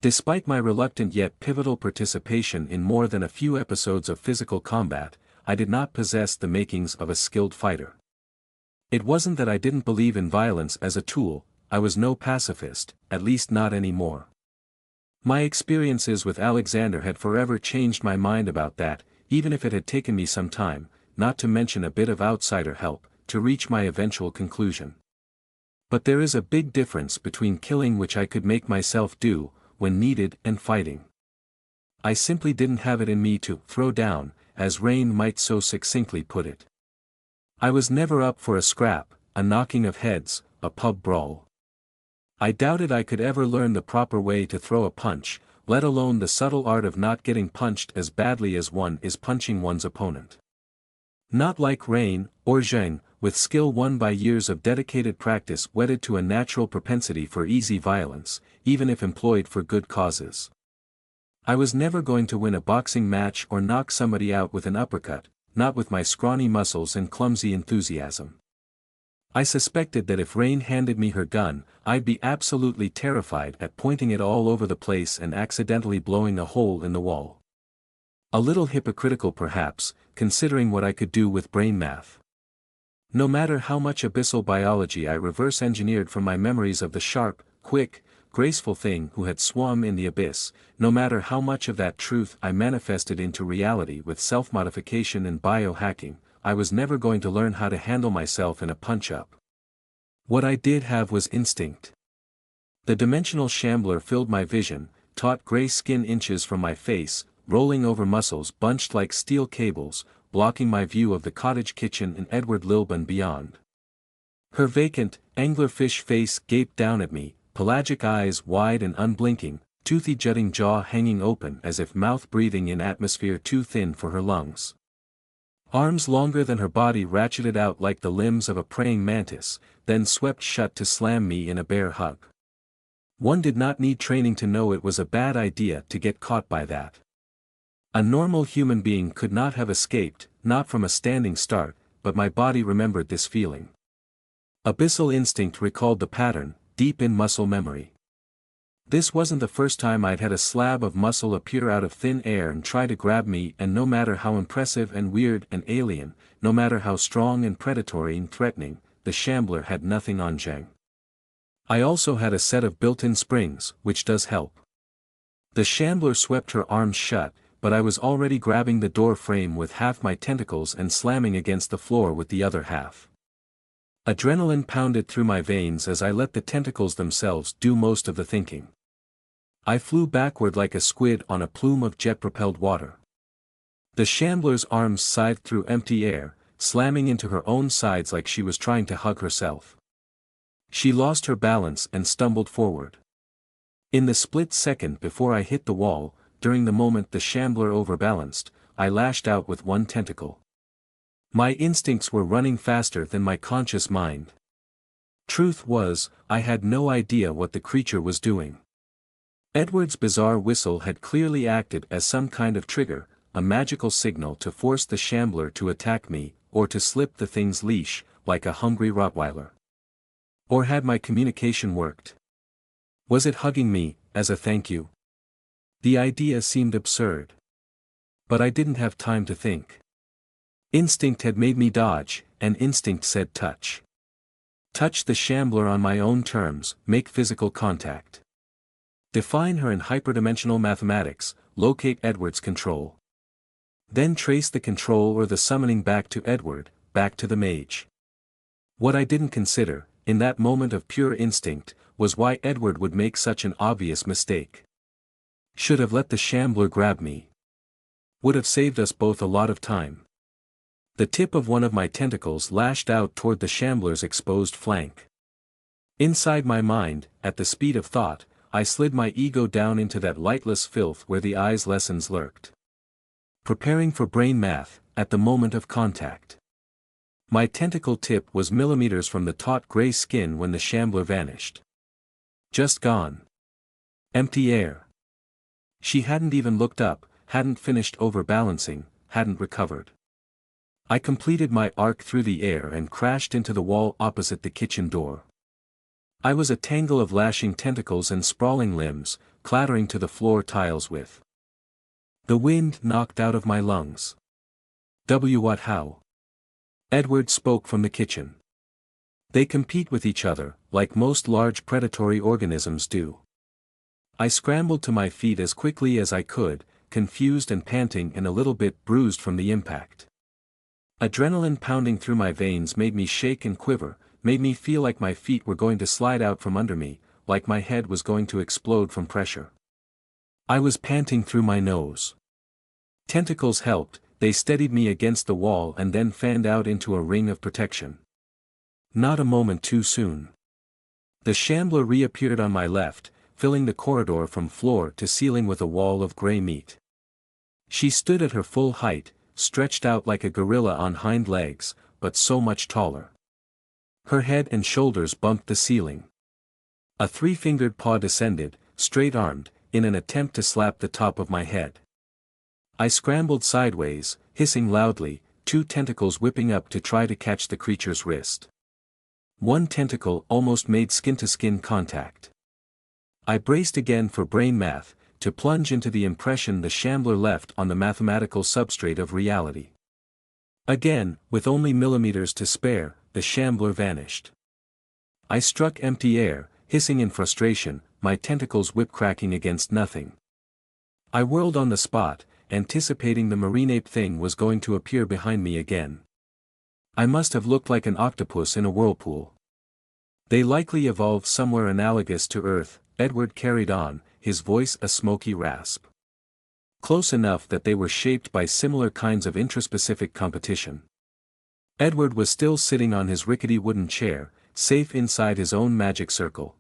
Despite my reluctant yet pivotal participation in more than a few episodes of physical combat, I did not possess the makings of a skilled fighter. It wasn't that I didn't believe in violence as a tool, I was no pacifist, at least not anymore. My experiences with Alexander had forever changed my mind about that, even if it had taken me some time, not to mention a bit of outsider help, to reach my eventual conclusion. But there is a big difference between killing, which I could make myself do, when needed, and fighting. I simply didn't have it in me to throw down, as Rain might so succinctly put it. I was never up for a scrap, a knocking of heads, a pub brawl. I doubted I could ever learn the proper way to throw a punch, let alone the subtle art of not getting punched as badly as one is punching one's opponent. Not like Rain, or Zheng, with skill won by years of dedicated practice wedded to a natural propensity for easy violence, even if employed for good causes. I was never going to win a boxing match or knock somebody out with an uppercut, not with my scrawny muscles and clumsy enthusiasm. I suspected that if Rain handed me her gun, I'd be absolutely terrified at pointing it all over the place and accidentally blowing a hole in the wall. A little hypocritical perhaps, considering what I could do with brain math. No matter how much abyssal biology I reverse-engineered from my memories of the sharp, quick, graceful thing who had swum in the abyss, no matter how much of that truth I manifested into reality with self-modification and biohacking, I was never going to learn how to handle myself in a punch-up. What I did have was instinct. The dimensional shambler filled my vision, taut gray skin inches from my face, rolling over muscles bunched like steel cables, blocking my view of the cottage kitchen and Edward Lilburn beyond. Her vacant, anglerfish face gaped down at me, pelagic eyes wide and unblinking, toothy jutting jaw hanging open as if mouth breathing in atmosphere too thin for her lungs. Arms longer than her body ratcheted out like the limbs of a praying mantis, then swept shut to slam me in a bear hug. One did not need training to know it was a bad idea to get caught by that. A normal human being could not have escaped, not from a standing start, but my body remembered this feeling. Abyssal instinct recalled the pattern, deep in muscle memory. This wasn't the first time I'd had a slab of muscle appear out of thin air and try to grab me, and no matter how impressive and weird and alien, no matter how strong and predatory and threatening, the shambler had nothing on Zheng. I also had a set of built-in springs, which does help. The shambler swept her arms shut, but I was already grabbing the door frame with half my tentacles and slamming against the floor with the other half. Adrenaline pounded through my veins as I let the tentacles themselves do most of the thinking. I flew backward like a squid on a plume of jet-propelled water. The shambler's arms scythed through empty air, slamming into her own sides like she was trying to hug herself. She lost her balance and stumbled forward. In the split second before I hit the wall, during the moment the shambler overbalanced, I lashed out with one tentacle. My instincts were running faster than my conscious mind. Truth was, I had no idea what the creature was doing. Edward's bizarre whistle had clearly acted as some kind of trigger, a magical signal to force the shambler to attack me, or to slip the thing's leash, like a hungry Rottweiler. Or had my communication worked? Was it hugging me, as a thank you? The idea seemed absurd. But I didn't have time to think. Instinct had made me dodge, and instinct said touch. Touch the shambler on my own terms, make physical contact. Define her in hyperdimensional mathematics, locate Edward's control. Then trace the control or the summoning back to Edward, back to the mage. What I didn't consider, in that moment of pure instinct, was why Edward would make such an obvious mistake. Should have let the shambler grab me. Would have saved us both a lot of time. The tip of one of my tentacles lashed out toward the shambler's exposed flank. Inside my mind, at the speed of thought, I slid my ego down into that lightless filth where the eye's lessons lurked. Preparing for brain math, at the moment of contact. My tentacle tip was millimeters from the taut gray skin when the shambler vanished. Just gone. Empty air. She hadn't even looked up, hadn't finished overbalancing, hadn't recovered. I completed my arc through the air and crashed into the wall opposite the kitchen door. I was a tangle of lashing tentacles and sprawling limbs, clattering to the floor tiles with the wind knocked out of my lungs. What how? Edward spoke from the kitchen. They compete with each other, like most large predatory organisms do. I scrambled to my feet as quickly as I could, confused and panting and a little bit bruised from the impact. Adrenaline pounding through my veins made me shake and quiver, made me feel like my feet were going to slide out from under me, like my head was going to explode from pressure. I was panting through my nose. Tentacles helped, they steadied me against the wall and then fanned out into a ring of protection. Not a moment too soon. The shambler reappeared on my left, filling the corridor from floor to ceiling with a wall of gray meat. She stood at her full height, stretched out like a gorilla on hind legs, but so much taller. Her head and shoulders bumped the ceiling. A three-fingered paw descended, straight-armed, in an attempt to slap the top of my head. I scrambled sideways, hissing loudly, two tentacles whipping up to try to catch the creature's wrist. One tentacle almost made skin-to-skin contact. I braced again for brain math, to plunge into the impression the shambler left on the mathematical substrate of reality. Again, with only millimeters to spare, the shambler vanished. I struck empty air, hissing in frustration, my tentacles whip-cracking against nothing. I whirled on the spot, anticipating the marine-ape thing was going to appear behind me again. I must have looked like an octopus in a whirlpool. They likely evolved somewhere analogous to Earth, Edward carried on, his voice a smoky rasp. Close enough that they were shaped by similar kinds of intraspecific competition. Edward was still sitting on his rickety wooden chair, safe inside his own magic circle.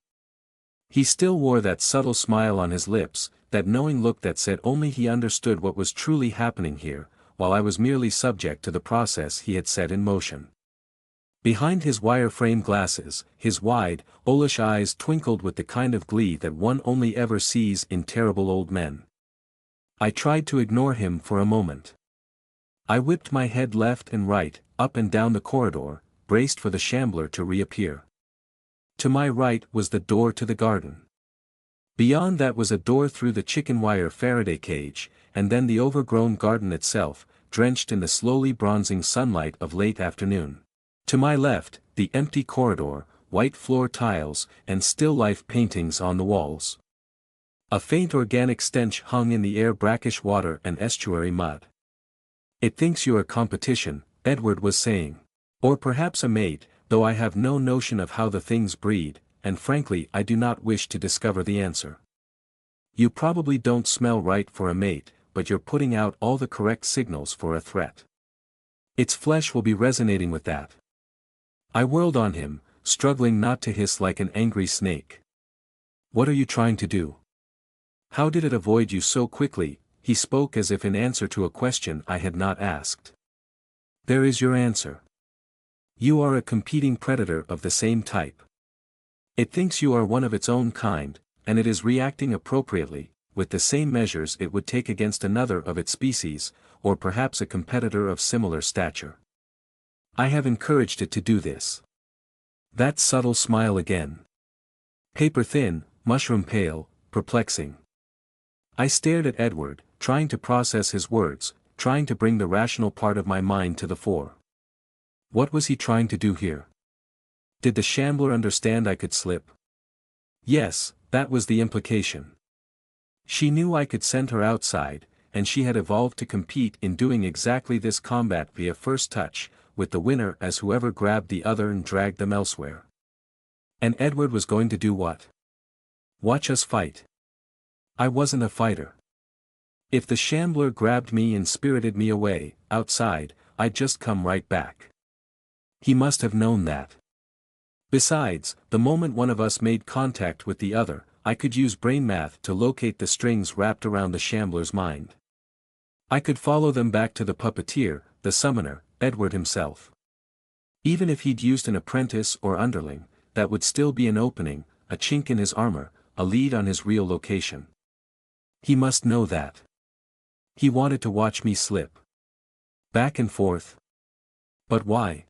He still wore that subtle smile on his lips, that knowing look that said only he understood what was truly happening here, while I was merely subject to the process he had set in motion. Behind his wire-frame glasses, his wide, owlish eyes twinkled with the kind of glee that one only ever sees in terrible old men. I tried to ignore him for a moment. I whipped my head left and right, up and down the corridor, braced for the shambler to reappear. To my right was the door to the garden. Beyond that was a door through the chicken wire Faraday cage, and then the overgrown garden itself, drenched in the slowly bronzing sunlight of late afternoon. To my left, the empty corridor, white floor tiles, and still life paintings on the walls. A faint organic stench hung in the air, brackish water and estuary mud. It thinks you're a competition, Edward was saying. Or perhaps a mate, though I have no notion of how the things breed, and frankly I do not wish to discover the answer. You probably don't smell right for a mate, but you're putting out all the correct signals for a threat. Its flesh will be resonating with that. I whirled on him, struggling not to hiss like an angry snake. What are you trying to do? How did it avoid you so quickly? He spoke as if in answer to a question I had not asked. There is your answer. You are a competing predator of the same type. It thinks you are one of its own kind, and it is reacting appropriately, with the same measures it would take against another of its species, or perhaps a competitor of similar stature. I have encouraged it to do this. That subtle smile again. Paper thin, mushroom pale, perplexing. I stared at Edward, trying to process his words, trying to bring the rational part of my mind to the fore. What was he trying to do here? Did the shambler understand I could slip? Yes, that was the implication. She knew I could send her outside, and she had evolved to compete in doing exactly this, combat via first touch, with the winner as whoever grabbed the other and dragged them elsewhere. And Edward was going to do what? Watch us fight. I wasn't a fighter. If the shambler grabbed me and spirited me away, outside, I'd just come right back. He must have known that. Besides, the moment one of us made contact with the other, I could use brain math to locate the strings wrapped around the shambler's mind. I could follow them back to the puppeteer, the summoner, Edward himself. Even if he'd used an apprentice or underling, that would still be an opening, a chink in his armor, a lead on his real location. He must know that. He wanted to watch me slip. Back and forth. But why?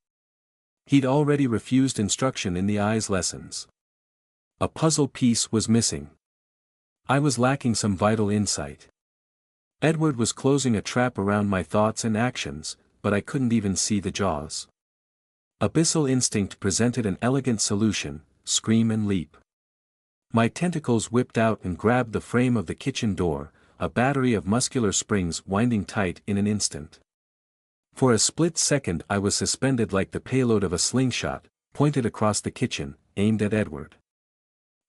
He'd already refused instruction in the eyes lessons. A puzzle piece was missing. I was lacking some vital insight. Edward was closing a trap around my thoughts and actions, but I couldn't even see the jaws. Abyssal instinct presented an elegant solution: scream and leap. My tentacles whipped out and grabbed the frame of the kitchen door, a battery of muscular springs winding tight in an instant. For a split second I was suspended like the payload of a slingshot, pointed across the kitchen, aimed at Edward.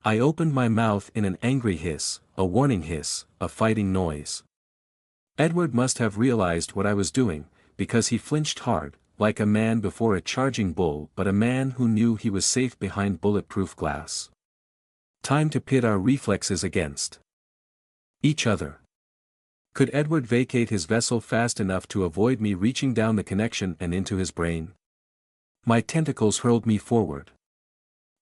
I opened my mouth in an angry hiss, a warning hiss, a fighting noise. Edward must have realized what I was doing, because he flinched hard, like a man before a charging bull, but a man who knew he was safe behind bulletproof glass. Time to pit our reflexes against each other. Could Edward vacate his vessel fast enough to avoid me reaching down the connection and into his brain? My tentacles hurled me forward.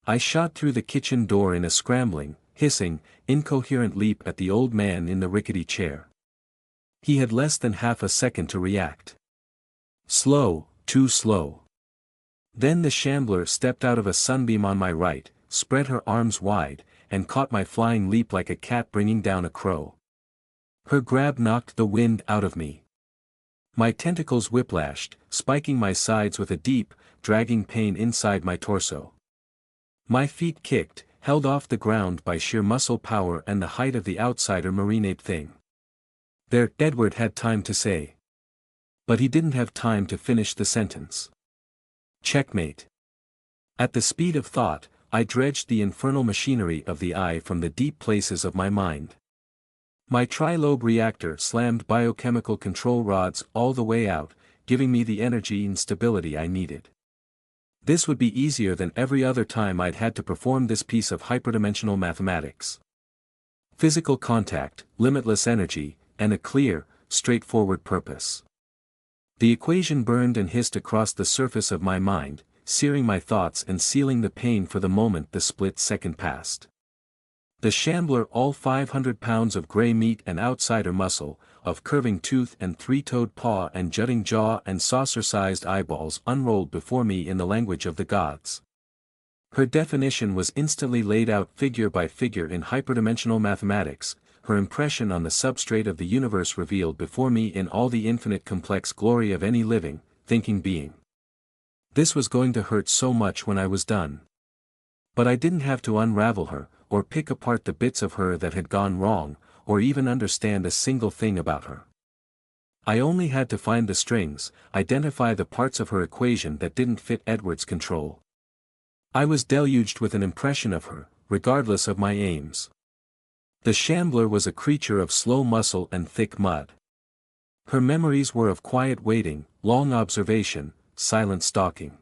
I shot through the kitchen door in a scrambling, hissing, incoherent leap at the old man in the rickety chair. He had less than half a second to react. Slow, too slow. Then the shambler stepped out of a sunbeam on my right, spread her arms wide, and caught my flying leap like a cat bringing down a crow. Her grab knocked the wind out of me. My tentacles whiplashed, spiking my sides with a deep, dragging pain inside my torso. My feet kicked, held off the ground by sheer muscle power and the height of the outsider marine-ape thing. There, Edward had time to say. But he didn't have time to finish the sentence. Checkmate. At the speed of thought, I dredged the infernal machinery of the eye from the deep places of my mind. My tri-lobe reactor slammed biochemical control rods all the way out, giving me the energy and stability I needed. This would be easier than every other time I'd had to perform this piece of hyperdimensional mathematics. Physical contact, limitless energy, and a clear, straightforward purpose. The equation burned and hissed across the surface of my mind, searing my thoughts and sealing the pain for the moment the split second passed. The shambler, all 500 pounds of gray meat and outsider muscle, of curving tooth and three-toed paw and jutting jaw and saucer-sized eyeballs, unrolled before me in the language of the gods. Her definition was instantly laid out figure by figure in hyperdimensional mathematics, her impression on the substrate of the universe revealed before me in all the infinite complex glory of any living, thinking being. This was going to hurt so much when I was done. But I didn't have to unravel her, or pick apart the bits of her that had gone wrong, or even understand a single thing about her. I only had to find the strings, identify the parts of her equation that didn't fit Edward's control. I was deluged with an impression of her, regardless of my aims. The shambler was a creature of slow muscle and thick mud. Her memories were of quiet waiting, long observation, silent stalking.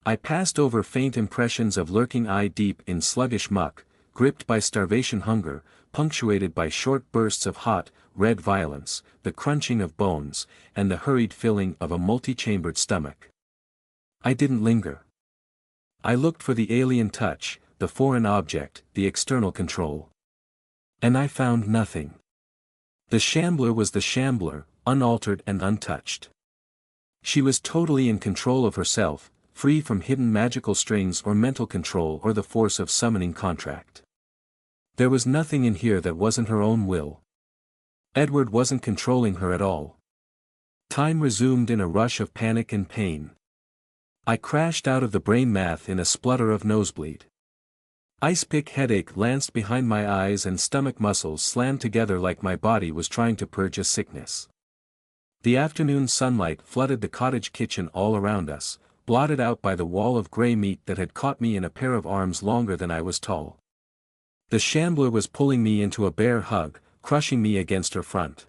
I passed over faint impressions of lurking eye deep in sluggish muck, gripped by starvation hunger, punctuated by short bursts of hot, red violence, the crunching of bones, and the hurried filling of a multi-chambered stomach. I didn't linger. I looked for the alien touch, the foreign object, the external control. And I found nothing. The shambler was the shambler, unaltered and untouched. She was totally in control of herself, free from hidden magical strings or mental control or the force of summoning contract. There was nothing in here that wasn't her own will. Edward wasn't controlling her at all. Time resumed in a rush of panic and pain. I crashed out of the brain math in a splutter of nosebleed. Ice-pick headache lanced behind my eyes and stomach muscles slammed together like my body was trying to purge a sickness. The afternoon sunlight flooded the cottage kitchen all around us, blotted out by the wall of gray meat that had caught me in a pair of arms longer than I was tall. The shambler was pulling me into a bear hug, crushing me against her front.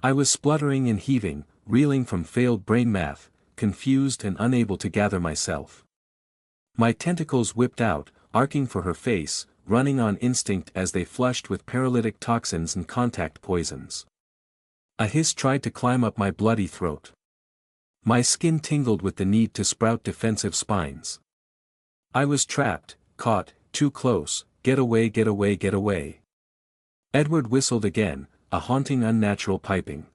I was spluttering and heaving, reeling from failed brain math, confused and unable to gather myself. My tentacles whipped out, arcing for her face, running on instinct as they flushed with paralytic toxins and contact poisons. A hiss tried to climb up my bloody throat. My skin tingled with the need to sprout defensive spines. I was trapped, caught, too close, get away, get away, get away. Edward whistled again, a haunting unnatural piping.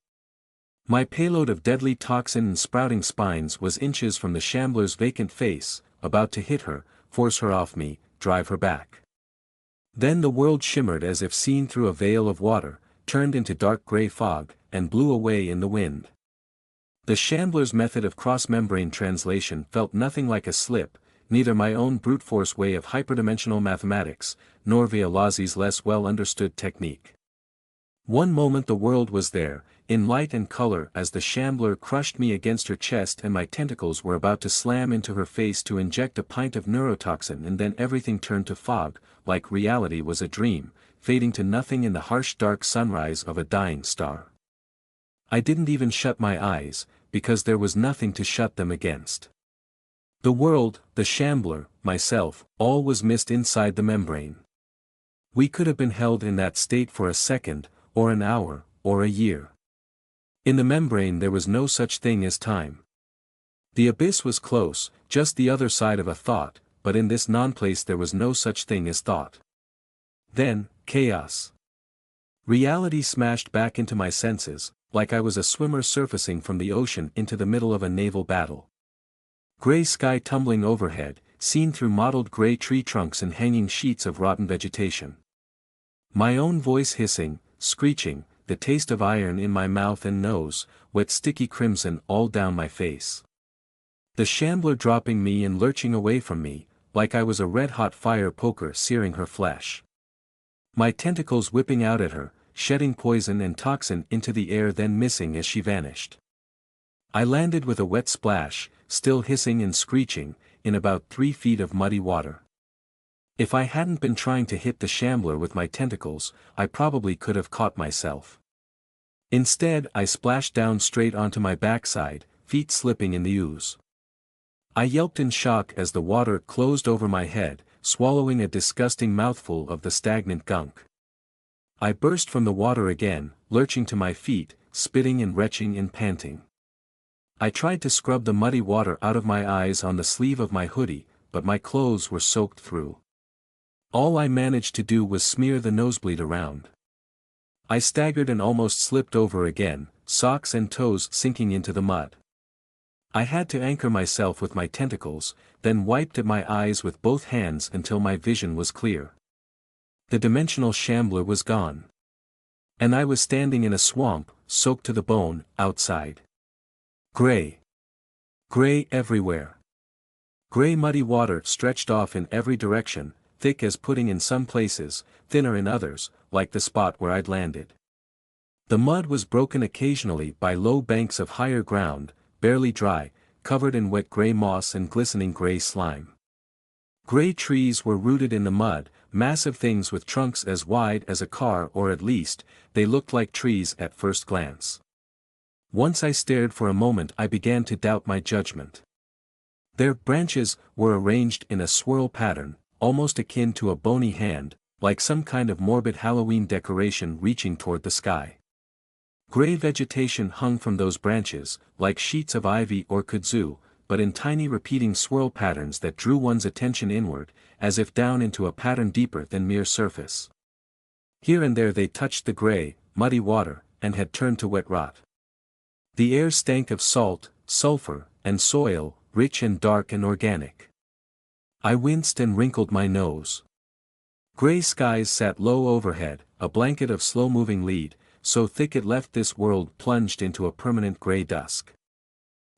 My payload of deadly toxin and sprouting spines was inches from the shambler's vacant face, about to hit her, force her off me, drive her back. Then the world shimmered as if seen through a veil of water, turned into dark gray fog, and blew away in the wind. The Shambler's method of cross-membrane translation felt nothing like a slip, neither my own brute force way of hyperdimensional mathematics, nor Violazi's less well-understood technique. One moment the world was there, in light and color as the Shambler crushed me against her chest and my tentacles were about to slam into her face to inject a pint of neurotoxin, and then everything turned to fog, like reality was a dream, fading to nothing in the harsh dark sunrise of a dying star. I didn't even shut my eyes, because there was nothing to shut them against. The world, the Shambler, myself, all was mist inside the membrane. We could have been held in that state for a second, or an hour, or a year. In the membrane there was no such thing as time. The abyss was close, just the other side of a thought, but in this non-place there was no such thing as thought. Then, chaos. Reality smashed back into my senses, like I was a swimmer surfacing from the ocean into the middle of a naval battle. Gray sky tumbling overhead, seen through mottled gray tree trunks and hanging sheets of rotten vegetation. My own voice hissing, screeching, the taste of iron in my mouth and nose, wet sticky crimson all down my face. The Shambler dropping me and lurching away from me, like I was a red-hot fire poker searing her flesh. My tentacles whipping out at her, shedding poison and toxin into the air, then missing as she vanished. I landed with a wet splash, still hissing and screeching, in about 3 feet of muddy water. If I hadn't been trying to hit the Shambler with my tentacles, I probably could have caught myself. Instead, I splashed down straight onto my backside, feet slipping in the ooze. I yelped in shock as the water closed over my head, swallowing a disgusting mouthful of the stagnant gunk. I burst from the water again, lurching to my feet, spitting and retching and panting. I tried to scrub the muddy water out of my eyes on the sleeve of my hoodie, but my clothes were soaked through. All I managed to do was smear the nosebleed around. I staggered and almost slipped over again, socks and toes sinking into the mud. I had to anchor myself with my tentacles, then wiped at my eyes with both hands until my vision was clear. The dimensional Shambler was gone. And I was standing in a swamp, soaked to the bone, outside. Gray. Gray everywhere. Gray muddy water stretched off in every direction, thick as pudding in some places, thinner in others, like the spot where I'd landed. The mud was broken occasionally by low banks of higher ground, barely dry, covered in wet gray moss and glistening gray slime. Gray trees were rooted in the mud, massive things with trunks as wide as a car, or at least, they looked like trees at first glance. Once I stared for a moment, I began to doubt my judgment. Their branches were arranged in a swirl pattern, almost akin to a bony hand, like some kind of morbid Halloween decoration reaching toward the sky. Gray vegetation hung from those branches, like sheets of ivy or kudzu, but in tiny repeating swirl patterns that drew one's attention inward, as if down into a pattern deeper than mere surface. Here and there they touched the gray, muddy water, and had turned to wet rot. The air stank of salt, sulfur, and soil, rich and dark and organic. I winced and wrinkled my nose. Gray skies sat low overhead, a blanket of slow-moving lead, so thick it left this world plunged into a permanent gray dusk.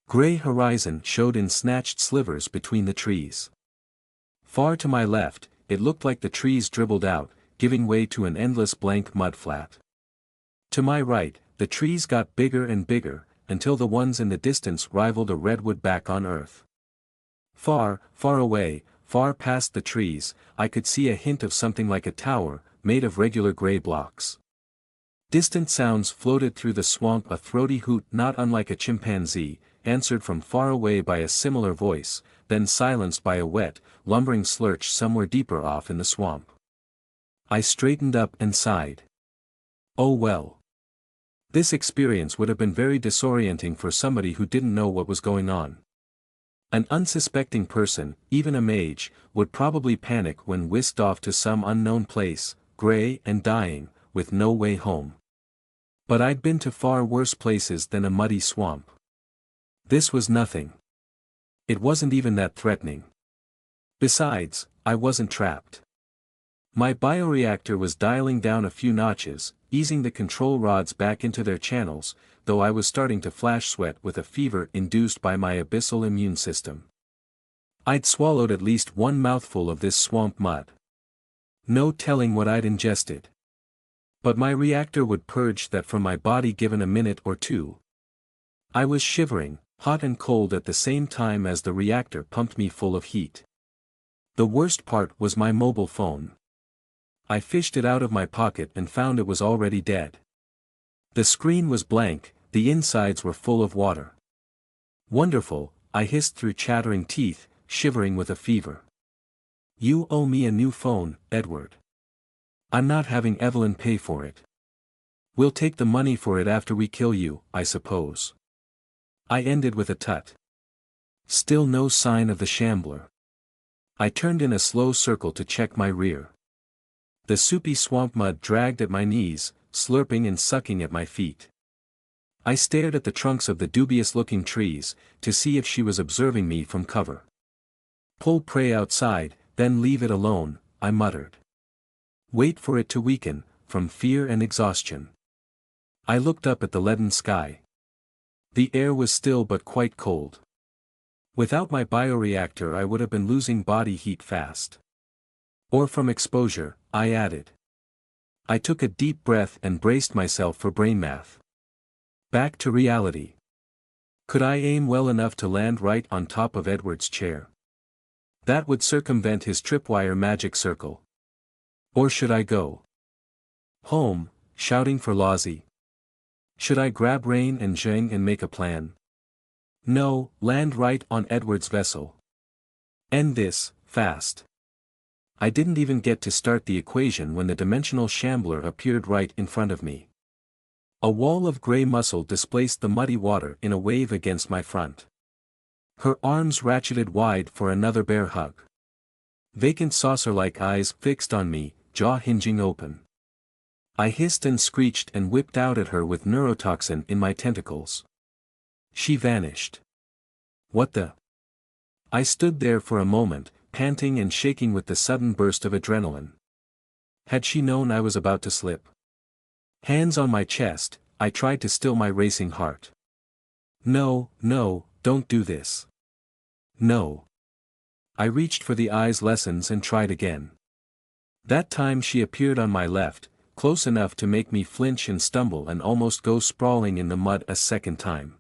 Gray horizon showed in snatched slivers between the trees. Far to my left, it looked like the trees dribbled out, giving way to an endless blank mudflat. To my right, the trees got bigger and bigger, until the ones in the distance rivaled a redwood back on Earth. Far, far away, far past the trees, I could see a hint of something like a tower, made of regular gray blocks. Distant sounds floated through the swamp, a throaty hoot not unlike a chimpanzee, answered from far away by a similar voice, then silenced by a wet, lumbering slurch somewhere deeper off in the swamp. I straightened up and sighed. Oh well. This experience would have been very disorienting for somebody who didn't know what was going on. An unsuspecting person, even a mage, would probably panic when whisked off to some unknown place, gray and dying, with no way home. But I'd been to far worse places than a muddy swamp. This was nothing. It wasn't even that threatening. Besides, I wasn't trapped. My bioreactor was dialing down a few notches, easing the control rods back into their channels, though I was starting to flash sweat with a fever induced by my abyssal immune system. I'd swallowed at least one mouthful of this swamp mud. No telling what I'd ingested. But my reactor would purge that from my body given a minute or two. I was shivering, hot and cold at the same time as the reactor pumped me full of heat. The worst part was my mobile phone. I fished it out of my pocket and found it was already dead. The screen was blank, the insides were full of water. Wonderful, I hissed through chattering teeth, shivering with a fever. You owe me a new phone, Edward. I'm not having Evelyn pay for it. We'll take the money for it after we kill you, I suppose. I ended with a tut. Still no sign of the shambler. I turned in a slow circle to check my rear. The soupy swamp mud dragged at my knees, slurping and sucking at my feet. I stared at the trunks of the dubious-looking trees, to see if she was observing me from cover. Pull prey outside, then leave it alone, I muttered. Wait for it to weaken, from fear and exhaustion. I looked up at the leaden sky. The air was still but quite cold. Without my bioreactor I would have been losing body heat fast. Or from exposure, I added. I took a deep breath and braced myself for brain math. Back to reality. Could I aim well enough to land right on top of Edward's chair? That would circumvent his tripwire magic circle. Or should I go home, shouting for Lozzie? Should I grab Rain and Zheng and make a plan? No, land right on Edward's vessel. End this, fast. I didn't even get to start the equation when the dimensional shambler appeared right in front of me. A wall of grey muscle displaced the muddy water in a wave against my front. Her arms ratcheted wide for another bear hug. Vacant saucer-like eyes fixed on me, jaw hinging open. I hissed and screeched and whipped out at her with neurotoxin in my tentacles. She vanished. What the? I stood there for a moment, panting and shaking with the sudden burst of adrenaline. Had she known I was about to slip? Hands on my chest, I tried to still my racing heart. No, no, don't do this. No. I reached for the eyes lessons and tried again. That time she appeared on my left, close enough to make me flinch and stumble and almost go sprawling in the mud a second time.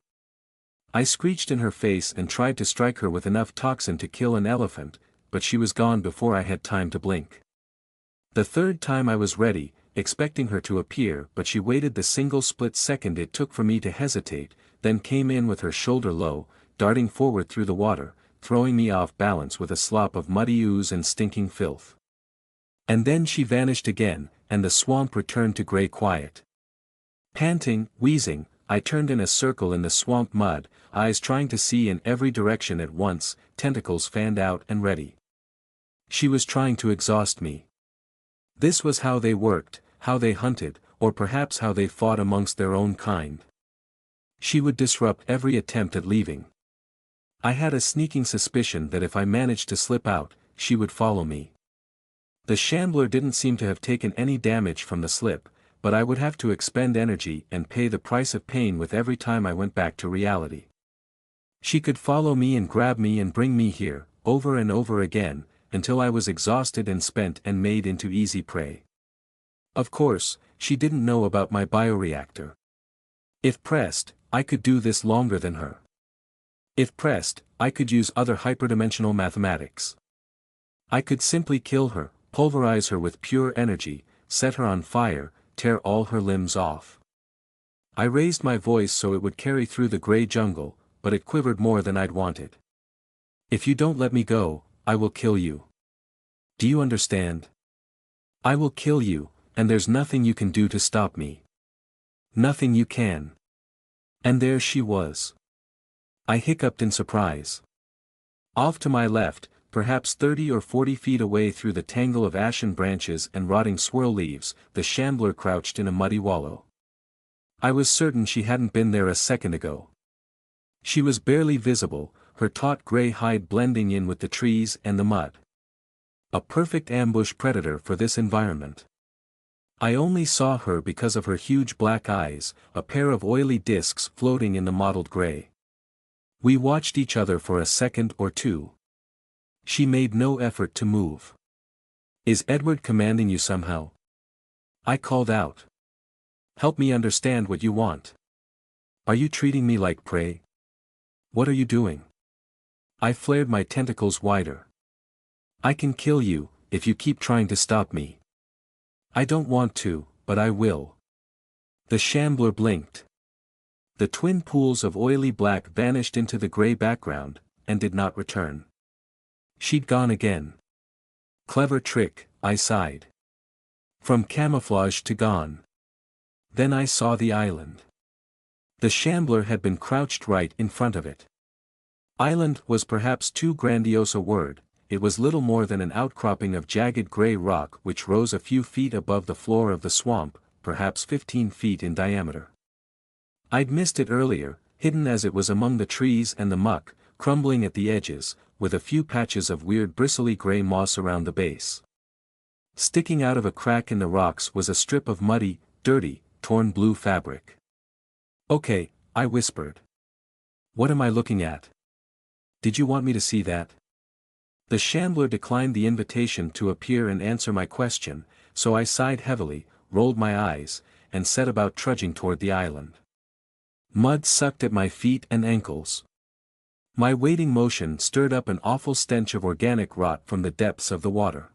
I screeched in her face and tried to strike her with enough toxin to kill an elephant, but she was gone before I had time to blink. The third time I was ready, expecting her to appear, but she waited the single split second it took for me to hesitate, then came in with her shoulder low, darting forward through the water, throwing me off balance with a slop of muddy ooze and stinking filth. And then she vanished again, and the swamp returned to grey quiet. Panting, wheezing, I turned in a circle in the swamp mud, eyes trying to see in every direction at once, tentacles fanned out and ready. She was trying to exhaust me. This was how they worked, how they hunted, or perhaps how they fought amongst their own kind. She would disrupt every attempt at leaving. I had a sneaking suspicion that if I managed to slip out, she would follow me. The shambler didn't seem to have taken any damage from the slip, but I would have to expend energy and pay the price of pain with every time I went back to reality. She could follow me and grab me and bring me here, over and over again, until I was exhausted and spent and made into easy prey. Of course, she didn't know about my bioreactor. If pressed, I could do this longer than her. If pressed, I could use other hyperdimensional mathematics. I could simply kill her, pulverize her with pure energy, set her on fire, tear all her limbs off. I raised my voice so it would carry through the grey jungle, but it quivered more than I'd wanted. If you don't let me go, I will kill you. Do you understand? I will kill you, and there's nothing you can do to stop me. Nothing you can. And there she was. I hiccuped in surprise. Off to my left, perhaps 30 or 40 feet away through the tangle of ashen branches and rotting swirl leaves, the shambler crouched in a muddy wallow. I was certain she hadn't been there a second ago. She was barely visible, her taut grey hide blending in with the trees and the mud. A perfect ambush predator for this environment. I only saw her because of her huge black eyes, a pair of oily discs floating in the mottled gray. We watched each other for a second or two. She made no effort to move. "Is Edward commanding you somehow?" I called out. "Help me understand what you want. Are you treating me like prey? What are you doing?" I flared my tentacles wider. "I can kill you, if you keep trying to stop me." "I don't want to, but I will." The shambler blinked. The twin pools of oily black vanished into the gray background, and did not return. She'd gone again. Clever trick, I sighed. From camouflage to gone. Then I saw the island. The shambler had been crouched right in front of it. Island was perhaps too grandiose a word. It was little more than an outcropping of jagged gray rock which rose a few feet above the floor of the swamp, perhaps 15 feet in diameter. I'd missed it earlier, hidden as it was among the trees and the muck, crumbling at the edges, with a few patches of weird bristly gray moss around the base. Sticking out of a crack in the rocks was a strip of muddy, dirty, torn blue fabric. "Okay," I whispered. "What am I looking at? Did you want me to see that?" The shambler declined the invitation to appear and answer my question, so I sighed heavily, rolled my eyes, and set about trudging toward the island. Mud sucked at my feet and ankles. My wading motion stirred up an awful stench of organic rot from the depths of the water.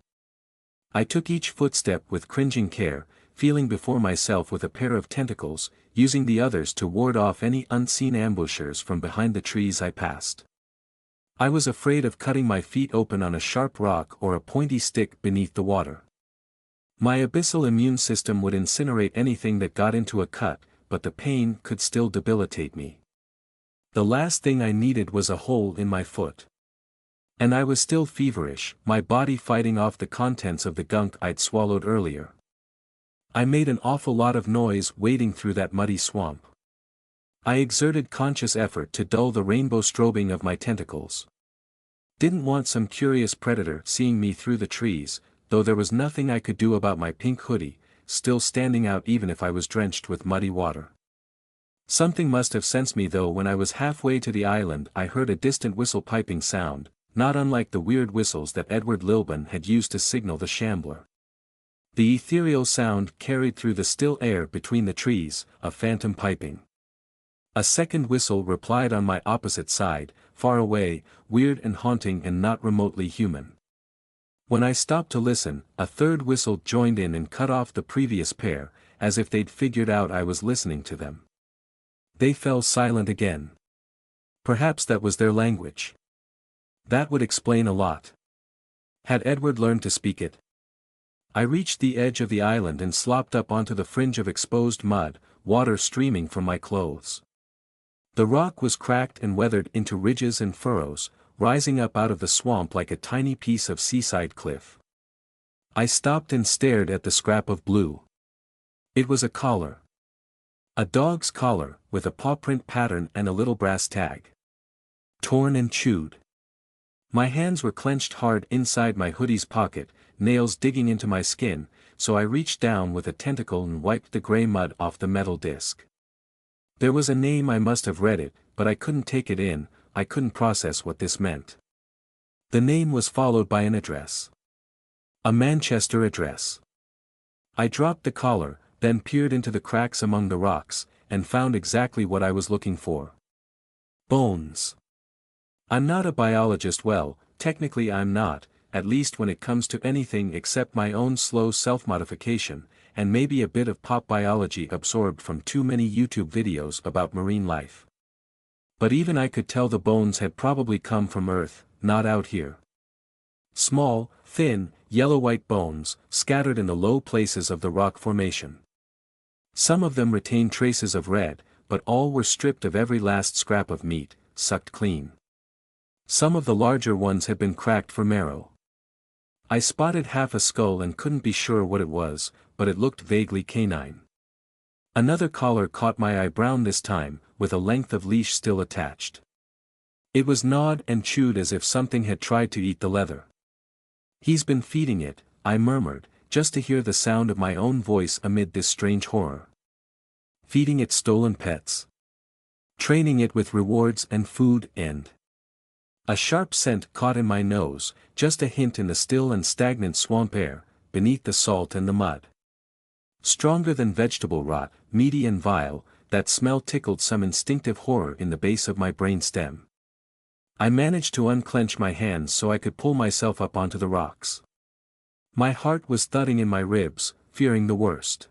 I took each footstep with cringing care, feeling before myself with a pair of tentacles, using the others to ward off any unseen ambushers from behind the trees I passed. I was afraid of cutting my feet open on a sharp rock or a pointy stick beneath the water. My abyssal immune system would incinerate anything that got into a cut, but the pain could still debilitate me. The last thing I needed was a hole in my foot. And I was still feverish, my body fighting off the contents of the gunk I'd swallowed earlier. I made an awful lot of noise wading through that muddy swamp. I exerted conscious effort to dull the rainbow strobing of my tentacles. Didn't want some curious predator seeing me through the trees, though there was nothing I could do about my pink hoodie, still standing out even if I was drenched with muddy water. Something must have sensed me though. When I was halfway to the island I heard a distant whistle piping sound, not unlike the weird whistles that Edward Lilburn had used to signal the shambler. The ethereal sound carried through the still air between the trees, a phantom piping. A second whistle replied on my opposite side, far away, weird and haunting and not remotely human. When I stopped to listen, a third whistle joined in and cut off the previous pair, as if they'd figured out I was listening to them. They fell silent again. Perhaps that was their language. That would explain a lot. Had Edward learned to speak it? I reached the edge of the island and slopped up onto the fringe of exposed mud, water streaming from my clothes. The rock was cracked and weathered into ridges and furrows, rising up out of the swamp like a tiny piece of seaside cliff. I stopped and stared at the scrap of blue. It was a collar. A dog's collar, with a paw print pattern and a little brass tag. Torn and chewed. My hands were clenched hard inside my hoodie's pocket, nails digging into my skin, so I reached down with a tentacle and wiped the gray mud off the metal disc. There was a name. I must have read it, but I couldn't take it in. I couldn't process what this meant. The name was followed by an address. A Manchester address. I dropped the collar, then peered into the cracks among the rocks, and found exactly what I was looking for. Bones. I'm not a biologist. Well, technically I'm not, at least when it comes to anything except my own slow self-modification, and maybe a bit of pop biology absorbed from too many YouTube videos about marine life. But even I could tell the bones had probably come from Earth, not out here. Small, thin, yellow-white bones, scattered in the low places of the rock formation. Some of them retained traces of red, but all were stripped of every last scrap of meat, sucked clean. Some of the larger ones had been cracked for marrow. I spotted half a skull and couldn't be sure what it was, but it looked vaguely canine. Another collar caught my eye, brown this time, with a length of leash still attached. It was gnawed and chewed as if something had tried to eat the leather. He's been feeding it, I murmured, just to hear the sound of my own voice amid this strange horror. Feeding it stolen pets. Training it with rewards and food and... A sharp scent caught in my nose, just a hint in the still and stagnant swamp air, beneath the salt and the mud. Stronger than vegetable rot, meaty and vile, that smell tickled some instinctive horror in the base of my brain stem. I managed to unclench my hands so I could pull myself up onto the rocks. My heart was thudding in my ribs, fearing the worst.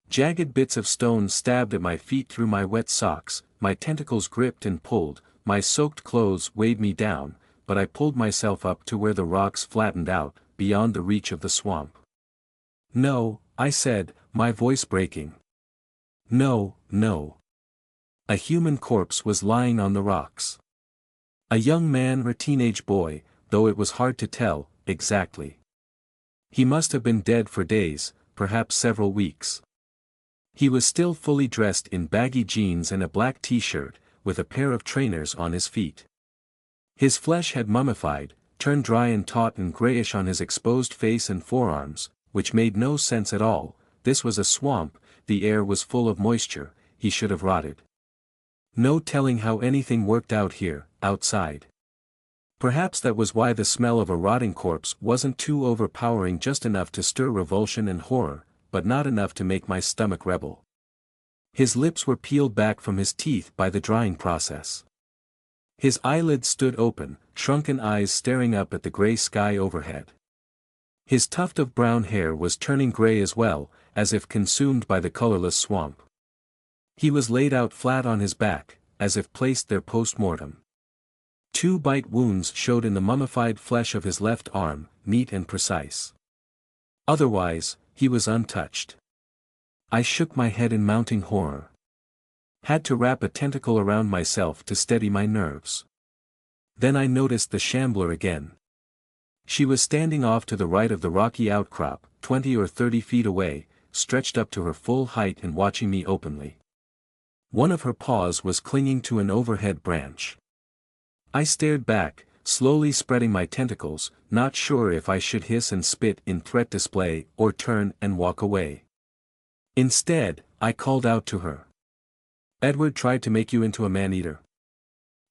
Jagged bits of stone stabbed at my feet through my wet socks, my tentacles gripped and pulled, my soaked clothes weighed me down, but I pulled myself up to where the rocks flattened out, beyond the reach of the swamp. "No," I said, my voice breaking. "No, no." A human corpse was lying on the rocks. A young man or teenage boy, though it was hard to tell, exactly. He must have been dead for days, perhaps several weeks. He was still fully dressed in baggy jeans and a black t-shirt, with a pair of trainers on his feet. His flesh had mummified, turned dry and taut and grayish on his exposed face and forearms, which made no sense at all. This was a swamp, the air was full of moisture, he should have rotted. No telling how anything worked out here, outside. Perhaps that was why the smell of a rotting corpse wasn't too overpowering, just enough to stir revulsion and horror, but not enough to make my stomach rebel. His lips were peeled back from his teeth by the drying process. His eyelids stood open, shrunken eyes staring up at the gray sky overhead. His tuft of brown hair was turning gray as well, as if consumed by the colorless swamp. He was laid out flat on his back, as if placed there post-mortem. 2 bite wounds showed in the mummified flesh of his left arm, neat and precise. Otherwise, he was untouched. I shook my head in mounting horror. Had to wrap a tentacle around myself to steady my nerves. Then I noticed the shambler again. She was standing off to the right of the rocky outcrop, 20 or 30 feet away, stretched up to her full height and watching me openly. One of her paws was clinging to an overhead branch. I stared back, slowly spreading my tentacles, not sure if I should hiss and spit in threat display or turn and walk away. Instead, I called out to her. "Edward tried to make you into a man-eater.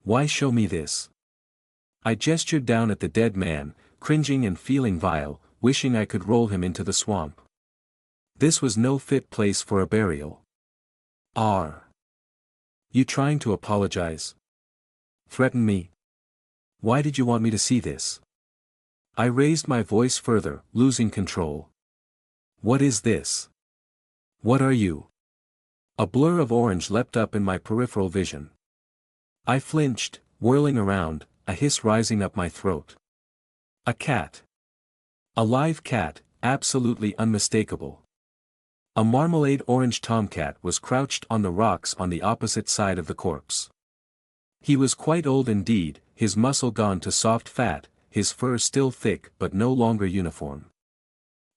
Why show me this?" I gestured down at the dead man, cringing and feeling vile, wishing I could roll him into the swamp. This was no fit place for a burial. "Are you trying to apologize? Threaten me? Why did you want me to see this?" I raised my voice further, losing control. "What is this? What are you?" A blur of orange leapt up in my peripheral vision. I flinched, whirling around, a hiss rising up my throat. A cat. A live cat, absolutely unmistakable. A marmalade orange tomcat was crouched on the rocks on the opposite side of the corpse. He was quite old indeed, his muscle gone to soft fat, his fur still thick but no longer uniform.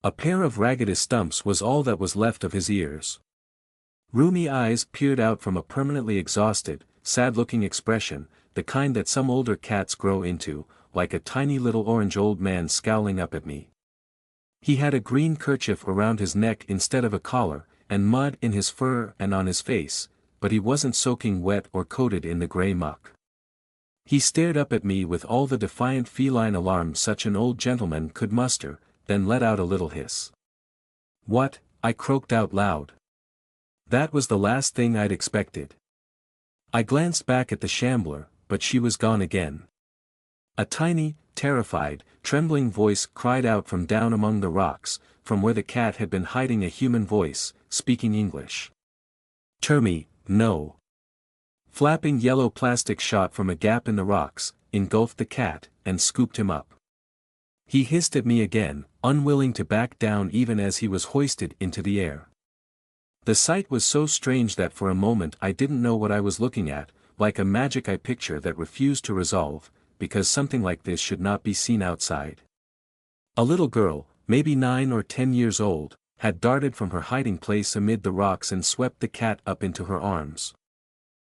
A pair of ragged stumps was all that was left of his ears. Rheumy eyes peered out from a permanently exhausted, sad-looking expression, the kind that some older cats grow into, like a tiny little orange old man scowling up at me. He had a green kerchief around his neck instead of a collar, and mud in his fur and on his face, but he wasn't soaking wet or coated in the gray muck. He stared up at me with all the defiant feline alarm such an old gentleman could muster, then let out a little hiss. "What?" I croaked out loud. That was the last thing I'd expected. I glanced back at the shambler, but she was gone again. A tiny, terrified, trembling voice cried out from down among the rocks, from where the cat had been hiding, a human voice, speaking English. "Termy, no." Flapping yellow plastic shot from a gap in the rocks, engulfed the cat, and scooped him up. He hissed at me again, unwilling to back down even as he was hoisted into the air. The sight was so strange that for a moment I didn't know what I was looking at, like a magic eye picture that refused to resolve, because something like this should not be seen outside. A little girl, maybe 9 or 10 years old, had darted from her hiding place amid the rocks and swept the cat up into her arms.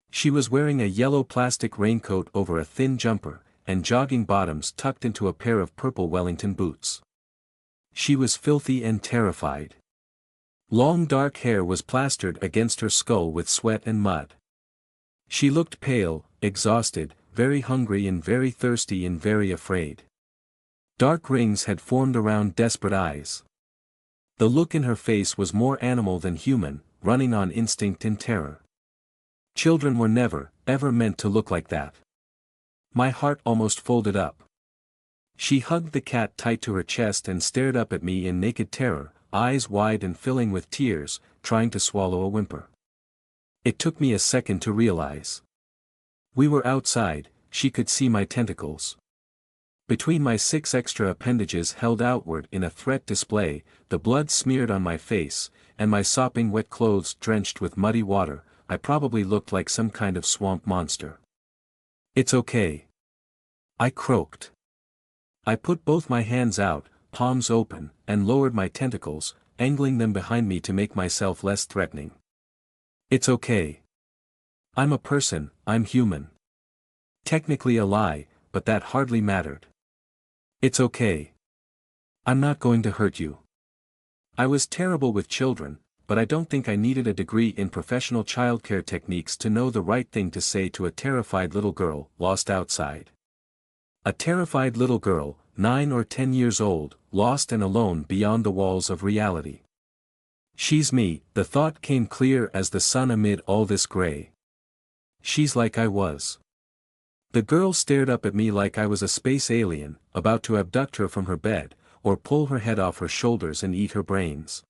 She was wearing a yellow plastic raincoat over a thin jumper, and jogging bottoms tucked into a pair of purple Wellington boots. She was filthy and terrified. Long dark hair was plastered against her skull with sweat and mud. She looked pale, exhausted, very hungry and very thirsty and very afraid. Dark rings had formed around desperate eyes. The look in her face was more animal than human, running on instinct and terror. Children were never, ever meant to look like that. My heart almost folded up. She hugged the cat tight to her chest and stared up at me in naked terror, eyes wide and filling with tears, trying to swallow a whimper. It took me a second to realize. We were outside, she could see my tentacles. Between my 6 extra appendages held outward in a threat display, the blood smeared on my face, and my sopping wet clothes drenched with muddy water, I probably looked like some kind of swamp monster. "It's okay," I croaked. I put both my hands out, palms open, and lowered my tentacles, angling them behind me to make myself less threatening. "It's okay. I'm a person, I'm human. Technically a lie, but that hardly mattered. It's okay. I'm not going to hurt you." I was terrible with children, but I don't think I needed a degree in professional childcare techniques to know the right thing to say to a terrified little girl, lost outside. A terrified little girl, 9 or 10 years old, lost and alone beyond the walls of reality. She's me, the thought came clear as the sun amid all this gray. She's like I was. The girl stared up at me like I was a space alien, about to abduct her from her bed, or pull her head off her shoulders and eat her brains.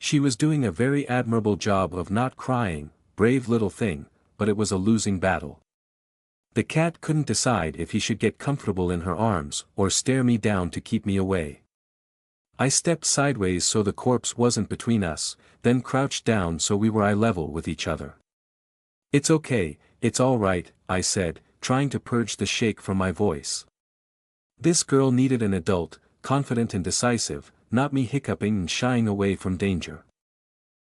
She was doing a very admirable job of not crying, brave little thing, but it was a losing battle. The cat couldn't decide if he should get comfortable in her arms or stare me down to keep me away. I stepped sideways so the corpse wasn't between us, then crouched down so we were eye level with each other. "It's okay, it's all right," I said, trying to purge the shake from my voice. This girl needed an adult, confident and decisive, not me hiccuping and shying away from danger.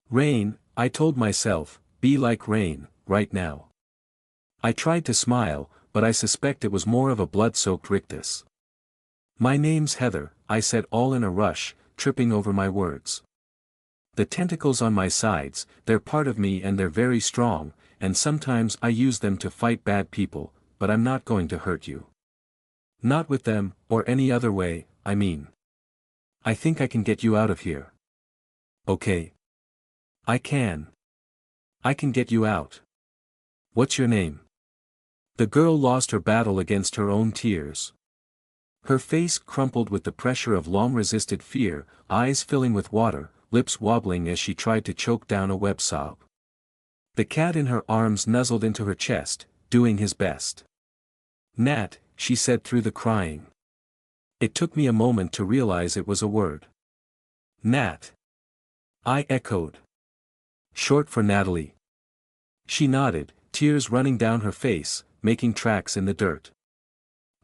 "Rain," I told myself, "be like rain, right now." I tried to smile, but I suspect it was more of a blood-soaked rictus. "My name's Heather," I said all in a rush, tripping over my words. The tentacles on my sides, they're part of me and they're very strong, and sometimes I use them to fight bad people, but I'm not going to hurt you. Not with them, or any other way, I mean. I think I can get you out of here. Okay. I can. I can get you out. What's your name?" The girl lost her battle against her own tears. Her face crumpled with the pressure of long-resisted fear, eyes filling with water, lips wobbling as she tried to choke down a web sob. The cat in her arms nuzzled into her chest, doing his best. "Nat," she said through the crying. It took me a moment to realize it was a word. "Nat." I echoed. "Short for Natalie." She nodded, tears running down her face, making tracks in the dirt.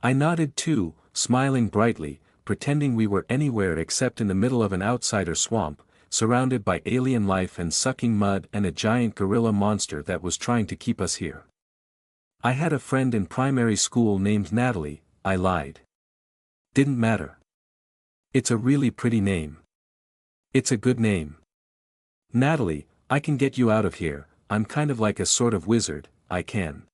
I nodded too, smiling brightly, pretending we were anywhere except in the middle of an outsider swamp, surrounded by alien life and sucking mud and a giant gorilla monster that was trying to keep us here. "I had a friend in primary school named Natalie," I lied. "Didn't matter. It's a really pretty name. It's a good name. Natalie, I can get you out of here, I'm kind of like a sort of wizard, I can."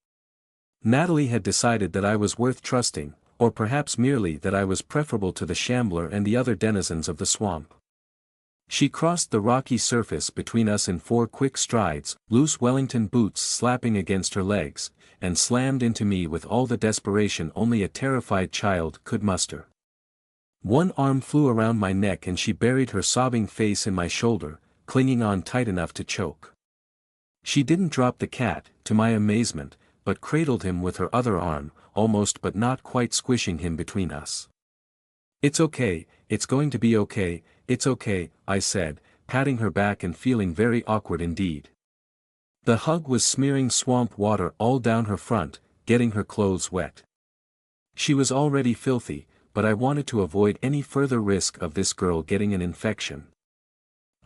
Natalie had decided that I was worth trusting, or perhaps merely that I was preferable to the shambler and the other denizens of the swamp. She crossed the rocky surface between us in 4 quick strides, loose Wellington boots slapping against her legs, and slammed into me with all the desperation only a terrified child could muster. One arm flew around my neck and she buried her sobbing face in my shoulder, clinging on tight enough to choke. She didn't drop the cat, to my amazement, but cradled him with her other arm, almost but not quite squishing him between us. "It's okay, it's going to be okay, it's okay," I said, patting her back and feeling very awkward indeed. The hug was smearing swamp water all down her front, getting her clothes wet. She was already filthy, but I wanted to avoid any further risk of this girl getting an infection.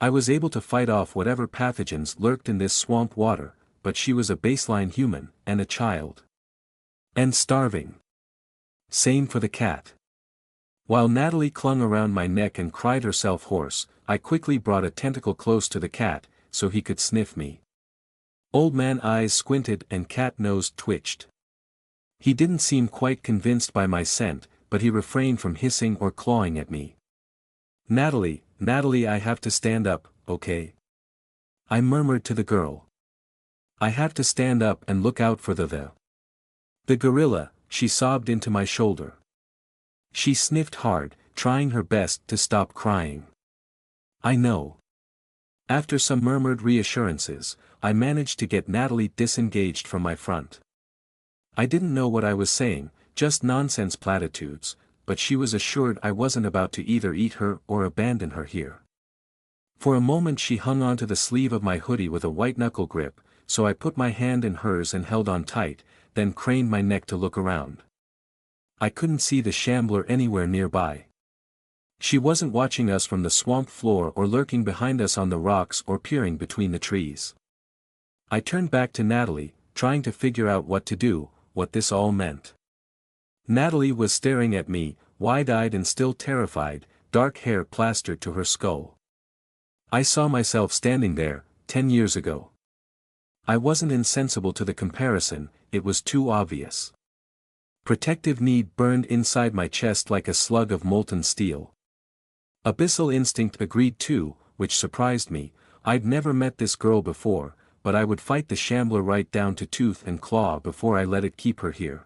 I was able to fight off whatever pathogens lurked in this swamp water, but she was a baseline human, and a child. And starving. Same for the cat. While Natalie clung around my neck and cried herself hoarse, I quickly brought a tentacle close to the cat, so he could sniff me. Old man eyes squinted and cat nose twitched. He didn't seem quite convinced by my scent, but he refrained from hissing or clawing at me. Natalie, I have to stand up, okay? I murmured to the girl. I have to stand up and look out for the gorilla, she sobbed into my shoulder. She sniffed hard, trying her best to stop crying. I know. After some murmured reassurances, I managed to get Natalie disengaged from my front. I didn't know what I was saying, just nonsense platitudes, but she was assured I wasn't about to either eat her or abandon her here. For a moment she hung onto the sleeve of my hoodie with a white-knuckle grip, so I put my hand in hers and held on tight, then craned my neck to look around. I couldn't see the shambler anywhere nearby. She wasn't watching us from the swamp floor or lurking behind us on the rocks or peering between the trees. I turned back to Natalie, trying to figure out what to do, what this all meant. Natalie was staring at me, wide-eyed and still terrified, dark hair plastered to her skull. I saw myself standing there, 10 years ago. I wasn't insensible to the comparison, it was too obvious. Protective need burned inside my chest like a slug of molten steel. Abyssal instinct agreed too, which surprised me. I'd never met this girl before, but I would fight the shambler right down to tooth and claw before I let it keep her here.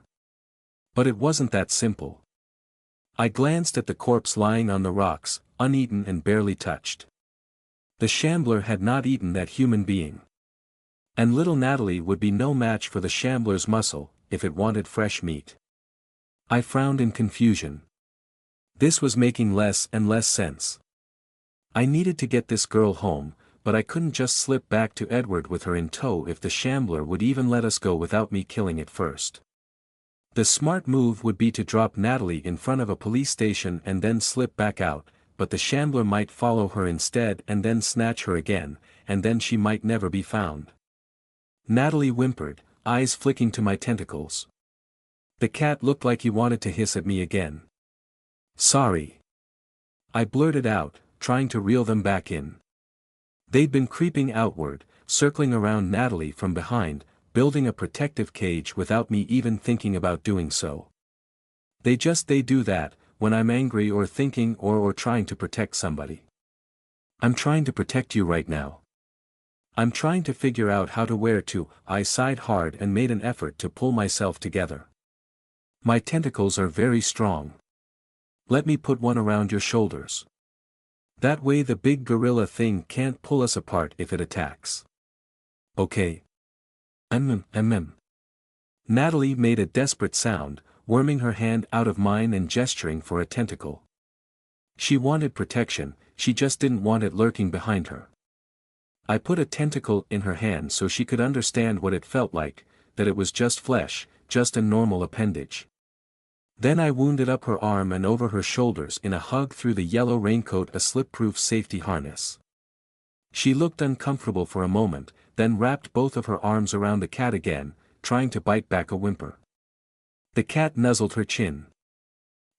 But it wasn't that simple. I glanced at the corpse lying on the rocks, uneaten and barely touched. The shambler had not eaten that human being. And little Natalie would be no match for the shambler's muscle, if it wanted fresh meat. I frowned in confusion. This was making less and less sense. I needed to get this girl home, but I couldn't just slip back to Edward with her in tow if the shambler would even let us go without me killing it first. The smart move would be to drop Natalie in front of a police station and then slip back out, but the shambler might follow her instead and then snatch her again, and then she might never be found. Natalie whimpered, eyes flicking to my tentacles. The cat looked like he wanted to hiss at me again. Sorry. I blurted out, trying to reel them back in. They'd been creeping outward, circling around Natalie from behind, building a protective cage without me even thinking about doing so. They do that, when I'm angry or thinking or trying to protect somebody. I'm trying to protect you right now. I'm trying to figure out how to where to. I sighed hard and made an effort to pull myself together. My tentacles are very strong. Let me put one around your shoulders. That way the big gorilla thing can't pull us apart if it attacks. Okay. Natalie made a desperate sound, worming her hand out of mine and gesturing for a tentacle. She wanted protection, she just didn't want it lurking behind her. I put a tentacle in her hand so she could understand what it felt like, that it was just flesh, just a normal appendage. Then I wounded up her arm and over her shoulders in a hug through the yellow raincoat, a slip-proof safety harness. She looked uncomfortable for a moment, then wrapped both of her arms around the cat again, trying to bite back a whimper. The cat nuzzled her chin.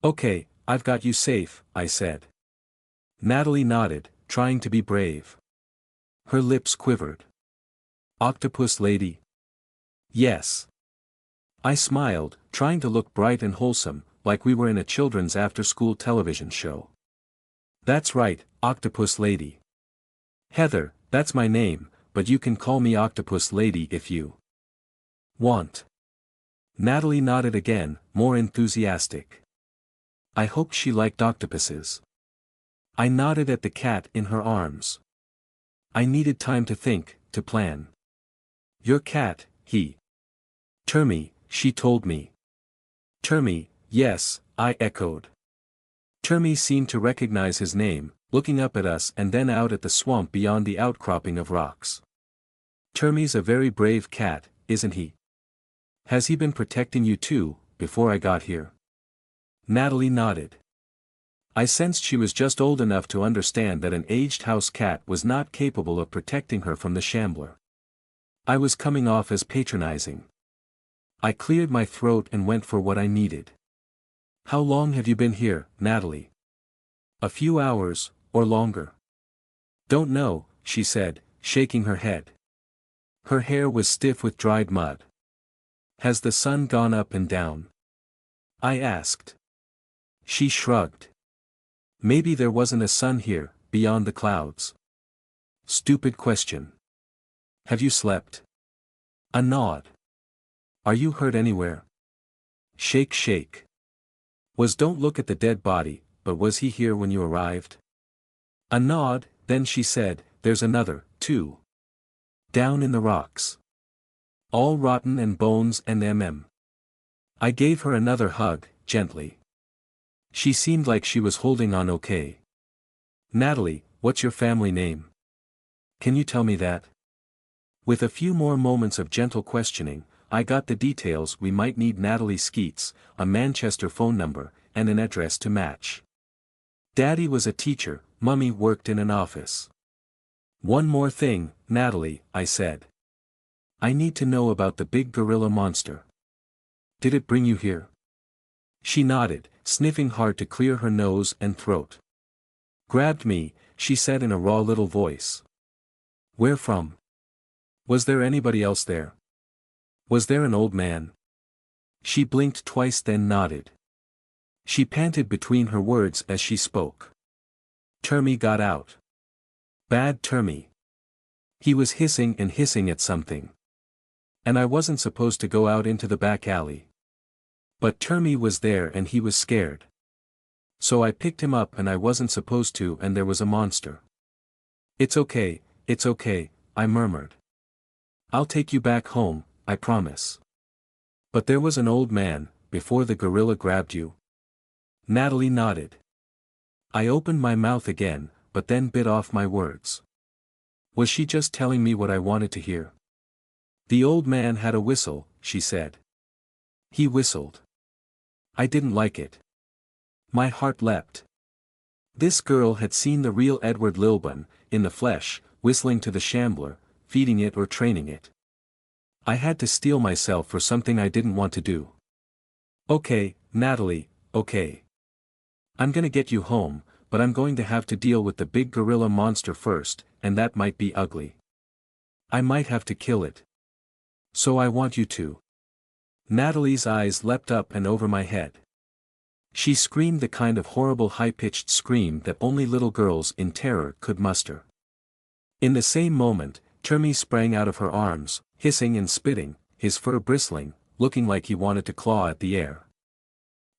Okay, I've got you safe, I said. Natalie nodded, trying to be brave. Her lips quivered. Octopus lady? Yes. I smiled, trying to look bright and wholesome, like we were in a children's after-school television show. That's right, Octopus lady. Heather, that's my name, but you can call me Octopus lady if you want. Natalie nodded again, more enthusiastic. I hoped she liked octopuses. I nodded at the cat in her arms. I needed time to think, to plan. Your cat, he. Termy, she told me. Termy, yes, I echoed. Termy seemed to recognize his name, looking up at us and then out at the swamp beyond the outcropping of rocks. Termy's a very brave cat, isn't he? Has he been protecting you too, before I got here? Natalie nodded. I sensed she was just old enough to understand that an aged house cat was not capable of protecting her from the shambler. I was coming off as patronizing. I cleared my throat and went for what I needed. How long have you been here, Natalie? A few hours, or longer. Don't know, she said, shaking her head. Her hair was stiff with dried mud. Has the sun gone up and down? I asked. She shrugged. Maybe there wasn't a sun here, beyond the clouds. Stupid question. Have you slept? A nod. Are you hurt anywhere? Shake shake. Don't look at the dead body, but was he here when you arrived? A nod, then she said, there's another, too. Down in the rocks. All rotten and bones and I gave her another hug, gently. She seemed like she was holding on okay. Natalie, what's your family name? Can you tell me that? With a few more moments of gentle questioning, I got the details. We might need Natalie Skeets, a Manchester phone number, and an address to match. Daddy was a teacher, Mummy worked in an office. One more thing, Natalie, I said. I need to know about the big gorilla monster. Did it bring you here? She nodded, sniffing hard to clear her nose and throat. Grabbed me, she said in a raw little voice. Where from? Was there anybody else there? Was there an old man? She blinked twice then nodded. She panted between her words as she spoke. Termy got out. Bad Termy. He was hissing and hissing at something. And I wasn't supposed to go out into the back alley. But Termy was there and he was scared. So I picked him up and I wasn't supposed to, and there was a monster. It's okay, I murmured. I'll take you back home, I promise. But there was an old man, before the gorilla grabbed you? Natalie nodded. I opened my mouth again, but then bit off my words. Was she just telling me what I wanted to hear? The old man had a whistle, she said. He whistled. I didn't like it. My heart leapt. This girl had seen the real Edward Lilburn, in the flesh, whistling to the shambler, feeding it or training it. I had to steel myself for something I didn't want to do. Okay, Natalie, okay. I'm gonna get you home, but I'm going to have to deal with the big gorilla monster first, and that might be ugly. I might have to kill it. So I want you to. Natalie's eyes leapt up and over my head. She screamed the kind of horrible high-pitched scream that only little girls in terror could muster. In the same moment, Termy sprang out of her arms, hissing and spitting, his fur bristling, looking like he wanted to claw at the air.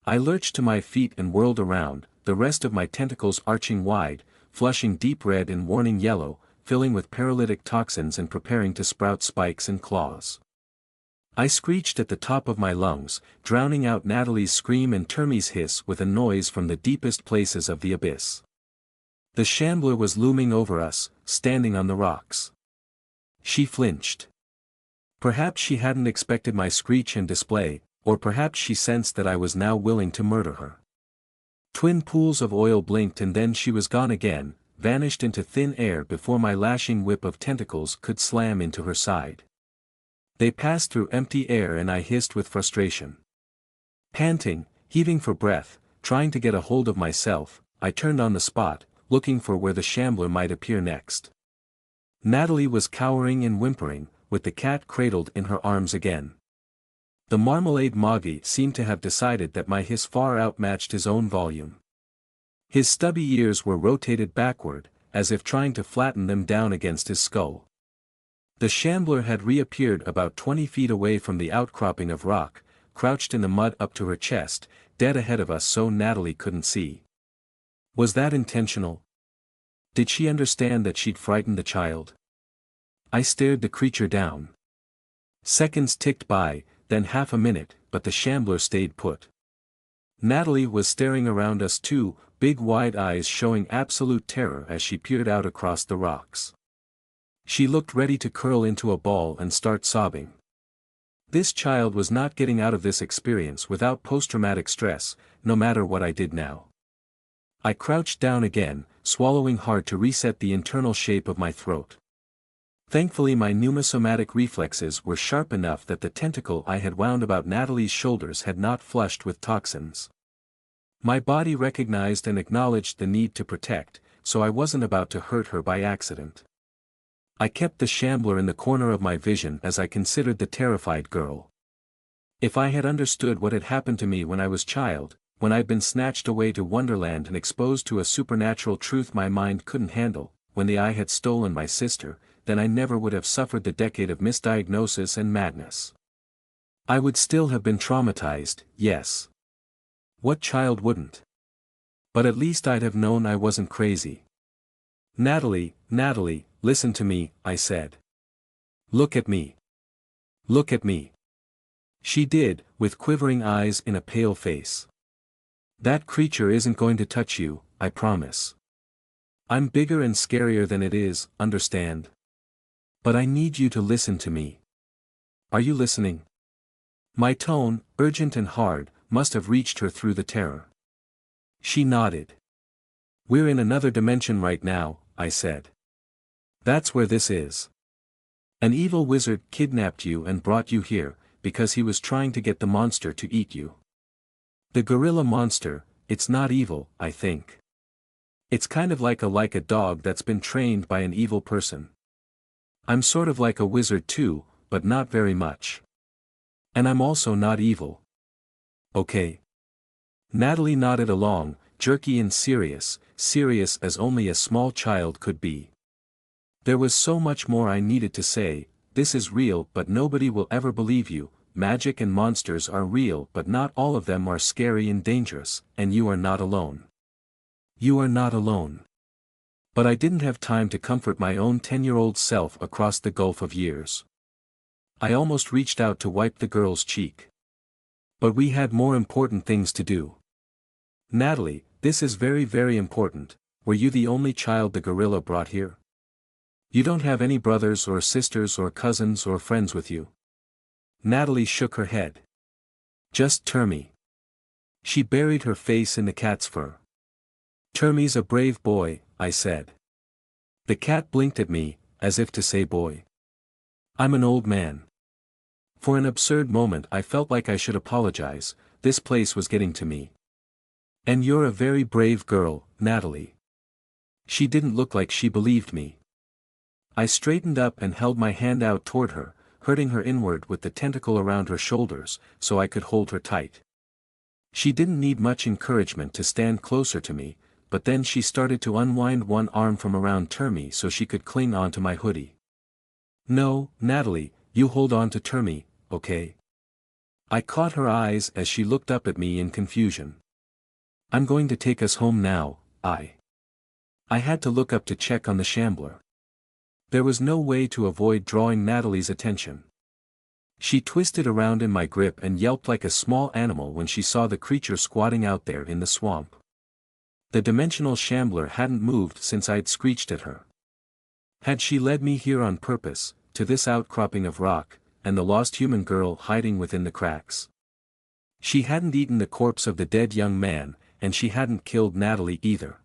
I lurched to my feet and whirled around, the rest of my tentacles arching wide, flushing deep red and warning yellow, filling with paralytic toxins and preparing to sprout spikes and claws. I screeched at the top of my lungs, drowning out Natalie's scream and Termy's hiss with a noise from the deepest places of the abyss. The shambler was looming over us, standing on the rocks. She flinched. Perhaps she hadn't expected my screech and display, or perhaps she sensed that I was now willing to murder her. Twin pools of oil blinked and then she was gone again, vanished into thin air before my lashing whip of tentacles could slam into her side. They passed through empty air and I hissed with frustration. Panting, heaving for breath, trying to get a hold of myself, I turned on the spot, looking for where the shambler might appear next. Natalie was cowering and whimpering, with the cat cradled in her arms again. The marmalade Mage seemed to have decided that my hiss far outmatched his own volume. His stubby ears were rotated backward, as if trying to flatten them down against his skull. The shambler had reappeared about 20 feet away from the outcropping of rock, crouched in the mud up to her chest, dead ahead of us so Natalie couldn't see. Was that intentional? Did she understand that she'd frightened the child? I stared the creature down. Seconds ticked by, then half a minute, but the shambler stayed put. Natalie was staring around us too, big wide eyes showing absolute terror as she peered out across the rocks. She looked ready to curl into a ball and start sobbing. This child was not getting out of this experience without post-traumatic stress, no matter what I did now. I crouched down again, swallowing hard to reset the internal shape of my throat. Thankfully my pneumosomatic reflexes were sharp enough that the tentacle I had wound about Natalie's shoulders had not flushed with toxins. My body recognized and acknowledged the need to protect, so I wasn't about to hurt her by accident. I kept the shambler in the corner of my vision as I considered the terrified girl. If I had understood what had happened to me when I was child, when I'd been snatched away to Wonderland and exposed to a supernatural truth my mind couldn't handle, when the eye had stolen my sister, then I never would have suffered the decade of misdiagnosis and madness. I would still have been traumatized, yes. What child wouldn't? But at least I'd have known I wasn't crazy. Natalie, listen to me, I said. Look at me. Look at me. She did, with quivering eyes in a pale face. That creature isn't going to touch you, I promise. I'm bigger and scarier than it is, understand? But I need you to listen to me. Are you listening? My tone, urgent and hard, must have reached her through the terror. She nodded. We're in another dimension right now, I said. That's where this is. An evil wizard kidnapped you and brought you here, because he was trying to get the monster to eat you. The gorilla monster, it's not evil, I think. It's kind of like a dog that's been trained by an evil person. I'm sort of like a wizard too, but not very much. And I'm also not evil. Okay. Natalie nodded along, jerky and serious as only a small child could be. There was so much more I needed to say. This is real but nobody will ever believe you, magic and monsters are real but not all of them are scary and dangerous, and you are not alone. You are not alone. But I didn't have time to comfort my own 10-year-old self across the gulf of years. I almost reached out to wipe the girl's cheek. But we had more important things to do. Natalie, this is very, very important. Were you the only child the gorilla brought here? You don't have any brothers or sisters or cousins or friends with you? Natalie shook her head. Just Termy. She buried her face in the cat's fur. Termy's a brave boy, I said. The cat blinked at me, as if to say boy. I'm an old man. For an absurd moment I felt like I should apologize, this place was getting to me. And you're a very brave girl, Natalie. She didn't look like she believed me. I straightened up and held my hand out toward her, hurting her inward with the tentacle around her shoulders, so I could hold her tight. She didn't need much encouragement to stand closer to me, but then she started to unwind one arm from around Termy so she could cling onto my hoodie. No, Natalie, you hold on to Termy, okay? I caught her eyes as she looked up at me in confusion. I'm going to take us home now, I had to look up to check on the shambler. There was no way to avoid drawing Natalie's attention. She twisted around in my grip and yelped like a small animal when she saw the creature squatting out there in the swamp. The dimensional shambler hadn't moved since I'd screeched at her. Had she led me here on purpose, to this outcropping of rock, and the lost human girl hiding within the cracks? She hadn't eaten the corpse of the dead young man, and she hadn't killed Natalie either.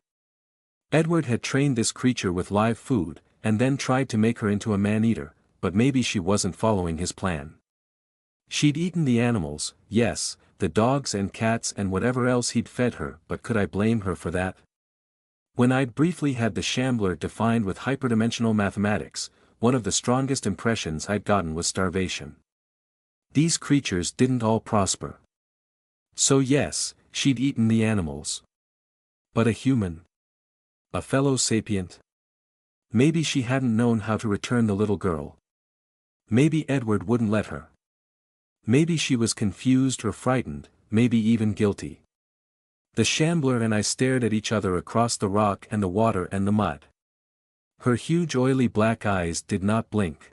Edward had trained this creature with live food, and then tried to make her into a man-eater, but maybe she wasn't following his plan. She'd eaten the animals, yes, the dogs and cats and whatever else he'd fed her, but could I blame her for that? When I'd briefly had the shambler defined with hyperdimensional mathematics, one of the strongest impressions I'd gotten was starvation. These creatures didn't all prosper. So yes, she'd eaten the animals. But a human? A fellow sapient? Maybe she hadn't known how to return the little girl. Maybe Edward wouldn't let her. Maybe she was confused or frightened, maybe even guilty. The shambler and I stared at each other across the rock and the water and the mud. Her huge oily black eyes did not blink.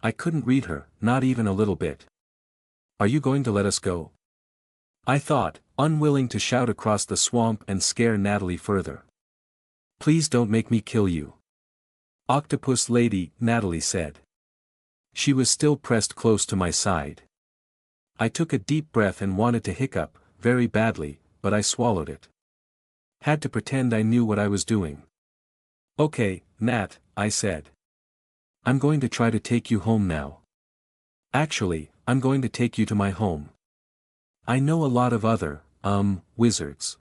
I couldn't read her, not even a little bit. Are you going to let us go? I thought, unwilling to shout across the swamp and scare Natalie further. Please don't make me kill you. Octopus lady, Natalie said. She was still pressed close to my side. I took a deep breath and wanted to hiccup, very badly, but I swallowed it. Had to pretend I knew what I was doing. Okay, Nat, I said. I'm going to try to take you home now. Actually, I'm going to take you to my home. I know a lot of other wizards.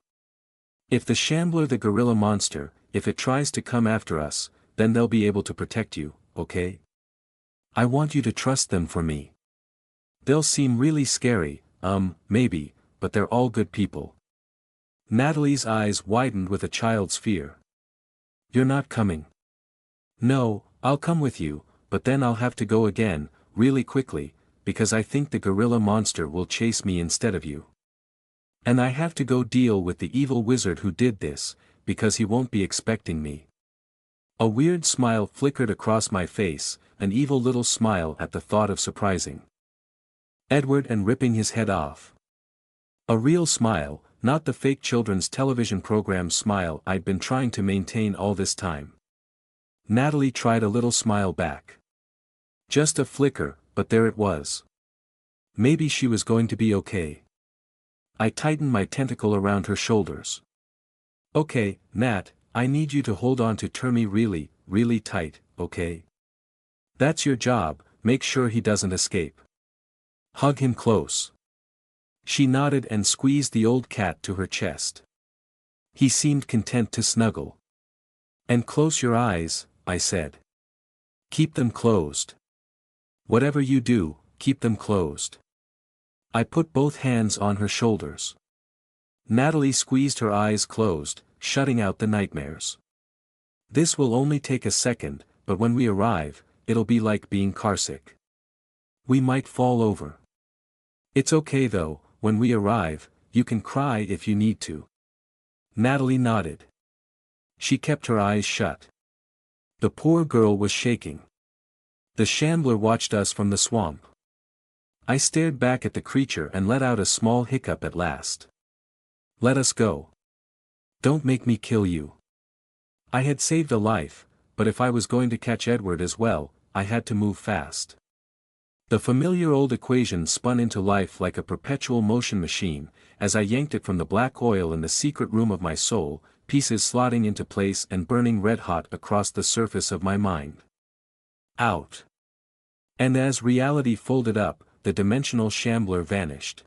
If the shambler the gorilla monster, if it tries to come after us, then they'll be able to protect you, okay? I want you to trust them for me. They'll seem really scary, maybe, but they're all good people. Natalie's eyes widened with a child's fear. You're not coming. No, I'll come with you, but then I'll have to go again, really quickly, because I think the gorilla monster will chase me instead of you. And I have to go deal with the evil wizard who did this, because he won't be expecting me. A weird smile flickered across my face, an evil little smile at the thought of surprising Edward and ripping his head off. A real smile, not the fake children's television program smile I'd been trying to maintain all this time. Natalie tried a little smile back. Just a flicker, but there it was. Maybe she was going to be okay. I tightened my tentacle around her shoulders. Okay, Nat, I need you to hold on to Termy really, really tight, okay? That's your job, make sure he doesn't escape. Hug him close. She nodded and squeezed the old cat to her chest. He seemed content to snuggle. And close your eyes, I said. Keep them closed. Whatever you do, keep them closed. I put both hands on her shoulders. Natalie squeezed her eyes closed, shutting out the nightmares. This will only take a second, but when we arrive, it'll be like being carsick. We might fall over. It's okay though, when we arrive, you can cry if you need to. Natalie nodded. She kept her eyes shut. The poor girl was shaking. The shambler watched us from the swamp. I stared back at the creature and let out a small hiccup at last. Let us go. Don't make me kill you. I had saved a life, but if I was going to catch Edward as well, I had to move fast. The familiar old equation spun into life like a perpetual motion machine, as I yanked it from the black oil in the secret room of my soul, pieces slotting into place and burning red-hot across the surface of my mind. Out. And as reality folded up, the dimensional shambler vanished.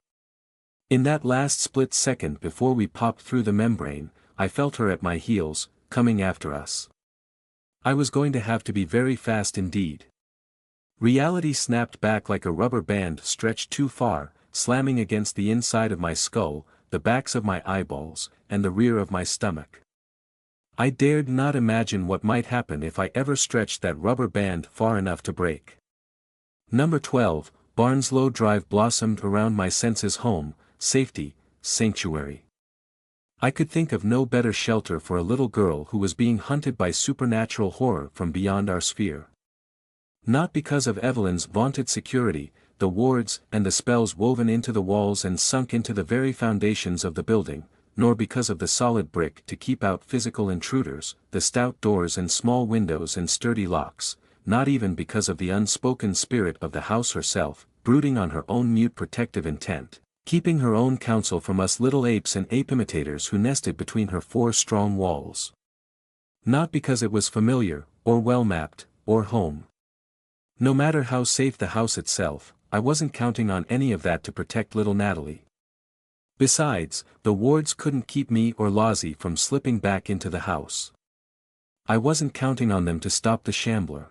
In that last split second before we popped through the membrane, I felt her at my heels, coming after us. I was going to have to be very fast indeed. Reality snapped back like a rubber band stretched too far, slamming against the inside of my skull, the backs of my eyeballs, and the rear of my stomach. I dared not imagine what might happen if I ever stretched that rubber band far enough to break. Number 12, Barnslow Drive blossomed around my senses: home, safety, sanctuary. I could think of no better shelter for a little girl who was being hunted by supernatural horror from beyond our sphere. Not because of Evelyn's vaunted security, the wards and the spells woven into the walls and sunk into the very foundations of the building, nor because of the solid brick to keep out physical intruders, the stout doors and small windows and sturdy locks, not even because of the unspoken spirit of the house herself, brooding on her own mute protective intent, keeping her own counsel from us little apes and ape imitators who nested between her four strong walls. Not because it was familiar, or well-mapped, or home. No matter how safe the house itself, I wasn't counting on any of that to protect little Natalie. Besides, the wards couldn't keep me or Lozzie from slipping back into the house. I wasn't counting on them to stop the shambler.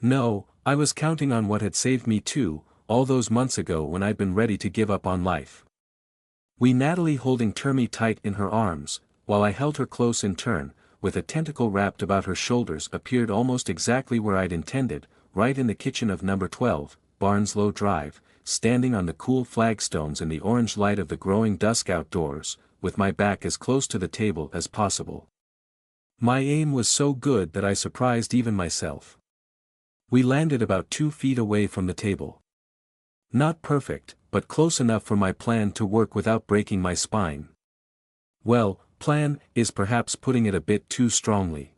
No, I was counting on what had saved me too, all those months ago when I'd been ready to give up on life. We Natalie holding Termy tight in her arms, while I held her close in turn, with a tentacle wrapped about her shoulders, appeared almost exactly where I'd intended, right in the kitchen of number 12, Barnslow Drive, standing on the cool flagstones in the orange light of the growing dusk outdoors, with my back as close to the table as possible. My aim was so good that I surprised even myself. We landed about 2 feet away from the table. Not perfect, but close enough for my plan to work without breaking my spine. Well, plan is perhaps putting it a bit too strongly.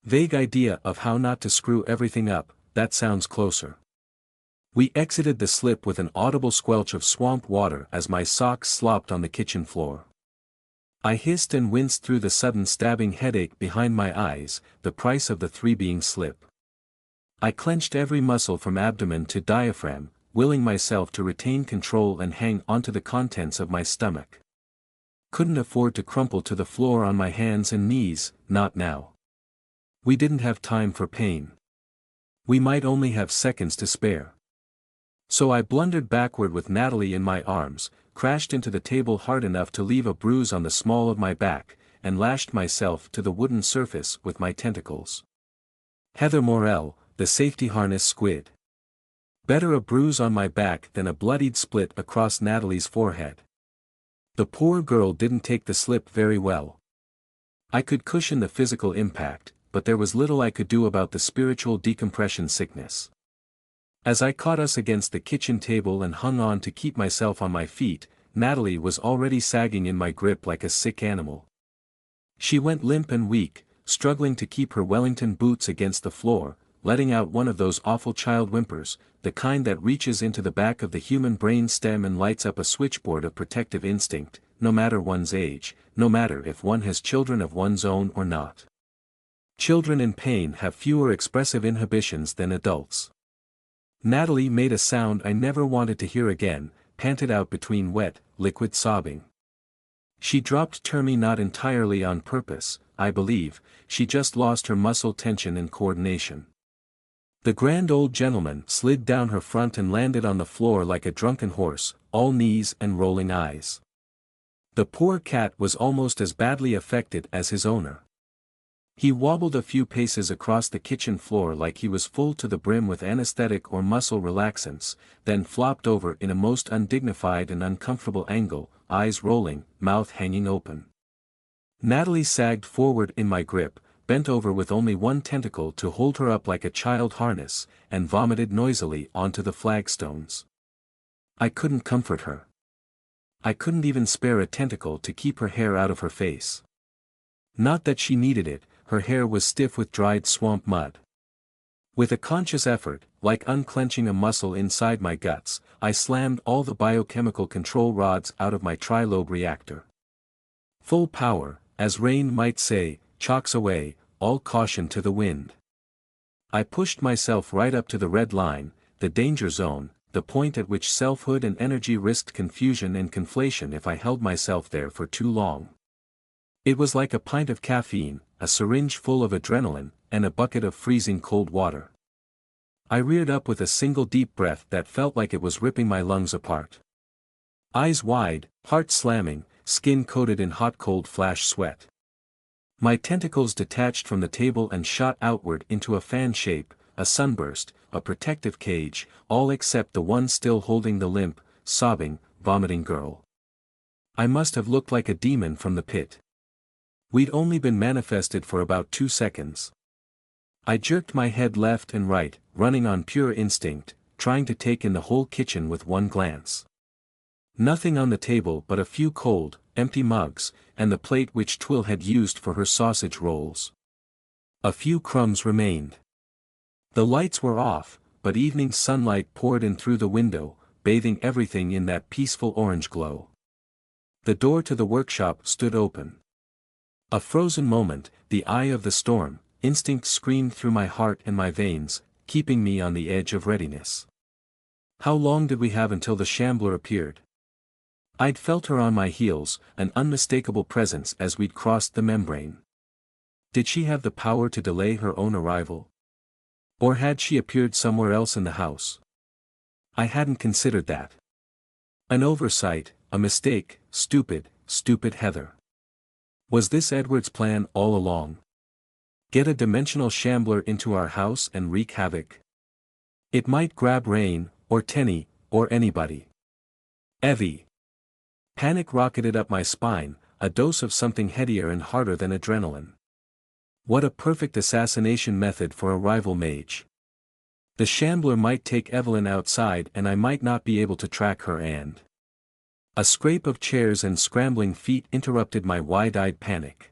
Vague idea of how not to screw everything up, that sounds closer. We exited the slip with an audible squelch of swamp water as my socks slopped on the kitchen floor. I hissed and winced through the sudden stabbing headache behind my eyes, the price of the 3 being slip. I clenched every muscle from abdomen to diaphragm, willing myself to retain control and hang onto the contents of my stomach. couldn't afford to crumple to the floor on my hands and knees, not now. We didn't have time for pain. We might only have seconds to spare. So I blundered backward with Natalie in my arms, crashed into the table hard enough to leave a bruise on the small of my back, and lashed myself to the wooden surface with my tentacles. Heather Morel, the safety harness squid. Better a bruise on my back than a bloodied split across Natalie's forehead. The poor girl didn't take the slip very well. I could cushion the physical impact, but there was little I could do about the spiritual decompression sickness. As I caught us against the kitchen table and hung on to keep myself on my feet, Natalie was already sagging in my grip like a sick animal. She went limp and weak, struggling to keep her Wellington boots against the floor, letting out one of those awful child whimpers, the kind that reaches into the back of the human brain stem and lights up a switchboard of protective instinct, no matter one's age, no matter if one has children of one's own or not. Children in pain have fewer expressive inhibitions than adults. Natalie made a sound I never wanted to hear again, panted out between wet, liquid sobbing. She dropped Termy not entirely on purpose, I believe, she just lost her muscle tension and coordination. The grand old gentleman slid down her front and landed on the floor like a drunken horse, all knees and rolling eyes. The poor cat was almost as badly affected as his owner. He wobbled a few paces across the kitchen floor like he was full to the brim with anesthetic or muscle relaxants, then flopped over in a most undignified and uncomfortable angle, eyes rolling, mouth hanging open. Natalie sagged forward in my grip, bent over with only one tentacle to hold her up like a child harness, and vomited noisily onto the flagstones. I couldn't comfort her. I couldn't even spare a tentacle to keep her hair out of her face. Not that she needed it, her hair was stiff with dried swamp mud. With a conscious effort, like unclenching a muscle inside my guts, I slammed all the biochemical control rods out of my tri-lobe reactor. Full power, as Rain might say, chalks away, all caution to the wind. I pushed myself right up to the red line, the danger zone, the point at which selfhood and energy risked confusion and conflation if I held myself there for too long. It was like a pint of caffeine, a syringe full of adrenaline, and a bucket of freezing cold water. I reared up with a single deep breath that felt like it was ripping my lungs apart. Eyes wide, heart slamming, skin coated in hot-cold flash sweat. My tentacles detached from the table and shot outward into a fan shape, a sunburst, a protective cage, all except the one still holding the limp, sobbing, vomiting girl. I must have looked like a demon from the pit. We'd only been manifested for about 2 seconds. I jerked my head left and right, running on pure instinct, trying to take in the whole kitchen with one glance. Nothing on the table but a few cold, empty mugs, and the plate which Twill had used for her sausage rolls. A few crumbs remained. The lights were off, but evening sunlight poured in through the window, bathing everything in that peaceful orange glow. The door to the workshop stood open. A frozen moment, the eye of the storm, instinct screamed through my heart and my veins, keeping me on the edge of readiness. How long did we have until the shambler appeared? I'd felt her on my heels, an unmistakable presence as we'd crossed the membrane. Did she have the power to delay her own arrival? Or had she appeared somewhere else in the house? I hadn't considered that. An oversight, a mistake, stupid Heather. Was this Edward's plan all along? Get a dimensional shambler into our house and wreak havoc? It might grab Rain, or Tenny, or anybody. Evie. Panic rocketed up my spine, a dose of something headier and harder than adrenaline. What a perfect assassination method for a rival mage. The shambler might take Evelyn outside and I might not be able to track her and... A scrape of chairs and scrambling feet interrupted my wide-eyed panic.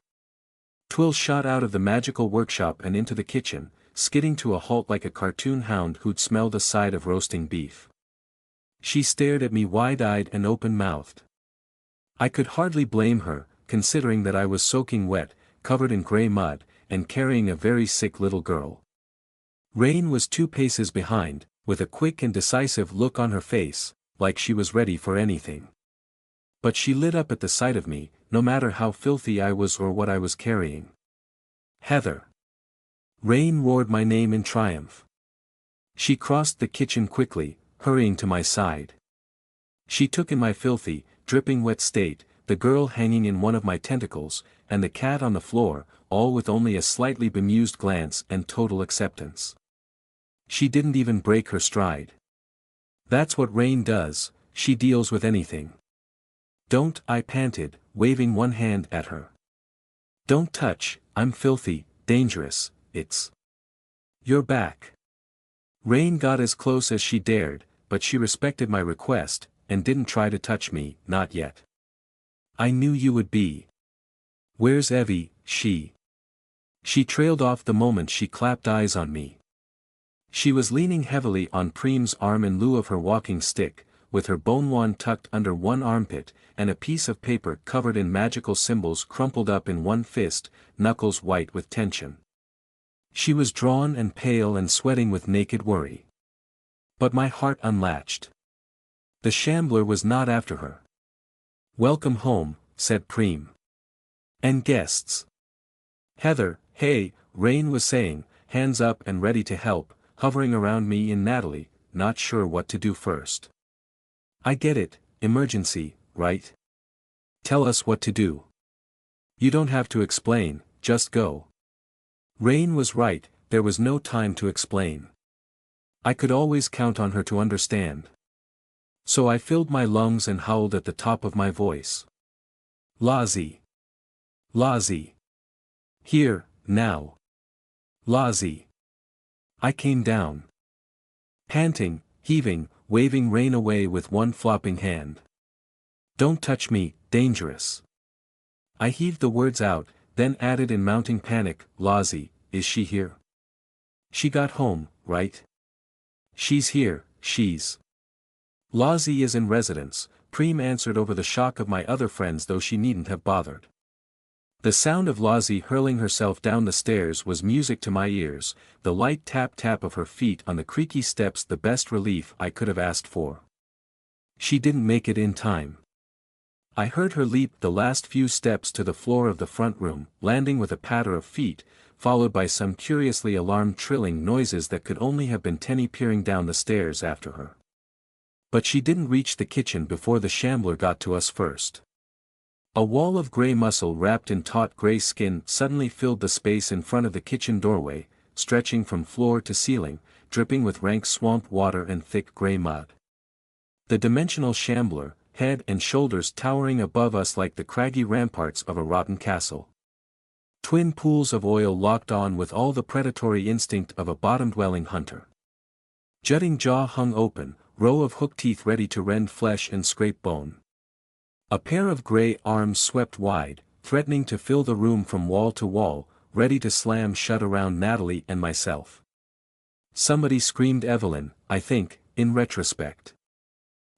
Twill shot out of the magical workshop and into the kitchen, skidding to a halt like a cartoon hound who'd smelled a side of roasting beef. She stared at me wide-eyed and open-mouthed. I could hardly blame her, considering that I was soaking wet, covered in grey mud, and carrying a very sick little girl. Rain was 2 paces behind, with a quick and decisive look on her face, like she was ready for anything. But she lit up at the sight of me, no matter how filthy I was or what I was carrying. Heather. Rain roared my name in triumph. She crossed the kitchen quickly, hurrying to my side. She took in my filthy, dripping wet state, the girl hanging in one of my tentacles, and the cat on the floor, all with only a slightly bemused glance and total acceptance. She didn't even break her stride. That's what Rain does, she deals with anything. Don't, I panted, waving one hand at her. Don't touch, I'm filthy, dangerous, it's. You're back. Rain got as close as she dared, but she respected my request, and didn't try to touch me, not yet. I knew you would be. Where's Evie, she? She trailed off the moment she clapped eyes on me. She was leaning heavily on Preem's arm in lieu of her walking stick, with her bone wand tucked under one armpit, and a piece of paper covered in magical symbols crumpled up in one fist, knuckles white with tension. She was drawn and pale and sweating with naked worry. But my heart unlatched. The shambler was not after her. Welcome home, said Preem. And guests. Heather, hey, Rain was saying, hands up and ready to help, hovering around me and Natalie, not sure what to do first. I get it, emergency, right? Tell us what to do. You don't have to explain, just go. Rain was right, there was no time to explain. I could always count on her to understand. So I filled my lungs and howled at the top of my voice. Lazi. Lazi. Here, now. Lazi. I came down. Panting, heaving, waving Rain away with one flopping hand. Don't touch me, dangerous. I heaved the words out, then added in mounting panic, Lazi, is she here? She got home, right? She's here, she's. Lazi is in residence, Preem answered over the shock of my other friends, though she needn't have bothered. The sound of Lazi hurling herself down the stairs was music to my ears, the light tap-tap of her feet on the creaky steps the best relief I could have asked for. She didn't make it in time. I heard her leap the last few steps to the floor of the front room, landing with a patter of feet, followed by some curiously alarmed trilling noises that could only have been Tenny peering down the stairs after her. But she didn't reach the kitchen before the shambler got to us first. A wall of gray muscle wrapped in taut gray skin suddenly filled the space in front of the kitchen doorway, stretching from floor to ceiling, dripping with rank swamp water and thick gray mud. The dimensional shambler, head and shoulders towering above us like the craggy ramparts of a rotten castle. Twin pools of oil locked on with all the predatory instinct of a bottom-dwelling hunter. Jutting jaw hung open, row of hook teeth ready to rend flesh and scrape bone. A pair of gray arms swept wide, threatening to fill the room from wall to wall, ready to slam shut around Natalie and myself. Somebody screamed Evelyn, I think, in retrospect.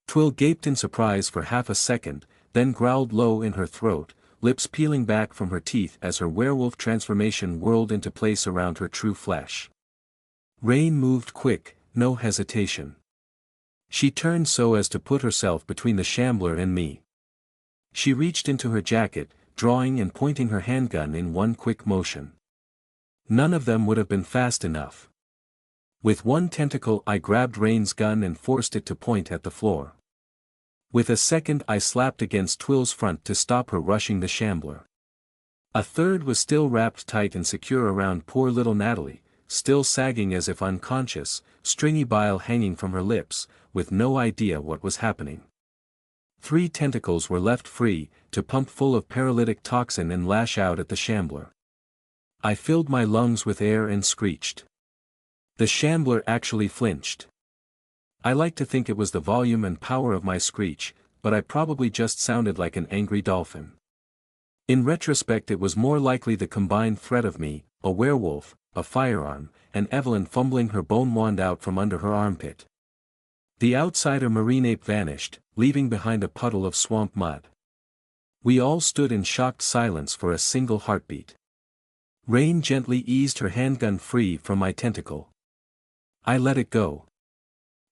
Twill gaped in surprise for half a second, then growled low in her throat, lips peeling back from her teeth as her werewolf transformation whirled into place around her true flesh. Rain moved quick, no hesitation. She turned so as to put herself between the shambler and me. She reached into her jacket, drawing and pointing her handgun in one quick motion. None of them would have been fast enough. With one tentacle I grabbed Rain's gun and forced it to point at the floor. With a second I slapped against Twill's front to stop her rushing the shambler. A third was still wrapped tight and secure around poor little Natalie, still sagging as if unconscious, stringy bile hanging from her lips, with no idea what was happening. 3 tentacles were left free, to pump full of paralytic toxin and lash out at the shambler. I filled my lungs with air and screeched. The shambler actually flinched. I like to think it was the volume and power of my screech, but I probably just sounded like an angry dolphin. In retrospect, it was more likely the combined threat of me, a werewolf, a firearm, and Evelyn fumbling her bone wand out from under her armpit. The outsider marine ape vanished, leaving behind a puddle of swamp mud. We all stood in shocked silence for a single heartbeat. Rain gently eased her handgun free from my tentacle. I let it go.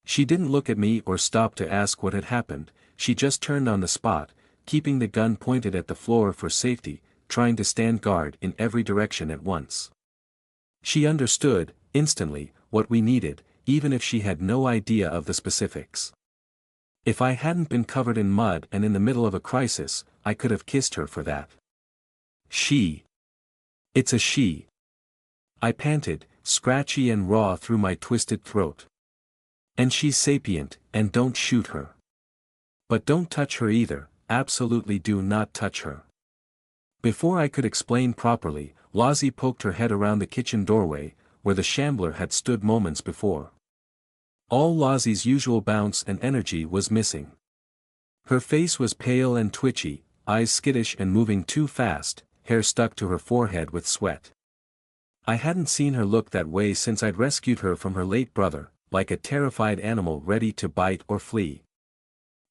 She didn't look at me or stop to ask what had happened, she just turned on the spot, keeping the gun pointed at the floor for safety, trying to stand guard in every direction at once. She understood, instantly, what we needed, even if she had no idea of the specifics. If I hadn't been covered in mud and in the middle of a crisis, I could have kissed her for that. She. It's a she. I panted, scratchy and raw through my twisted throat. And she's sapient, and don't shoot her. But don't touch her either, absolutely do not touch her. Before I could explain properly, Lozzie poked her head around the kitchen doorway, where the shambler had stood moments before. All Lozzie's usual bounce and energy was missing. Her face was pale and twitchy, eyes skittish and moving too fast, hair stuck to her forehead with sweat. I hadn't seen her look that way since I'd rescued her from her late brother, like a terrified animal ready to bite or flee.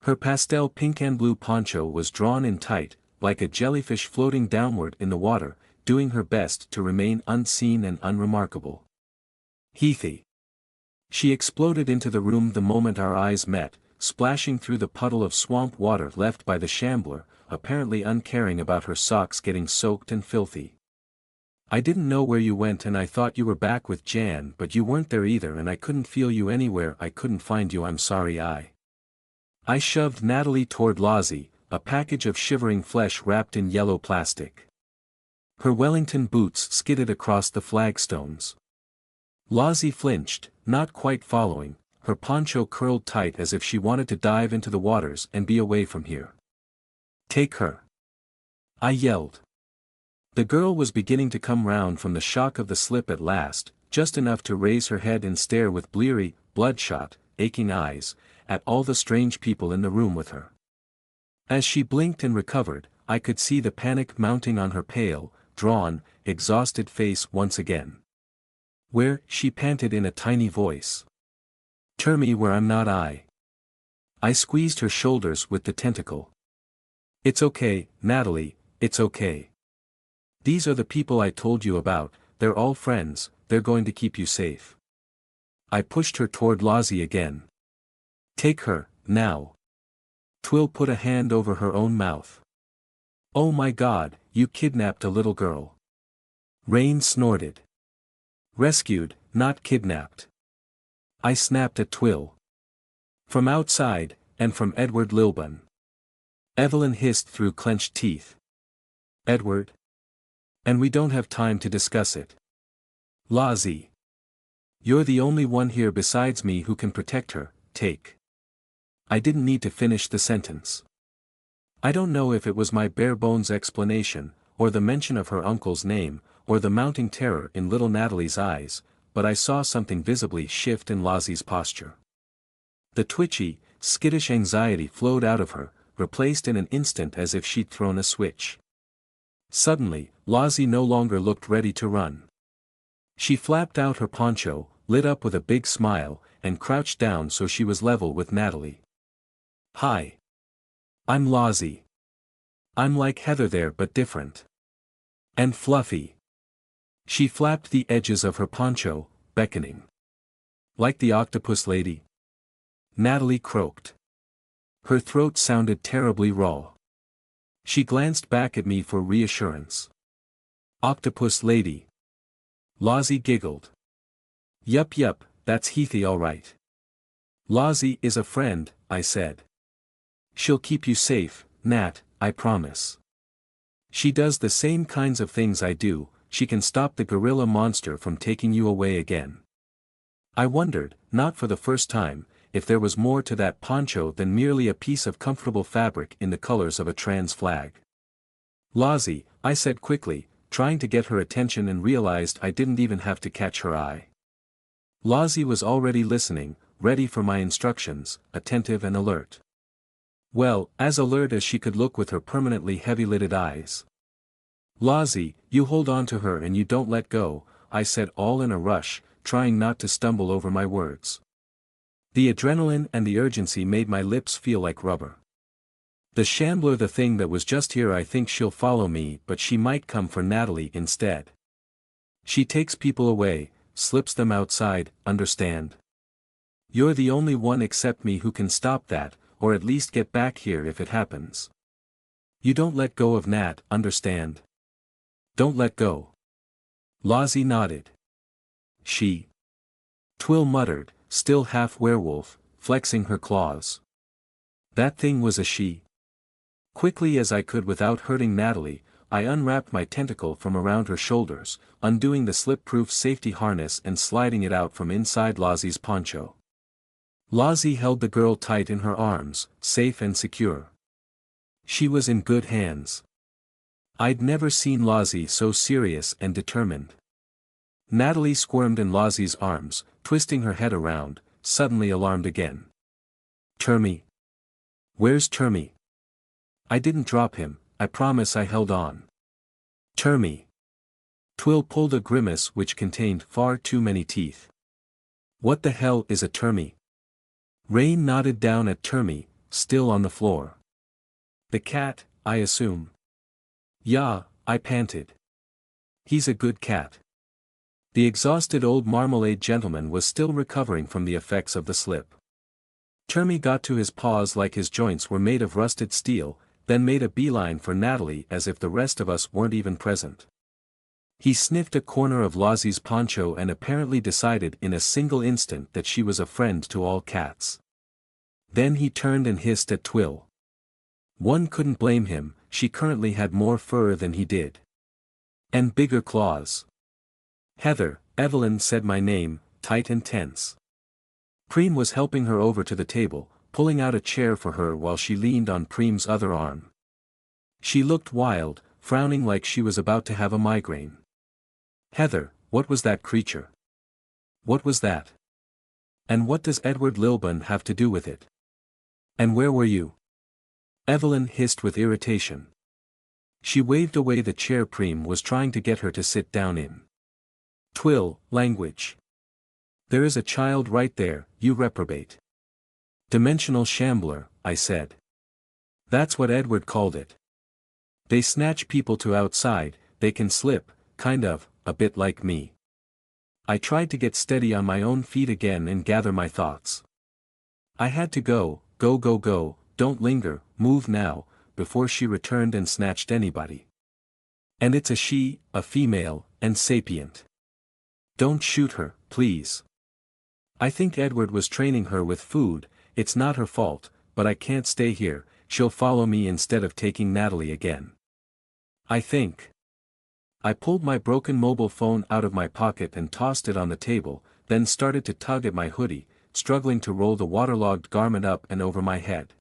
Her pastel pink and blue poncho was drawn in tight, like a jellyfish floating downward in the water, doing her best to remain unseen and unremarkable. Heathy. She exploded into the room the moment our eyes met, splashing through the puddle of swamp water left by the shambler, apparently uncaring about her socks getting soaked and filthy. I didn't know where you went and I thought you were back with Jan, but you weren't there either and I couldn't feel you anywhere. I couldn't find you. I'm sorry. I shoved Natalie toward Lozzie, a package of shivering flesh wrapped in yellow plastic. Her Wellington boots skidded across the flagstones. Lozzie flinched, not quite following, her poncho curled tight as if she wanted to dive into the waters and be away from here. Take her. I yelled. The girl was beginning to come round from the shock of the slip at last, just enough to raise her head and stare with bleary, bloodshot, aching eyes, at all the strange people in the room with her. As she blinked and recovered, I could see the panic mounting on her pale, drawn, exhausted face once again. Where, she panted in a tiny voice. Turn me where I'm not. I squeezed her shoulders with the tentacle. It's okay, Natalie, it's okay. These are the people I told you about, they're all friends, they're going to keep you safe. I pushed her toward Lozzie again. Take her, now. Twill put a hand over her own mouth. Oh my God, you kidnapped a little girl. Rain snorted. Rescued, not kidnapped. I snapped at Twill. From outside, and from Edward Lilburn. Evelyn hissed through clenched teeth. Edward? And we don't have time to discuss it. Lozzie. You're the only one here besides me who can protect her, take. I didn't need to finish the sentence. I don't know if it was my bare-bones explanation, or the mention of her uncle's name, or the mounting terror in little Natalie's eyes, but I saw something visibly shift in Lozzie's posture. The twitchy, skittish anxiety flowed out of her, replaced in an instant as if she'd thrown a switch. Suddenly, Lozzie no longer looked ready to run. She flapped out her poncho, lit up with a big smile, and crouched down so she was level with Natalie. Hi. I'm Lozzie. I'm like Heather there but different. And fluffy. She flapped the edges of her poncho, beckoning. Like the octopus lady? Natalie croaked. Her throat sounded terribly raw. She glanced back at me for reassurance. Octopus lady. Lozzie giggled. Yup, that's Heathy all right. Lozzie is a friend, I said. She'll keep you safe, Nat, I promise. She does the same kinds of things I do, she can stop the gorilla monster from taking you away again. I wondered, not for the first time, if there was more to that poncho than merely a piece of comfortable fabric in the colors of a trans flag. Lozzie, I said quickly, trying to get her attention and realized I didn't even have to catch her eye. Lozzie was already listening, ready for my instructions, attentive and alert. Well, as alert as she could look with her permanently heavy-lidded eyes. Lozzie, you hold on to her and you don't let go, I said all in a rush, trying not to stumble over my words. The adrenaline and the urgency made my lips feel like rubber. The shambler, the thing that was just here, I think she'll follow me, but she might come for Natalie instead. She takes people away, slips them outside, understand? You're the only one except me who can stop that, or at least get back here if it happens. You don't let go of Nat, understand? Don't let go. Lozzie nodded. She. Twill muttered, still half werewolf, flexing her claws. That thing was a she. Quickly as I could without hurting Natalie, I unwrapped my tentacle from around her shoulders, undoing the slip-proof safety harness and sliding it out from inside Lozzie's poncho. Lozzie held the girl tight in her arms, safe and secure. She was in good hands. I'd never seen Lozzie so serious and determined. Natalie squirmed in Lozzie's arms, twisting her head around, suddenly alarmed again. Termy. Where's Termy? I didn't drop him, I promise I held on. Termy. Twill pulled a grimace which contained far too many teeth. What the hell is a Termy? Rain nodded down at Termy, still on the floor. The cat, I assume. Yeah, I panted. He's a good cat. The exhausted old marmalade gentleman was still recovering from the effects of the slip. Termy got to his paws like his joints were made of rusted steel, then made a beeline for Natalie as if the rest of us weren't even present. He sniffed a corner of Lozzie's poncho and apparently decided in a single instant that she was a friend to all cats. Then he turned and hissed at Twill. One couldn't blame him, she currently had more fur than he did. And bigger claws. Heather, Evelyn said my name, tight and tense. Preem was helping her over to the table, pulling out a chair for her while she leaned on Preem's other arm. She looked wild, frowning like she was about to have a migraine. Heather, what was that creature? What was that? And what does Edward Lilburn have to do with it? And where were you? Evelyn hissed with irritation. She waved away the chair Preem was trying to get her to sit down in. Twill, language. There is a child right there, you reprobate. Dimensional shambler, I said. That's what Edward called it. They snatch people to outside, they can slip, kind of, a bit like me. I tried to get steady on my own feet again and gather my thoughts. I had to go, don't linger, move now, before she returned and snatched anybody. And it's a she, a female, and sapient. Don't shoot her, please. I think Edward was training her with food, it's not her fault, but I can't stay here, she'll follow me instead of taking Natalie again. I think. I pulled my broken mobile phone out of my pocket and tossed it on the table, then started to tug at my hoodie, struggling to roll the waterlogged garment up and over my head.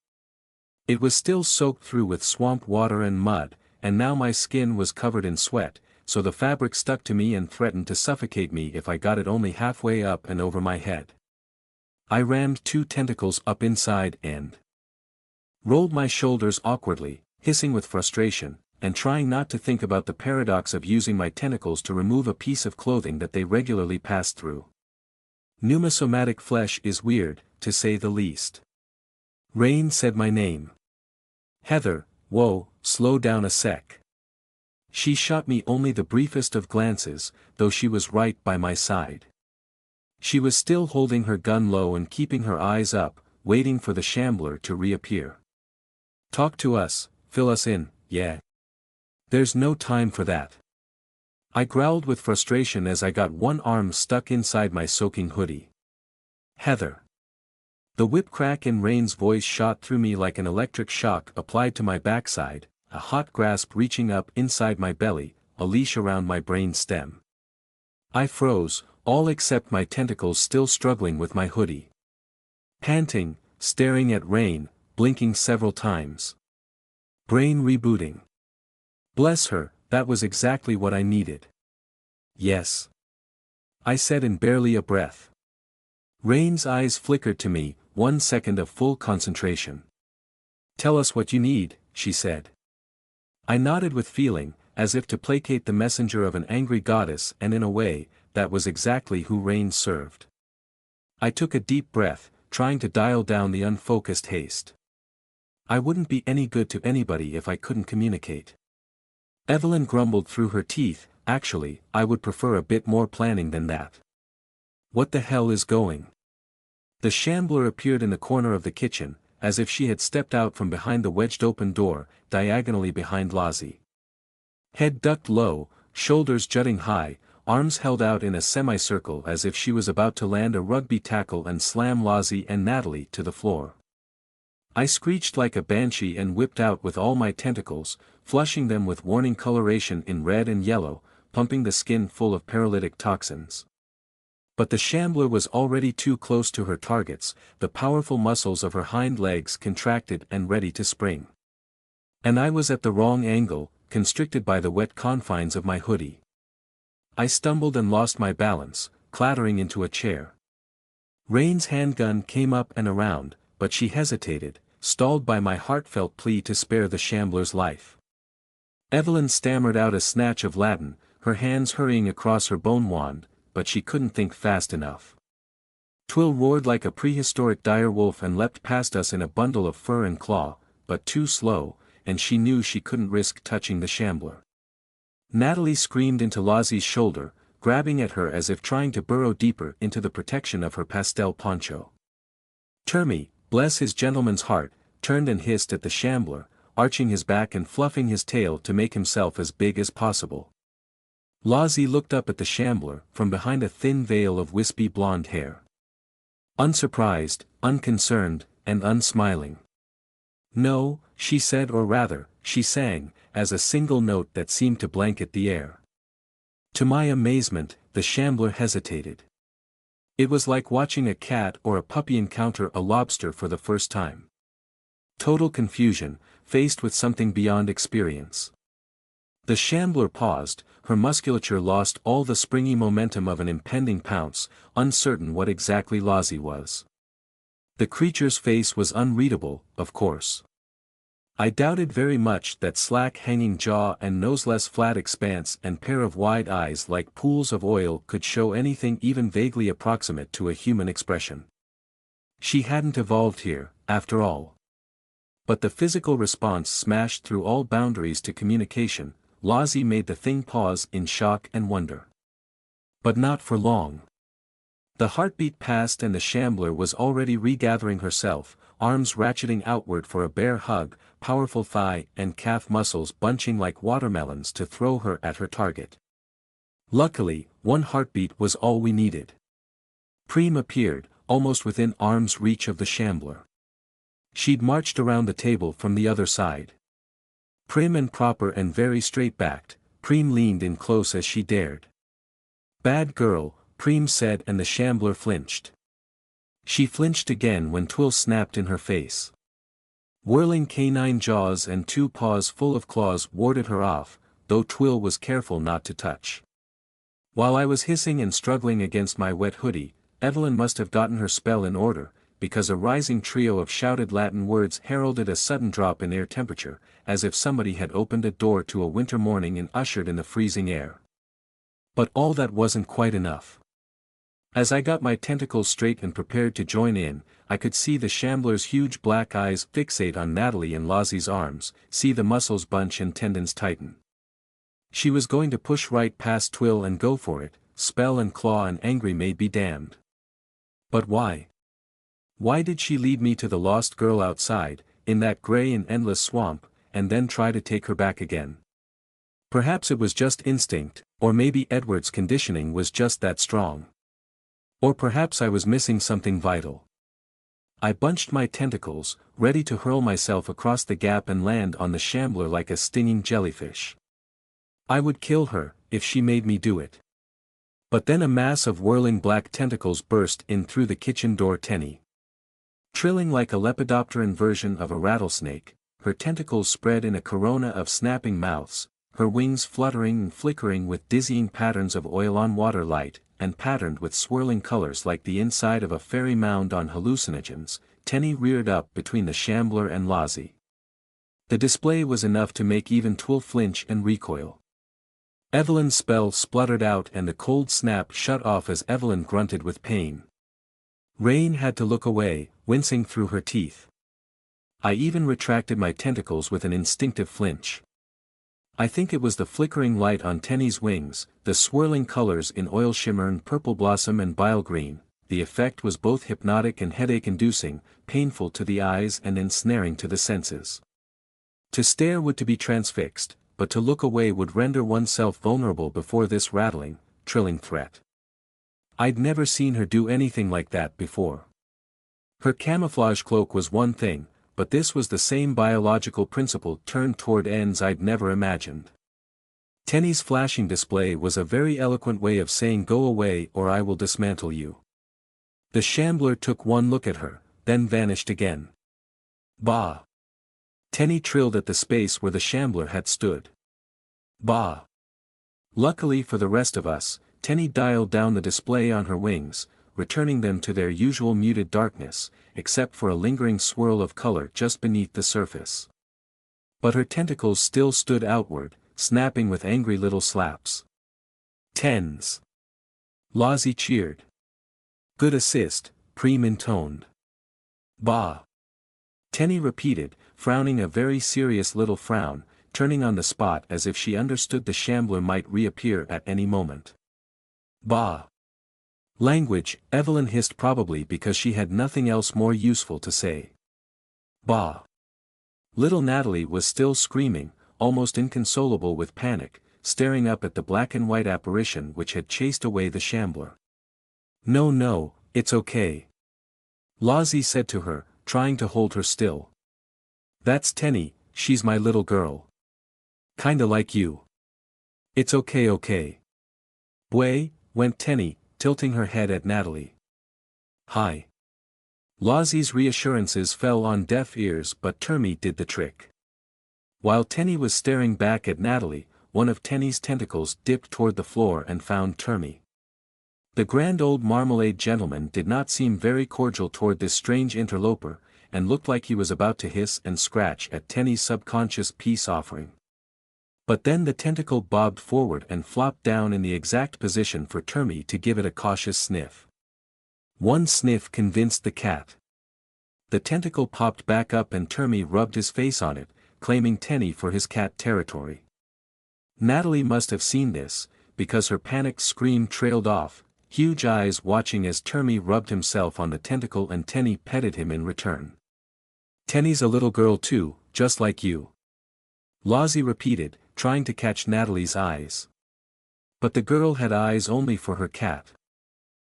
It was still soaked through with swamp water and mud, and now my skin was covered in sweat, so the fabric stuck to me and threatened to suffocate me if I got it only halfway up and over my head. I rammed 2 tentacles up inside and rolled my shoulders awkwardly, hissing with frustration, and trying not to think about the paradox of using my tentacles to remove a piece of clothing that they regularly pass through. Pneumosomatic flesh is weird, to say the least. Rain said my name. Heather, whoa, slow down a sec. She shot me only the briefest of glances, though she was right by my side. She was still holding her gun low and keeping her eyes up, waiting for the shambler to reappear. Talk to us, fill us in, yeah. There's no time for that. I growled with frustration as I got one arm stuck inside my soaking hoodie. Heather. The whip crack in Rain's voice shot through me like an electric shock applied to my backside, a hot grasp reaching up inside my belly, a leash around my brain stem. I froze, all except my tentacles still struggling with my hoodie. Panting, staring at Rain, blinking several times. Brain rebooting. Bless her, that was exactly what I needed. Yes. I said in barely a breath. Rain's eyes flickered to me, 1 second of full concentration. Tell us what you need, she said. I nodded with feeling, as if to placate the messenger of an angry goddess, and in a way, that was exactly who Rain served. I took a deep breath, trying to dial down the unfocused haste. I wouldn't be any good to anybody if I couldn't communicate. Evelyn grumbled through her teeth, actually, I would prefer a bit more planning than that. What the hell is going? The shambler appeared in the corner of the kitchen, as if she had stepped out from behind the wedged-open door, diagonally behind Lozzie. Head ducked low, shoulders jutting high, arms held out in a semicircle as if she was about to land a rugby tackle and slam Lozzie and Natalie to the floor. I screeched like a banshee and whipped out with all my tentacles, flushing them with warning coloration in red and yellow, pumping the skin full of paralytic toxins. But the shambler was already too close to her targets, the powerful muscles of her hind legs contracted and ready to spring. And I was at the wrong angle, constricted by the wet confines of my hoodie. I stumbled and lost my balance, clattering into a chair. Rain's handgun came up and around, but she hesitated, stalled by my heartfelt plea to spare the shambler's life. Evelyn stammered out a snatch of Latin, her hands hurrying across her bone wand, but she couldn't think fast enough. Twill roared like a prehistoric dire wolf and leapt past us in a bundle of fur and claw, but too slow, and she knew she couldn't risk touching the shambler. Natalie screamed into Lozzie's shoulder, grabbing at her as if trying to burrow deeper into the protection of her pastel poncho. Termy, bless his gentleman's heart, turned and hissed at the shambler, arching his back and fluffing his tail to make himself as big as possible. Lozzie looked up at the shambler from behind a thin veil of wispy blonde hair. Unsurprised, unconcerned, and unsmiling. No, she said, or rather, she sang, as a single note that seemed to blanket the air. To my amazement, the shambler hesitated. It was like watching a cat or a puppy encounter a lobster for the first time. Total confusion, faced with something beyond experience. The shambler paused, her musculature lost all the springy momentum of an impending pounce, uncertain what exactly Lozzie was. The creature's face was unreadable, of course. I doubted very much that slack-hanging jaw and noseless flat expanse and pair of wide eyes like pools of oil could show anything even vaguely approximate to a human expression. She hadn't evolved here, after all. But the physical response smashed through all boundaries to communication. Lozzie made the thing pause in shock and wonder. But not for long. The heartbeat passed and the shambler was already regathering herself, arms ratcheting outward for a bear hug, powerful thigh and calf muscles bunching like watermelons to throw her at her target. Luckily, one heartbeat was all we needed. Preem appeared, almost within arm's reach of the shambler. She'd marched around the table from the other side. Prim and proper and very straight-backed, Preem leaned in close as she dared. "Bad girl," Preem said, and the shambler flinched. She flinched again when Twill snapped in her face. Whirling canine jaws and two paws full of claws warded her off, though Twill was careful not to touch. While I was hissing and struggling against my wet hoodie, Evelyn must have gotten her spell in order, because a rising trio of shouted Latin words heralded a sudden drop in air temperature, as if somebody had opened a door to a winter morning and ushered in the freezing air. But all that wasn't quite enough. As I got my tentacles straight and prepared to join in, I could see the shambler's huge black eyes fixate on Natalie and Lozzie's arms, see the muscles bunch and tendons tighten. She was going to push right past Twill and go for it, spell and claw and angry may be damned. But why? Why did she lead me to the lost girl outside, in that gray and endless swamp, and then try to take her back again? Perhaps it was just instinct, or maybe Edward's conditioning was just that strong. Or perhaps I was missing something vital. I bunched my tentacles, ready to hurl myself across the gap and land on the shambler like a stinging jellyfish. I would kill her, if she made me do it. But then a mass of whirling black tentacles burst in through the kitchen door. Tenny. Trilling like a lepidopteran version of a rattlesnake, her tentacles spread in a corona of snapping mouths, her wings fluttering and flickering with dizzying patterns of oil-on-water light, and patterned with swirling colors like the inside of a fairy mound on hallucinogens. Tenny reared up between the shambler and Lozzie. The display was enough to make even Twill flinch and recoil. Evelyn's spell spluttered out and the cold snap shut off as Evelyn grunted with pain. Rain had to look away, wincing through her teeth. I even retracted my tentacles with an instinctive flinch. I think it was the flickering light on Tenny's wings, the swirling colors in oil shimmer and purple blossom and bile green, the effect was both hypnotic and headache-inducing, painful to the eyes and ensnaring to the senses. To stare would to be transfixed, but to look away would render oneself vulnerable before this rattling, trilling threat. I'd never seen her do anything like that before. Her camouflage cloak was one thing, but this was the same biological principle turned toward ends I'd never imagined. Tenny's flashing display was a very eloquent way of saying go away or I will dismantle you. The shambler took one look at her, then vanished again. Bah! Tenny trilled at the space where the shambler had stood. Bah! Luckily for the rest of us, Tenny dialed down the display on her wings, returning them to their usual muted darkness, except for a lingering swirl of color just beneath the surface. But her tentacles still stood outward, snapping with angry little slaps. Tens! Lozzie cheered. Good assist, Preem intoned. Bah! Tenny repeated, frowning a very serious little frown, turning on the spot as if she understood the shambler might reappear at any moment. Bah! Language, Evelyn hissed, probably because she had nothing else more useful to say. Bah! Little Natalie was still screaming, almost inconsolable with panic, staring up at the black and white apparition which had chased away the shambler. No, no, it's okay. Lozzie said to her, trying to hold her still. That's Tenny, she's my little girl. Kinda like you. It's okay, okay. Bway, went Tenny, tilting her head at Natalie. Hi. Lozzie's reassurances fell on deaf ears, but Termy did the trick. While Tenny was staring back at Natalie, one of Tenny's tentacles dipped toward the floor and found Termy. The grand old marmalade gentleman did not seem very cordial toward this strange interloper, and looked like he was about to hiss and scratch at Tenny's subconscious peace offering. But then the tentacle bobbed forward and flopped down in the exact position for Termy to give it a cautious sniff. One sniff convinced the cat. The tentacle popped back up and Termy rubbed his face on it, claiming Tenny for his cat territory. Natalie must have seen this, because her panicked scream trailed off, huge eyes watching as Termy rubbed himself on the tentacle and Tenny petted him in return. Tenny's a little girl too, just like you. Lozzie repeated, trying to catch Natalie's eyes. But the girl had eyes only for her cat.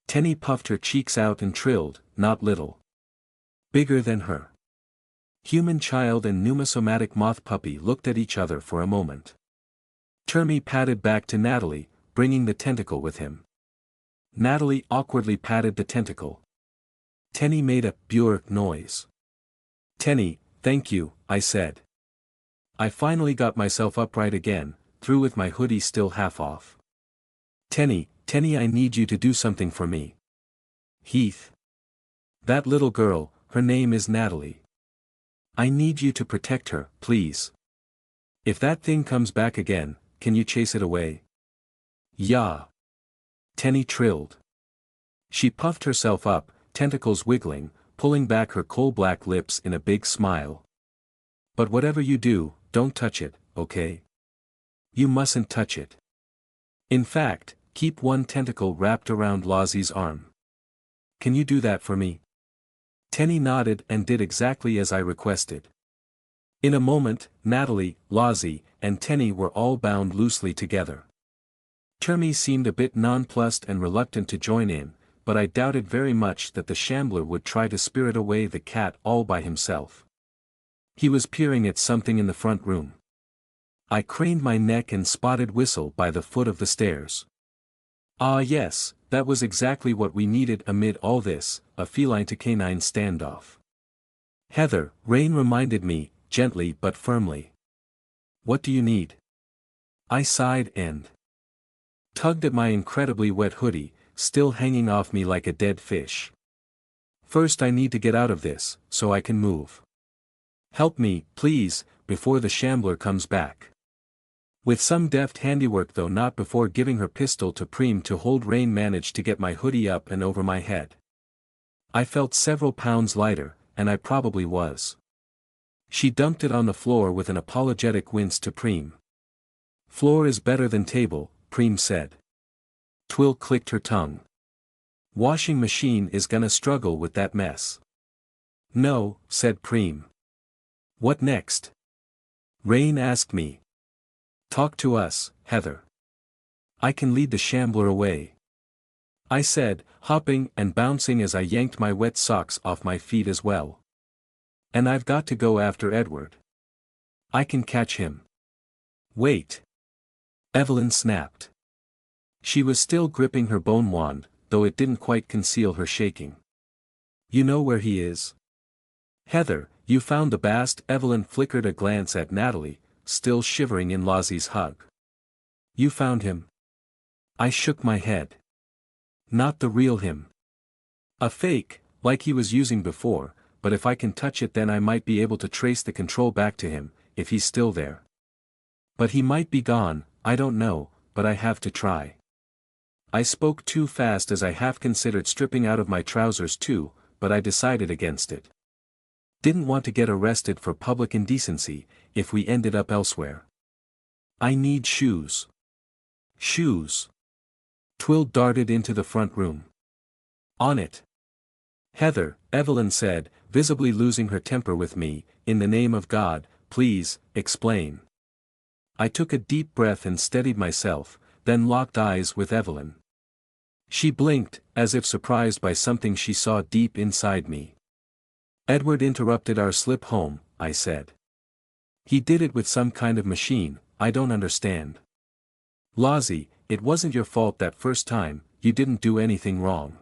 Tenny puffed her cheeks out and trilled, not little. Bigger than her. Human child and pneumosomatic moth puppy looked at each other for a moment. Termy patted back to Natalie, bringing the tentacle with him. Natalie awkwardly patted the tentacle. Tenny made a "Björk" noise. Tenny, thank you, I said. I finally got myself upright again, through with my hoodie still half off. Tenny, I need you to do something for me. Heath. That little girl, her name is Natalie. I need you to protect her, please. If that thing comes back again, can you chase it away? Yeah. Tenny trilled. She puffed herself up, tentacles wiggling, pulling back her coal-black lips in a big smile. But whatever you do, don't touch it, okay? You mustn't touch it. In fact, keep one tentacle wrapped around Lozzie's arm. Can you do that for me? Tenny nodded and did exactly as I requested. In a moment, Natalie, Lozzie, and Tenny were all bound loosely together. Termy seemed a bit nonplussed and reluctant to join in, but I doubted very much that the shambler would try to spirit away the cat all by himself. He was peering at something in the front room. I craned my neck and spotted Whistle by the foot of the stairs. Ah yes, that was exactly what we needed amid all this, a feline to canine standoff. Heather, Rain reminded me, gently but firmly. What do you need? I sighed and tugged at my incredibly wet hoodie, still hanging off me like a dead fish. First I need to get out of this, so I can move. Help me, please, before the shambler comes back. With some deft handiwork, though not before giving her pistol to Preem to hold, Rain managed to get my hoodie up and over my head. I felt several pounds lighter, and I probably was. She dumped it on the floor with an apologetic wince to Preem. Floor is better than table, Preem said. Twill clicked her tongue. Washing machine is gonna struggle with that mess. No, said Preem. What next? Rain asked me. Talk to us, Heather. I can lead the shambler away. I said, hopping and bouncing as I yanked my wet socks off my feet as well. And I've got to go after Edward. I can catch him. Wait. Evelyn snapped. She was still gripping her bone wand, though it didn't quite conceal her shaking. You know where he is? Heather, you found the bast. Evelyn flickered a glance at Natalie, still shivering in Lozzie's hug. You found him? I shook my head. Not the real him. A fake, like he was using before, but if I can touch it then I might be able to trace the control back to him, if he's still there. But he might be gone, I don't know, but I have to try. I spoke too fast as I half considered stripping out of my trousers too, but I decided against it. Didn't want to get arrested for public indecency, if we ended up elsewhere. I need shoes. Shoes. Twill darted into the front room. On it. Heather, Evelyn said, visibly losing her temper with me, in the name of God, please, explain. I took a deep breath and steadied myself, then locked eyes with Evelyn. She blinked, as if surprised by something she saw deep inside me. Edward interrupted our slip home, I said. He did it with some kind of machine, I don't understand. Lozzie, it wasn't your fault that first time, you didn't do anything wrong.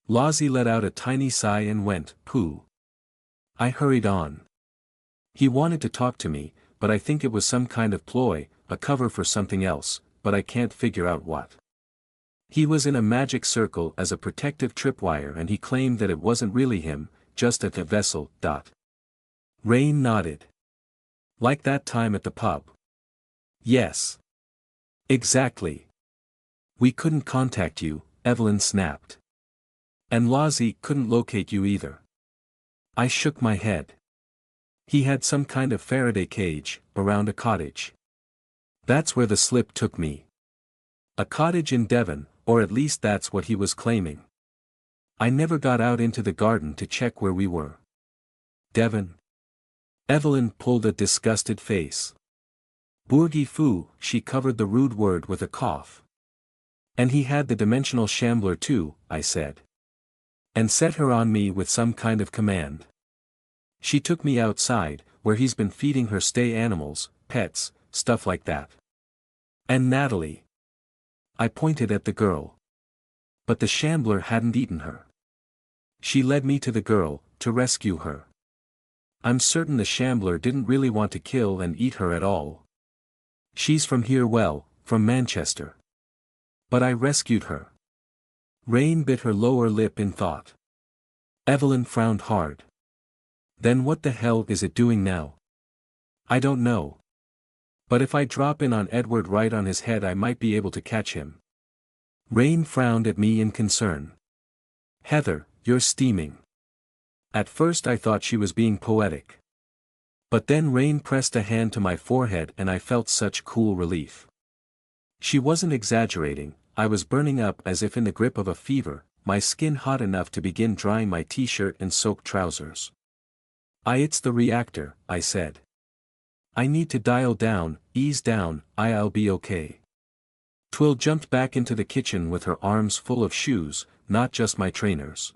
Lozzie let out a tiny sigh and went, pooh. I hurried on. He wanted to talk to me, but I think it was some kind of ploy, a cover for something else, but I can't figure out what. He was in a magic circle as a protective tripwire and he claimed that it wasn't really him, just a vessel. Rain nodded. Like that time at the pub. Yes. Exactly. We couldn't contact you, Evelyn snapped. And Lozzie couldn't locate you either. I shook my head. He had some kind of Faraday cage, around a cottage. That's where the slip took me. A cottage in Devon, or at least that's what he was claiming. I never got out into the garden to check where we were. Devon? Evelyn pulled a disgusted face. Bourgie fou, she covered the rude word with a cough. And he had the dimensional shambler too, I said. And set her on me with some kind of command. She took me outside, where he's been feeding her stray animals, pets, stuff like that. And Natalie. I pointed at the girl. But the shambler hadn't eaten her. She led me to the girl, to rescue her. I'm certain the shambler didn't really want to kill and eat her at all. She's from here, well, from Manchester. But I rescued her. Rain bit her lower lip in thought. Evelyn frowned hard. Then what the hell is it doing now? I don't know. But if I drop in on Edward right on his head I might be able to catch him. Rain frowned at me in concern. Heather, you're steaming. At first I thought she was being poetic. But then Rain pressed a hand to my forehead and I felt such cool relief. She wasn't exaggerating, I was burning up as if in the grip of a fever, my skin hot enough to begin drying my t-shirt and soaked trousers. It's the reactor, I said. I need to dial down, ease down, I'll be okay. Twill jumped back into the kitchen with her arms full of shoes, not just my trainers.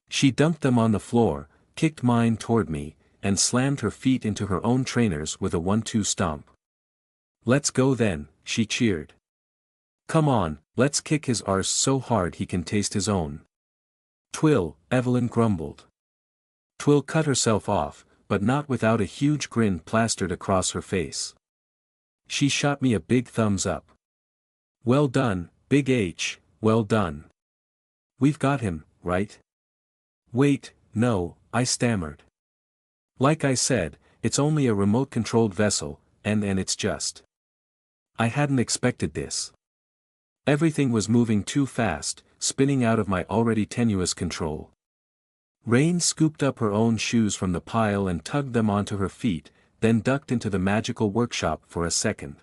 She dumped them on the floor, kicked mine toward me, and slammed her feet into her own trainers with a 1-2 stomp. Let's go then, she cheered. Come on, let's kick his arse so hard he can taste his own. Twill, Evelyn grumbled. Twill cut herself off, but not without a huge grin plastered across her face. She shot me a big thumbs up. Well done, Big H, well done. We've got him, right? Wait, no, I stammered. Like I said, it's only a remote-controlled vessel, and it's just. I hadn't expected this. Everything was moving too fast, spinning out of my already tenuous control. Rain scooped up her own shoes from the pile and tugged them onto her feet, then ducked into the magical workshop for a second.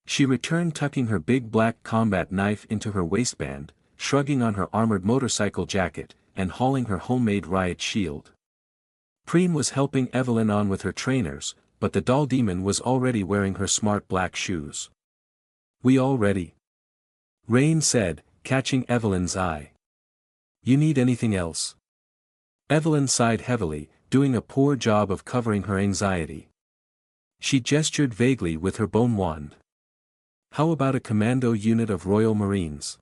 She returned tucking her big black combat knife into her waistband, shrugging on her armored motorcycle jacket, and hauling her homemade riot shield. Preem was helping Evelyn on with her trainers, but the doll demon was already wearing her smart black shoes. "We all ready?" Rain said, catching Evelyn's eye. "You need anything else?" Evelyn sighed heavily, doing a poor job of covering her anxiety. She gestured vaguely with her bone wand. "How about a commando unit of Royal Marines?"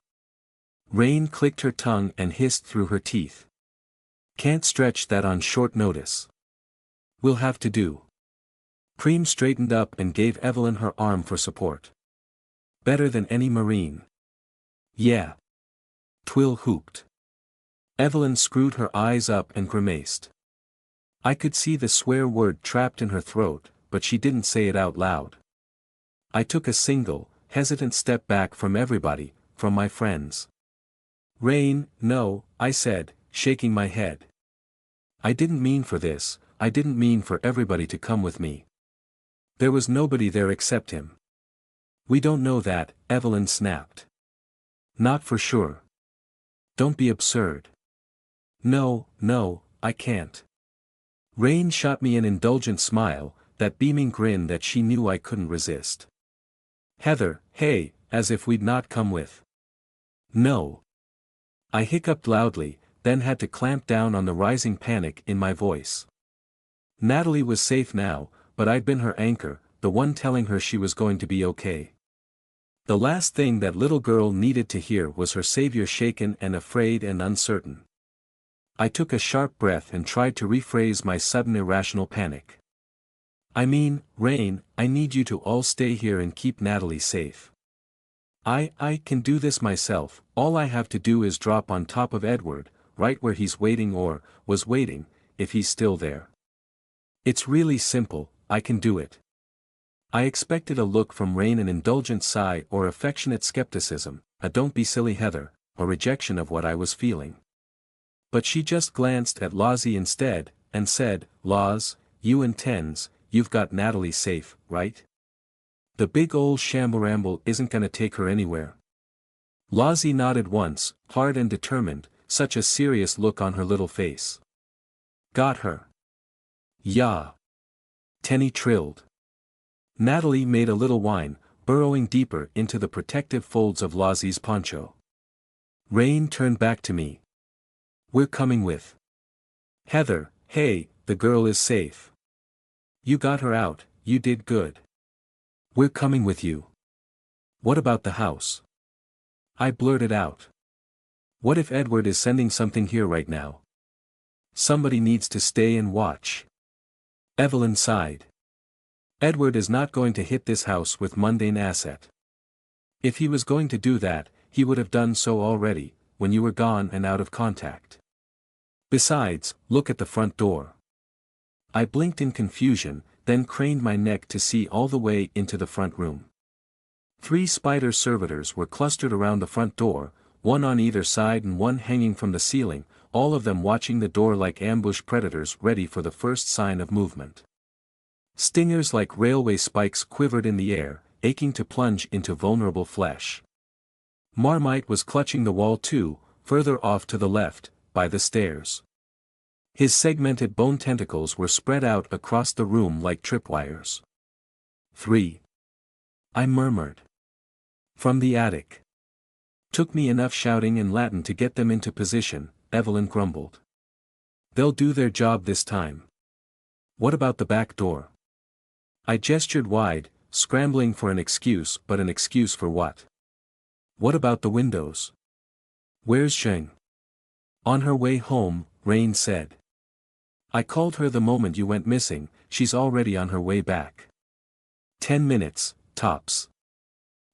Rain clicked her tongue and hissed through her teeth. "Can't stretch that on short notice. We'll have to do." Preem straightened up and gave Evelyn her arm for support. "Better than any Marine." "Yeah." Twill whooped. Evelyn screwed her eyes up and grimaced. I could see the swear word trapped in her throat, but she didn't say it out loud. I took a single, hesitant step back from everybody, from my friends. "Rain, no," I said, shaking my head. "I didn't mean for this, I didn't mean for everybody to come with me. There was nobody there except him." "We don't know that," Evelyn snapped. "Not for sure." "Don't be absurd." No, I can't." Rain shot me an indulgent smile, that beaming grin that she knew I couldn't resist. "Heather, hey, as if we'd not come with." "No." I hiccuped loudly, then had to clamp down on the rising panic in my voice. Natalie was safe now, but I'd been her anchor, the one telling her she was going to be okay. The last thing that little girl needed to hear was her savior shaken and afraid and uncertain. I took a sharp breath and tried to rephrase my sudden irrational panic. "I mean, Rain, I need you to all stay here and keep Natalie safe. I can do this myself, all I have to do is drop on top of Edward, right where he's waiting or, was waiting, if he's still there. It's really simple, I can do it." I expected a look from Rain, an indulgent sigh or affectionate skepticism, a "don't be silly Heather," or rejection of what I was feeling. But she just glanced at Lozzie instead, and said, "Loz, you and Tens, you've got Natalie safe, right? The big ol' shamble isn't gonna take her anywhere." Lozzie nodded once, hard and determined, such a serious look on her little face. "Got her." "Yeah." Tenny trilled. Natalie made a little whine, burrowing deeper into the protective folds of Lozzie's poncho. Rain turned back to me. "We're coming with." "Heather, hey, the girl is safe. You got her out, you did good. We're coming with you." "What about the house?" I blurted out. "What if Edward is sending something here right now? Somebody needs to stay and watch." Evelyn sighed. "Edward is not going to hit this house with mundane asset. If he was going to do that, he would have done so already, when you were gone and out of contact. Besides, look at the front door." I blinked in confusion, then craned my neck to see all the way into the front room. 3 spider servitors were clustered around the front door, one on either side and one hanging from the ceiling, all of them watching the door like ambush predators ready for the first sign of movement. Stingers like railway spikes quivered in the air, aching to plunge into vulnerable flesh. Marmite was clutching the wall too, further off to the left, by the stairs. His segmented bone tentacles were spread out across the room like tripwires. 3. I murmured. "From the attic." "Took me enough shouting in Latin to get them into position," Evelyn grumbled. "They'll do their job this time." "What about the back door?" I gestured wide, scrambling for an excuse, but an excuse for what? "What about the windows?" "Where's Sheng?" "On her way home," Rain said. "I called her the moment you went missing, she's already on her way back. 10 minutes, tops."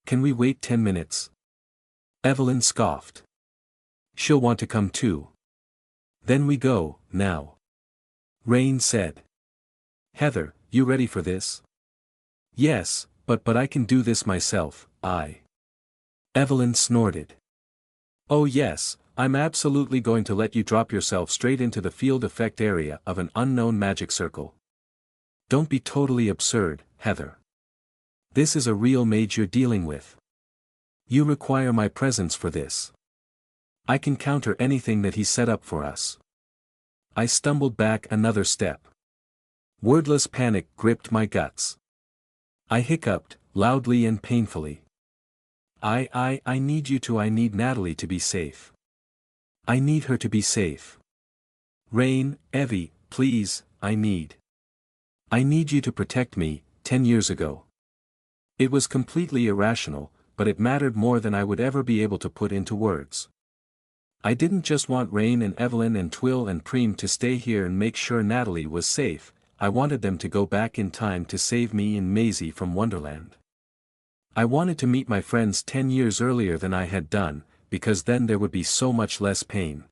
"Can we wait 10 minutes?" Evelyn scoffed. "She'll want to come too." "Then we go, now." Rain said. "Heather, you ready for this?" "Yes, but I can do this myself, Evelyn snorted. "Oh yes, I'm absolutely going to let you drop yourself straight into the field effect area of an unknown magic circle. Don't be totally absurd, Heather. This is a real mage you're dealing with. You require my presence for this." I can counter anything that he set up for us. I stumbled back another step. Wordless panic gripped my guts. I hiccuped, loudly and painfully. I need Natalie to be safe. I need her to be safe. Rain, Evie, please, I need you to protect me, 10 years ago. It was completely irrational, but it mattered more than I would ever be able to put into words. I didn't just want Rain and Evelyn and Twill and Preem to stay here and make sure Natalie was safe, I wanted them to go back in time to save me and Maisie from Wonderland. I wanted to meet my friends 10 years earlier than I had done, because then there would be so much less pain.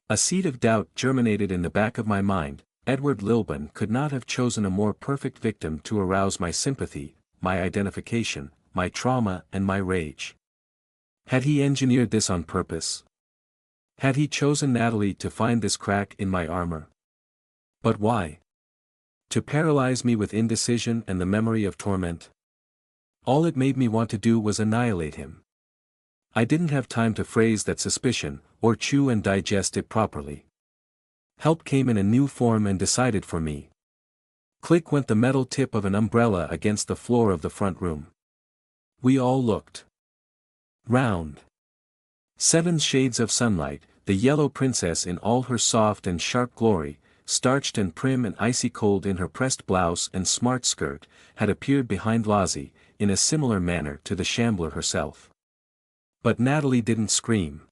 A seed of doubt germinated in the back of my mind. Edward Lilburn could not have chosen a more perfect victim to arouse my sympathy, my identification, my trauma and my rage. Had he engineered this on purpose? Had he chosen Natalie to find this crack in my armor? But why? To paralyze me with indecision and the memory of torment? All it made me want to do was annihilate him. I didn't have time to phrase that suspicion, or chew and digest it properly. Help came in a new form and decided for me. Click went the metal tip of an umbrella against the floor of the front room. We all looked round. 7 shades of sunlight, the yellow princess in all her soft and sharp glory, starched and prim and icy cold in her pressed blouse and smart skirt, had appeared behind Lozzie, in a similar manner to the Shambler herself. But Natalie didn't scream.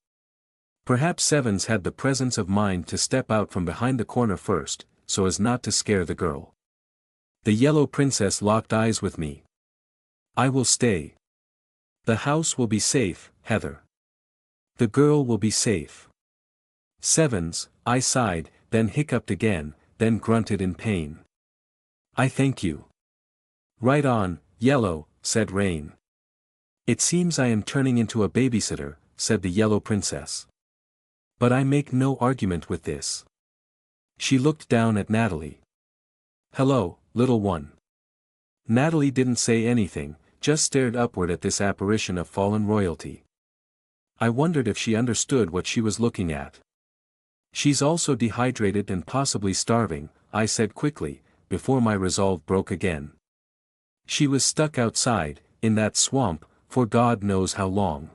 Perhaps Sevens had the presence of mind to step out from behind the corner first, so as not to scare the girl. The yellow princess locked eyes with me. I will stay. The house will be safe, Heather. The girl will be safe. Sevens, I sighed, then hiccuped again, then grunted in pain. I thank you. Right on, Yellow, said Rain. It seems I am turning into a babysitter, said the yellow princess. But I make no argument with this. She looked down at Natalie. Hello, little one. Natalie didn't say anything, just stared upward at this apparition of fallen royalty. I wondered if she understood what she was looking at. She's also dehydrated and possibly starving, I said quickly, before my resolve broke again. She was stuck outside, in that swamp, for God knows how long.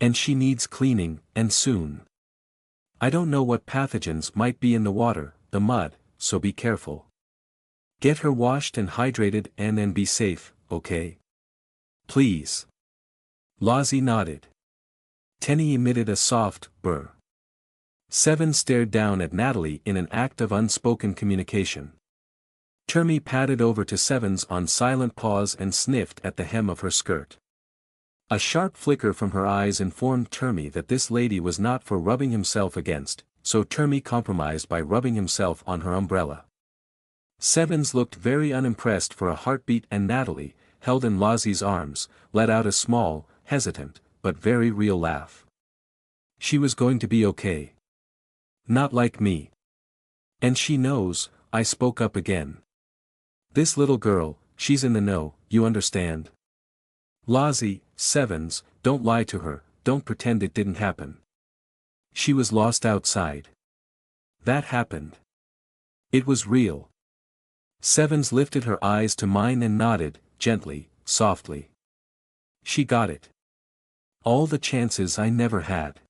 And she needs cleaning, and soon. I don't know what pathogens might be in the water, the mud, so be careful. Get her washed and hydrated and then be safe, okay? Please. Lozzie nodded. Tenny emitted a soft burr. 7 stared down at Natalie in an act of unspoken communication. Termy padded over to Sevens on silent paws and sniffed at the hem of her skirt. A sharp flicker from her eyes informed Termy that this lady was not for rubbing himself against, so Termy compromised by rubbing himself on her umbrella. Sevens looked very unimpressed for a heartbeat and Natalie, held in Lozzie's arms, let out a small, hesitant, but very real laugh. She was going to be okay. Not like me. And she knows, I spoke up again. This little girl, she's in the know, you understand? Lozzie, Sevens, don't lie to her, don't pretend it didn't happen. She was lost outside. That happened. It was real. Sevens lifted her eyes to mine and nodded, gently, softly. She got it. All the chances I never had.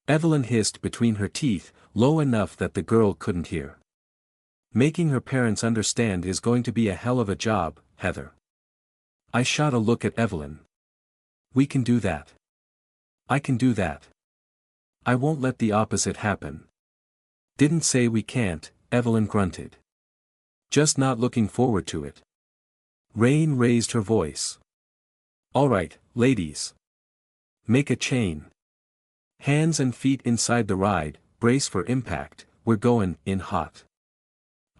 Evelyn hissed between her teeth, low enough that the girl couldn't hear. Making her parents understand is going to be a hell of a job, Heather. I shot a look at Evelyn. We can do that. I can do that. I won't let the opposite happen. Didn't say we can't, Evelyn grunted. Just not looking forward to it. Rain raised her voice. All right, ladies. Make a chain. Hands and feet inside the ride, brace for impact, we're going in hot.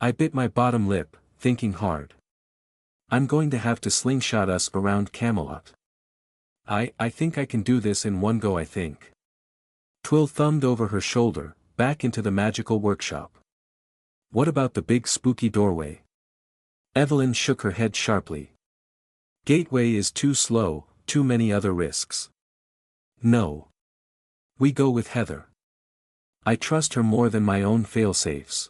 I bit my bottom lip, thinking hard. I'm going to have to slingshot us around Camelot. I think I can do this in one go, I think. Twill thumbed over her shoulder, back into the magical workshop. What about the big spooky doorway? Evelyn shook her head sharply. Gateway is too slow, too many other risks. No. We go with Heather. I trust her more than my own failsafes.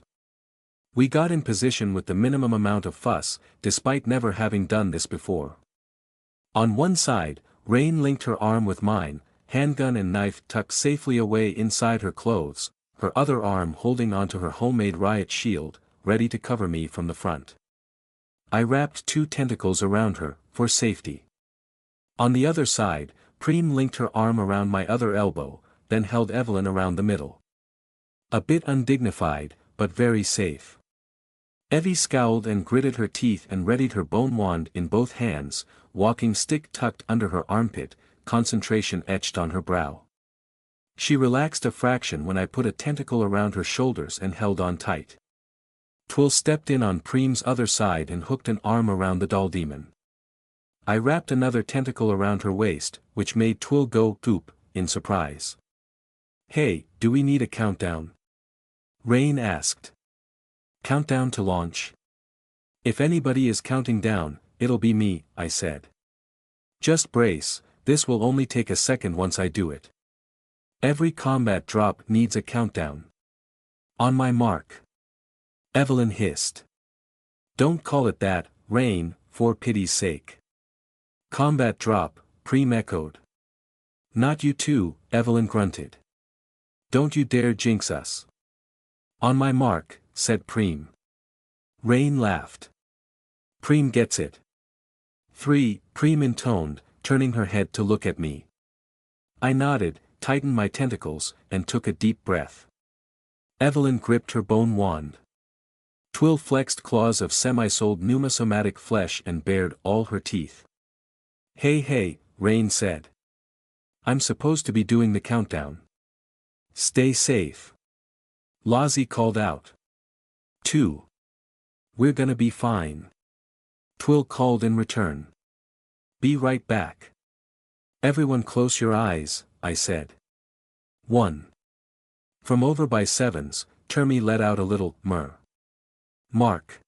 We got in position with the minimum amount of fuss, despite never having done this before. On one side, Rain linked her arm with mine, handgun and knife tucked safely away inside her clothes, her other arm holding onto her homemade riot shield, ready to cover me from the front. I wrapped 2 tentacles around her, for safety. On the other side, Preem linked her arm around my other elbow, then held Evelyn around the middle. A bit undignified, but very safe. Evie scowled and gritted her teeth and readied her bone wand in both hands, walking stick tucked under her armpit, concentration etched on her brow. She relaxed a fraction when I put a tentacle around her shoulders and held on tight. Twill stepped in on Preem's other side and hooked an arm around the doll demon. I wrapped another tentacle around her waist, which made Twill go goop, in surprise. "Hey, do we need a countdown?" Rain asked. "Countdown to launch?" "If anybody is counting down, it'll be me," I said. "Just brace, this will only take a second once I do it. Every combat drop needs a countdown. On my mark." Evelyn hissed. "Don't call it that, Rain, for pity's sake." "Combat drop," Preem echoed. "Not you too," Evelyn grunted. "Don't you dare jinx us." "On my mark," said Preem. Rain laughed. "Preem gets it." 3, Preem intoned, turning her head to look at me. I nodded, tightened my tentacles, and took a deep breath. Evelyn gripped her bone wand. Twill flexed claws of semi-sold pneumosomatic flesh and bared all her teeth. Hey, Rain said. "I'm supposed to be doing the countdown." "Stay safe." Lozzie called out. 2. "We're gonna be fine." Twill called in return. "Be right back." "Everyone close your eyes," I said. 1. From over by Sevens, Termy let out a little murr. "Mark."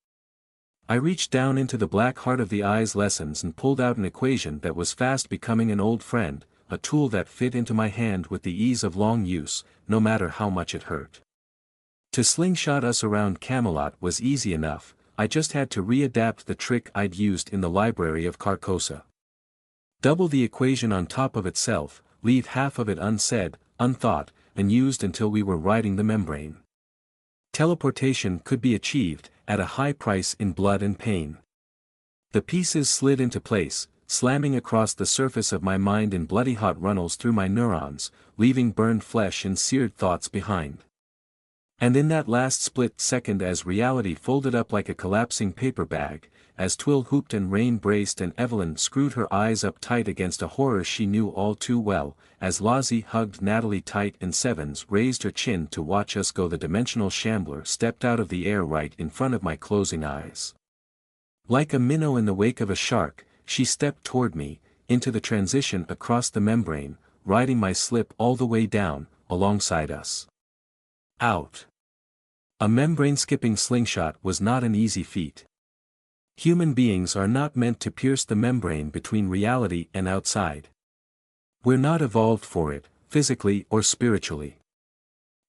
I reached down into the black heart of the eyes lessons and pulled out an equation that was fast becoming an old friend, a tool that fit into my hand with the ease of long use, no matter how much it hurt. To slingshot us around Camelot was easy enough, I just had to readapt the trick I'd used in the library of Carcosa. Double the equation on top of itself, leave half of it unsaid, unthought, and used until we were riding the membrane. Teleportation could be achieved, at a high price in blood and pain. The pieces slid into place, slamming across the surface of my mind in bloody hot runnels through my neurons, leaving burned flesh and seared thoughts behind. And in that last split second as reality folded up like a collapsing paper bag, as Twill hooped and Rain braced and Evelyn screwed her eyes up tight against a horror she knew all too well, as Lozzie hugged Natalie tight and Sevens raised her chin to watch us go, the dimensional shambler stepped out of the air right in front of my closing eyes. Like a minnow in the wake of a shark, she stepped toward me, into the transition across the membrane, riding my slip all the way down, alongside us. Out. A membrane-skipping slingshot was not an easy feat. Human beings are not meant to pierce the membrane between reality and outside. We're not evolved for it, physically or spiritually.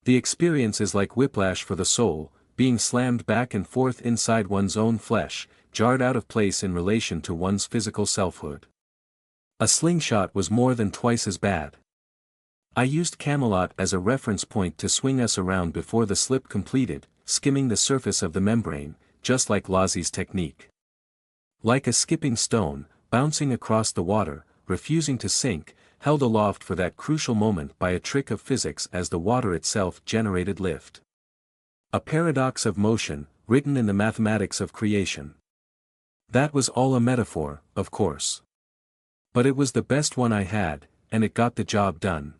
The experience is like whiplash for the soul, being slammed back and forth inside one's own flesh, jarred out of place in relation to one's physical selfhood. A slingshot was more than twice as bad. I used Camelot as a reference point to swing us around before the slip completed, skimming the surface of the membrane, just like Lozzie's technique. Like a skipping stone, bouncing across the water, refusing to sink, held aloft for that crucial moment by a trick of physics as the water itself generated lift. A paradox of motion, written in the mathematics of creation. That was all a metaphor, of course. But it was the best one I had, and it got the job done.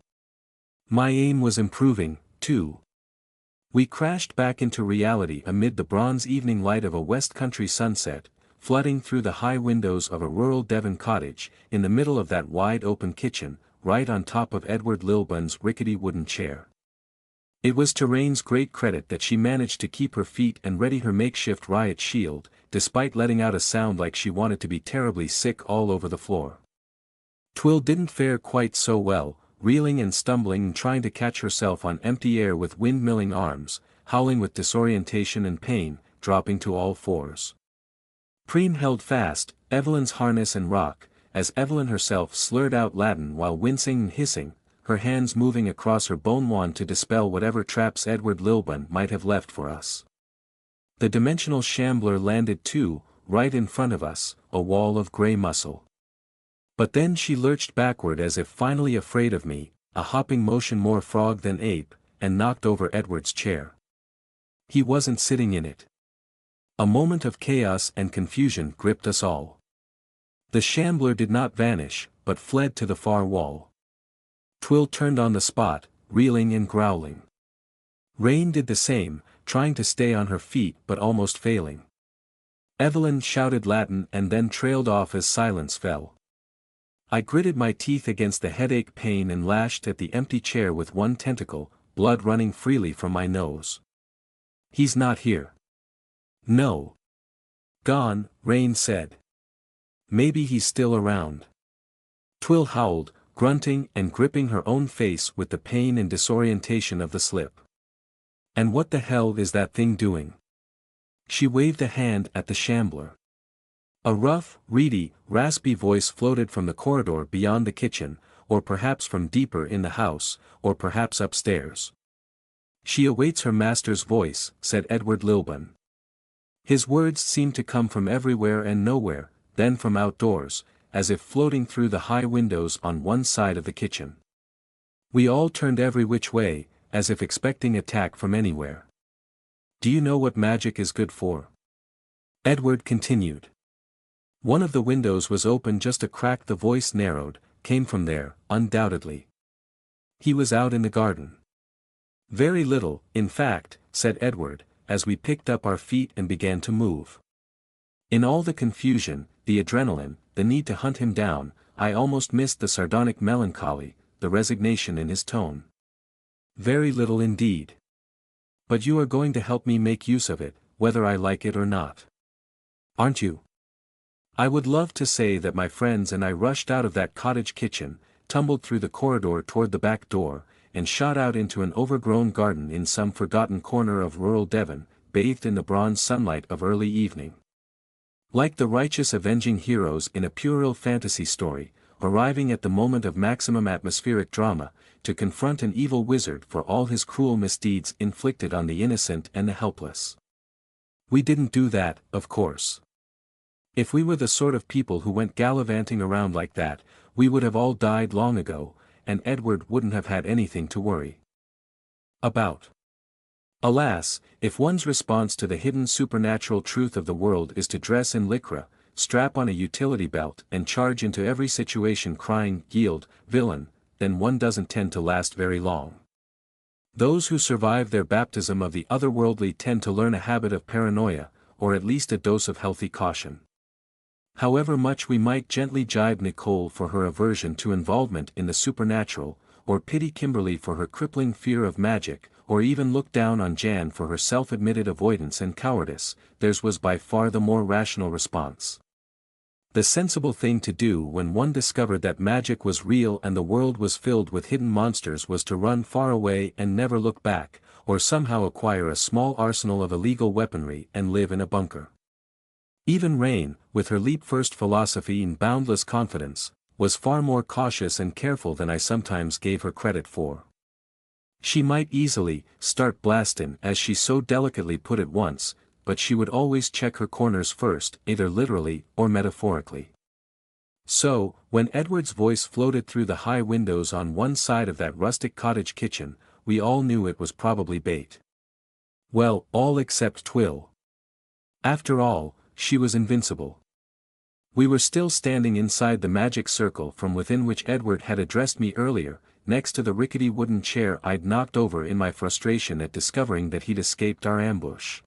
My aim was improving, too. We crashed back into reality amid the bronze evening light of a West Country sunset, flooding through the high windows of a rural Devon cottage, in the middle of that wide-open kitchen, right on top of Edward Lilburn's rickety wooden chair. It was to Rain's great credit that she managed to keep her feet and ready her makeshift riot shield, despite letting out a sound like she wanted to be terribly sick all over the floor. Twill didn't fare quite so well, reeling and stumbling and trying to catch herself on empty air with windmilling arms, howling with disorientation and pain, dropping to all fours. Preen held fast, Evelyn's harness and rock, as Evelyn herself slurred out Latin while wincing and hissing, her hands moving across her bone wand to dispel whatever traps Edward Lilburn might have left for us. The dimensional shambler landed too, right in front of us, a wall of grey muscle. But then she lurched backward as if finally afraid of me, a hopping motion more frog than ape, and knocked over Edward's chair. He wasn't sitting in it. A moment of chaos and confusion gripped us all. The shambler did not vanish, but fled to the far wall. Twill turned on the spot, reeling and growling. Rain did the same, trying to stay on her feet but almost failing. Evelyn shouted Latin and then trailed off as silence fell. I gritted my teeth against the headache pain and lashed at the empty chair with one tentacle, blood running freely from my nose. He's not here. No. Gone, Rain said. Maybe he's still around. Twill howled, grunting and gripping her own face with the pain and disorientation of the slip. And what the hell is that thing doing? She waved a hand at the shambler. A rough, reedy, raspy voice floated from the corridor beyond the kitchen, or perhaps from deeper in the house, or perhaps upstairs. She awaits her master's voice, said Edward Lilburn. His words seemed to come from everywhere and nowhere, then from outdoors, as if floating through the high windows on one side of the kitchen. We all turned every which way, as if expecting attack from anywhere. Do you know what magic is good for? Edward continued. One of the windows was open just a crack. The voice narrowed, came from there, undoubtedly. He was out in the garden. Very little, in fact, said Edward, as we picked up our feet and began to move. In all the confusion, the adrenaline, the need to hunt him down, I almost missed the sardonic melancholy, the resignation in his tone. Very little indeed. But you are going to help me make use of it, whether I like it or not. Aren't you? I would love to say that my friends and I rushed out of that cottage kitchen, tumbled through the corridor toward the back door, and shot out into an overgrown garden in some forgotten corner of rural Devon, bathed in the bronze sunlight of early evening. Like the righteous avenging heroes in a puerile fantasy story, arriving at the moment of maximum atmospheric drama, to confront an evil wizard for all his cruel misdeeds inflicted on the innocent and the helpless. We didn't do that, of course. If we were the sort of people who went gallivanting around like that, we would have all died long ago, and Edward wouldn't have had anything to worry about. Alas, if one's response to the hidden supernatural truth of the world is to dress in lycra, strap on a utility belt and charge into every situation crying, "Yield, villain," then one doesn't tend to last very long. Those who survive their baptism of the otherworldly tend to learn a habit of paranoia, or at least a dose of healthy caution. However much we might gently jibe Nicole for her aversion to involvement in the supernatural, or pity Kimberly for her crippling fear of magic, or even look down on Jan for her self-admitted avoidance and cowardice, theirs was by far the more rational response. The sensible thing to do when one discovered that magic was real and the world was filled with hidden monsters was to run far away and never look back, or somehow acquire a small arsenal of illegal weaponry and live in a bunker. Even Rain, with her leap-first philosophy and boundless confidence, was far more cautious and careful than I sometimes gave her credit for. She might easily start blastin', as she so delicately put it once, but she would always check her corners first, either literally or metaphorically. So, when Edward's voice floated through the high windows on one side of that rustic cottage kitchen, we all knew it was probably bait. Well, all except Twill. After all, she was invincible. We were still standing inside the magic circle from within which Edward had addressed me earlier, next to the rickety wooden chair I'd knocked over in my frustration at discovering that he'd escaped our ambush.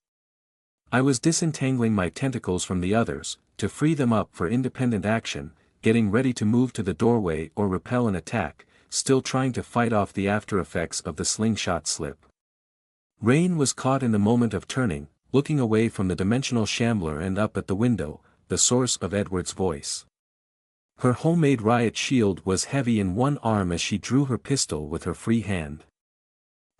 I was disentangling my tentacles from the others, to free them up for independent action, getting ready to move to the doorway or repel an attack, still trying to fight off the after-effects of the slingshot slip. Rain was caught in the moment of turning, looking away from the dimensional shambler and up at the window, the source of Edward's voice. Her homemade riot shield was heavy in one arm as she drew her pistol with her free hand.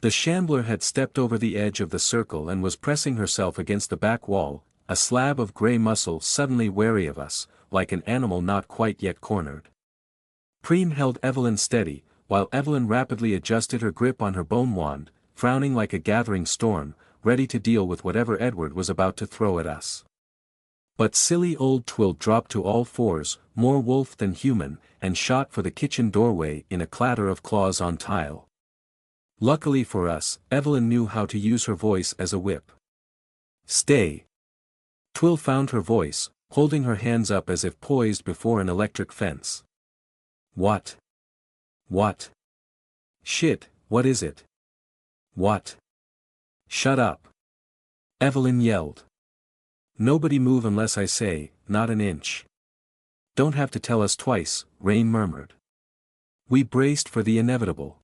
The shambler had stepped over the edge of the circle and was pressing herself against the back wall, a slab of grey muscle suddenly wary of us, like an animal not quite yet cornered. Preem held Evelyn steady, while Evelyn rapidly adjusted her grip on her bone wand, frowning like a gathering storm, ready to deal with whatever Edward was about to throw at us. But silly old Twill dropped to all fours, more wolf than human, and shot for the kitchen doorway in a clatter of claws on tile. Luckily for us, Evelyn knew how to use her voice as a whip. "Stay!" Twill found her voice, holding her hands up as if poised before an electric fence. "What? What? Shit, what is it? What? Shut up!" Evelyn yelled. "Nobody move unless I say, not an inch." "Don't have to tell us twice," Rain murmured. We braced for the inevitable.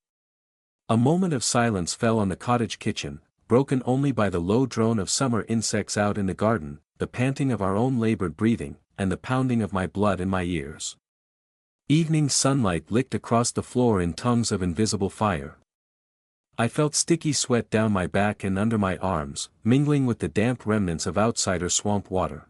A moment of silence fell on the cottage kitchen, broken only by the low drone of summer insects out in the garden, the panting of our own labored breathing, and the pounding of my blood in my ears. Evening sunlight licked across the floor in tongues of invisible fire. I felt sticky sweat down my back and under my arms, mingling with the damp remnants of outsider swamp water.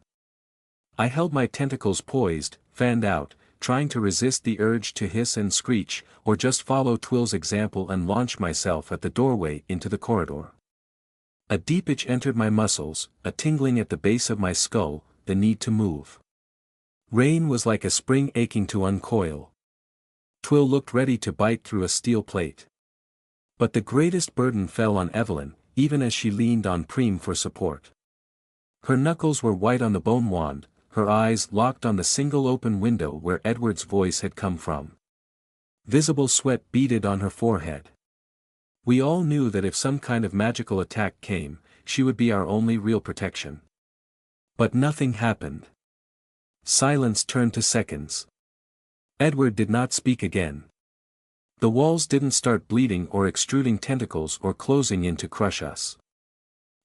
I held my tentacles poised, fanned out, trying to resist the urge to hiss and screech, or just follow Twill's example and launch myself at the doorway into the corridor. A deep itch entered my muscles, a tingling at the base of my skull, the need to move. Rain was like a spring aching to uncoil. Twill looked ready to bite through a steel plate. But the greatest burden fell on Evelyn, even as she leaned on Preem for support. Her knuckles were white on the bone wand, her eyes locked on the single open window where Edward's voice had come from. Visible sweat beaded on her forehead. We all knew that if some kind of magical attack came, she would be our only real protection. But nothing happened. Silence turned to seconds. Edward did not speak again. The walls didn't start bleeding or extruding tentacles or closing in to crush us.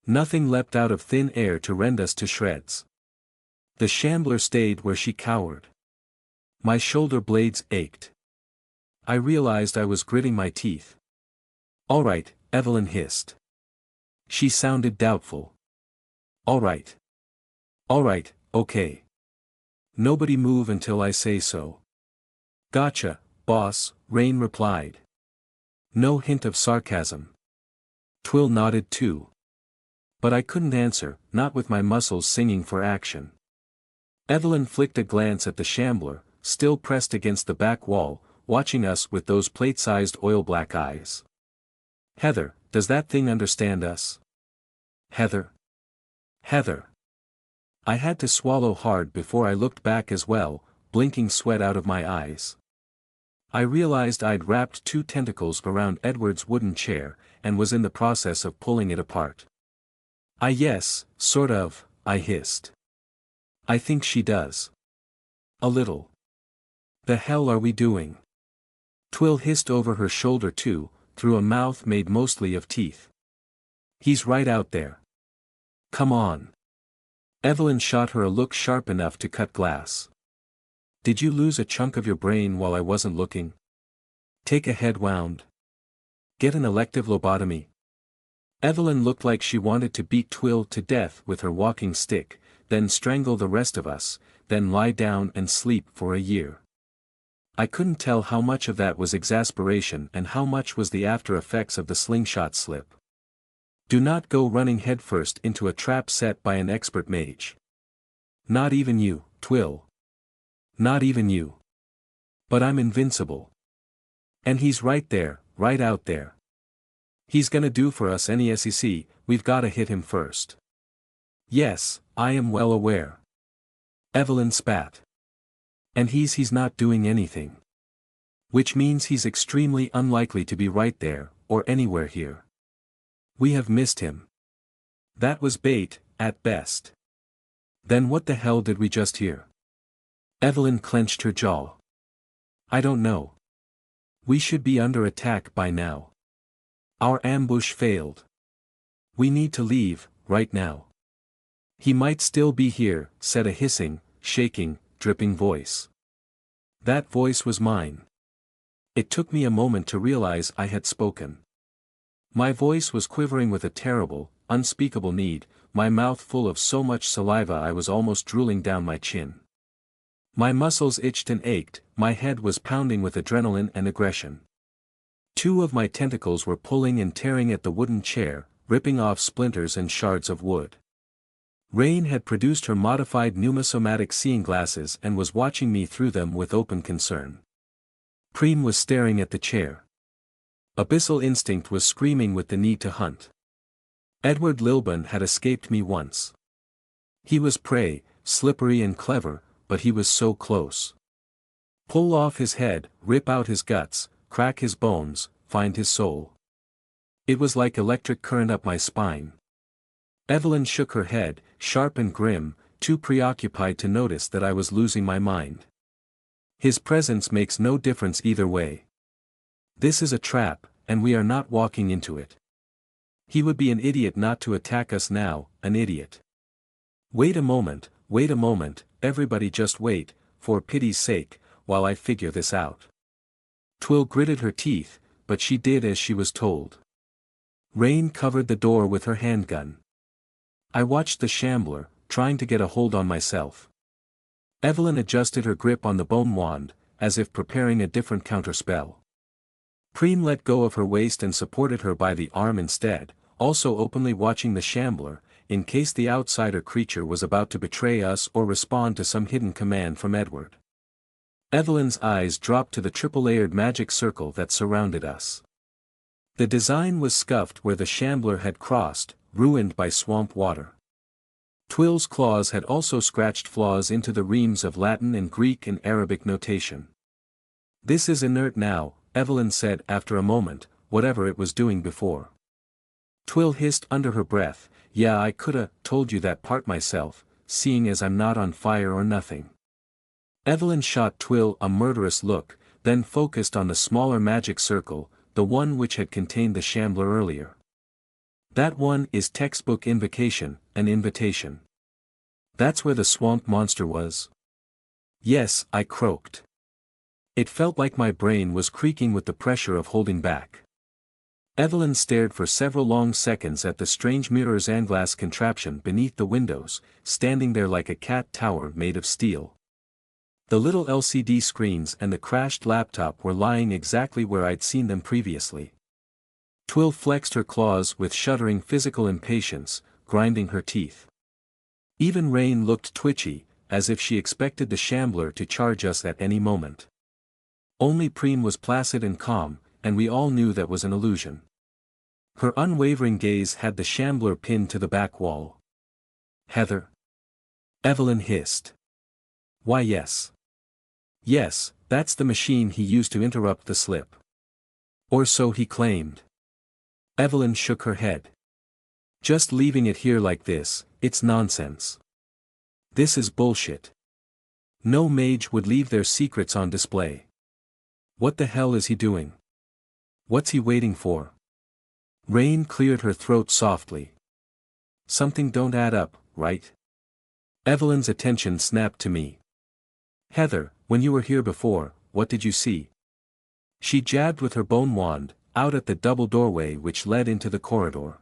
Nothing leapt out of thin air to rend us to shreds. The shambler stayed where she cowered. My shoulder blades ached. I realized I was gritting my teeth. "All right," Evelyn hissed. She sounded doubtful. "All right. All right, okay. Nobody move until I say so." "Gotcha, boss," Rain replied. No hint of sarcasm. Twill nodded too. But I couldn't answer, not with my muscles singing for action. Evelyn flicked a glance at the shambler, still pressed against the back wall, watching us with those plate-sized oil-black eyes. "Heather, does that thing understand us?" "Heather? Heather?" I had to swallow hard before I looked back as well, blinking sweat out of my eyes. I realized I'd wrapped 2 tentacles around Edward's wooden chair, and was in the process of pulling it apart. Yes, sort of," I hissed. "I think she does. A little." "The hell are we doing?" Twill hissed over her shoulder too, through a mouth made mostly of teeth. "He's right out there. Come on." Evelyn shot her a look sharp enough to cut glass. "Did you lose a chunk of your brain while I wasn't looking? Take a head wound? Get an elective lobotomy?" Evelyn looked like she wanted to beat Twill to death with her walking stick, then strangle the rest of us, then lie down and sleep for a year. I couldn't tell how much of that was exasperation and how much was the after effects of the slingshot slip. Do not go running headfirst into a trap set by an expert mage. Not even you, Twill. Not even you. But I'm invincible. And he's right there, right out there. He's gonna do for us any SEC, we've gotta hit him first. Yes, I am well aware. Evelyn spat. And he's not doing anything. Which means he's extremely unlikely to be right there, or anywhere here. We have missed him. That was bait, at best. Then what the hell did we just hear? Evelyn clenched her jaw. I don't know. We should be under attack by now. Our ambush failed. We need to leave, right now. He might still be here, said a hissing, shaking, dripping voice. That voice was mine. It took me a moment to realize I had spoken. My voice was quivering with a terrible, unspeakable need, my mouth full of so much saliva I was almost drooling down my chin. My muscles itched and ached, my head was pounding with adrenaline and aggression. Two of my tentacles were pulling and tearing at the wooden chair, ripping off splinters and shards of wood. Rain had produced her modified pneumosomatic seeing glasses and was watching me through them with open concern. Preem was staring at the chair. Abyssal instinct was screaming with the need to hunt. Edward Lilburn had escaped me once. He was prey, slippery and clever, but he was so close. Pull off his head, rip out his guts, crack his bones, find his soul. It was like electric current up my spine. Evelyn shook her head, sharp and grim, too preoccupied to notice that I was losing my mind. His presence makes no difference either way. This is a trap, and we are not walking into it. He would be an idiot not to attack us now, an idiot. Wait a moment, everybody just wait, for pity's sake, while I figure this out. Twill gritted her teeth, but she did as she was told. Rain covered the door with her handgun. I watched the shambler, trying to get a hold on myself. Evelyn adjusted her grip on the bone wand, as if preparing a different counterspell. Preem let go of her waist and supported her by the arm instead, also openly watching the shambler, in case the outsider creature was about to betray us or respond to some hidden command from Edward. Evelyn's eyes dropped to the triple-layered magic circle that surrounded us. The design was scuffed where the shambler had crossed, ruined by swamp water. Twill's claws had also scratched flaws into the reams of Latin and Greek and Arabic notation. This is inert now, Evelyn said after a moment, whatever it was doing before. Twill hissed under her breath, yeah, I coulda told you that part myself, seeing as I'm not on fire or nothing. Evelyn shot Twill a murderous look, then focused on the smaller magic circle, the one which had contained the shambler earlier. That one is textbook invocation, an invitation. That's where the swamp monster was. Yes, I croaked. It felt like my brain was creaking with the pressure of holding back. Evelyn stared for several long seconds at the strange mirrors and glass contraption beneath the windows, standing there like a cat tower made of steel. The little LCD screens and the crashed laptop were lying exactly where I'd seen them previously. Twill flexed her claws with shuddering physical impatience, grinding her teeth. Even Rain looked twitchy, as if she expected the shambler to charge us at any moment. Only Preem was placid and calm, and we all knew that was an illusion. Her unwavering gaze had the shambler pinned to the back wall. Heather? Evelyn hissed. Why yes. Yes, that's the machine he used to interrupt the slip. Or so he claimed. Evelyn shook her head. Just leaving it here like this, it's nonsense. This is bullshit. No mage would leave their secrets on display. What the hell is he doing? What's he waiting for? Rain cleared her throat softly. Something don't add up, right? Evelyn's attention snapped to me. Heather, when you were here before, what did you see? She jabbed with her bone wand, out at the double doorway which led into the corridor.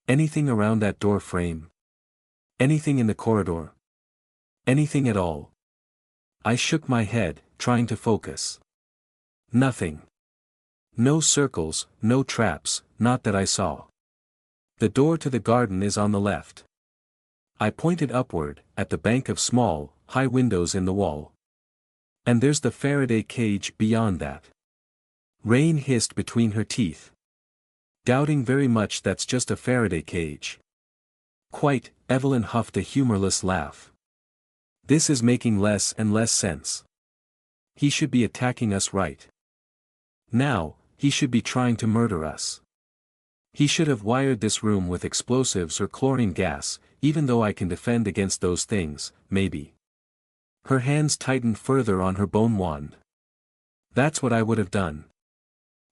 Anything around that door frame? Anything in the corridor? Anything at all? I shook my head, trying to focus. Nothing. No circles, no traps, not that I saw. The door to the garden is on the left. I pointed upward, at the bank of small, high windows in the wall. And there's the Faraday cage beyond that. Rain hissed between her teeth. Doubting very much that's just a Faraday cage. Quite, Evelyn huffed a humorless laugh. This is making less and less sense. He should be attacking us right now, he should be trying to murder us. He should have wired this room with explosives or chlorine gas, even though I can defend against those things, maybe. Her hands tightened further on her bone wand. That's what I would have done.